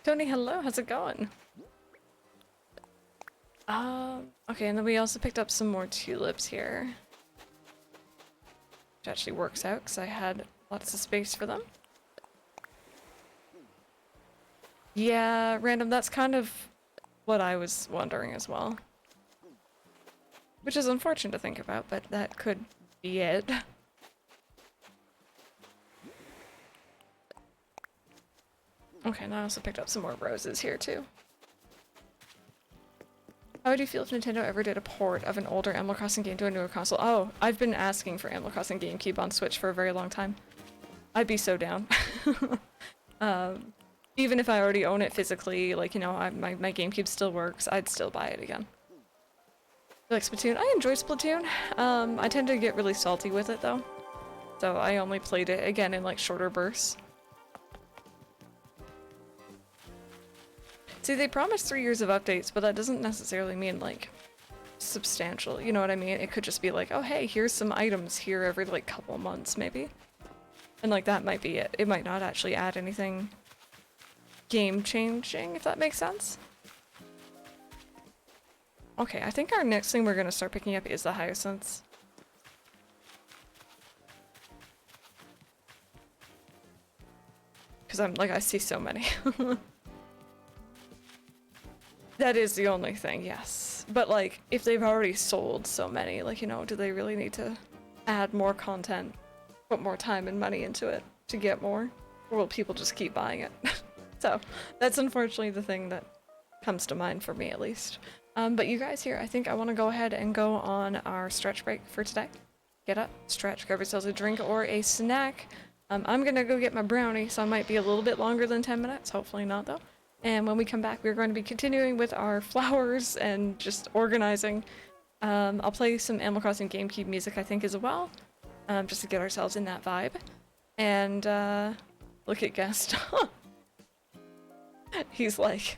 Tony, hello, how's it going? Okay, and then we also picked up some more tulips here. Which actually works out, because I had lots of space for them. Yeah, random, that's kind of what I was wondering as well. Which is unfortunate to think about, but that could be it. Okay, and I also picked up some more roses here too. How would you feel if Nintendo ever did a port of an older Animal Crossing game to a newer console? Oh, I've been asking for Animal Crossing GameCube on Switch for a very long time. I'd be so down. Even if I already own it physically, like, you know, my GameCube still works, I'd still buy it again. Like Splatoon, I enjoy Splatoon. I tend to get really salty with it though. So I only played it again in like shorter bursts. See, they promised 3 years of updates, but that doesn't necessarily mean like substantial, you know what I mean? It could just be like, oh hey, here's some items here every like couple months maybe. And like that might be it. It might not actually add anything game changing, if that makes sense. Okay, I think our next thing we're gonna start picking up is the hyacinths. Because I see so many. That is the only thing, yes. But like, if they've already sold so many, like, you know, do they really need to add more content, put more time and money into it to get more? Or will people just keep buying it? So, that's unfortunately the thing that comes to mind for me at least. But you guys here, I think I want to go ahead and go on our stretch break for today. Get up, stretch, grab yourselves a drink or a snack. I'm gonna go get my brownie, so I might be a little bit longer than 10 minutes, hopefully not though. And when we come back, we're going to be continuing with our flowers and just organizing. I'll play some Animal Crossing GameCube music, I think, as well, just to get ourselves in that vibe. And look at Guest. He's like,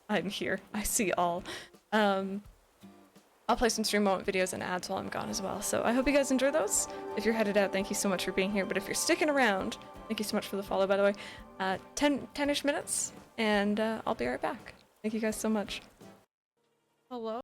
I'm here. I see all. I'll play some stream moment videos and ads while I'm gone as well. So I hope you guys enjoy those. If you're headed out, thank you so much for being here. But if you're sticking around, thank you so much for the follow, by the way. 10-ish minutes, and I'll be right back. Thank you guys so much. Hello?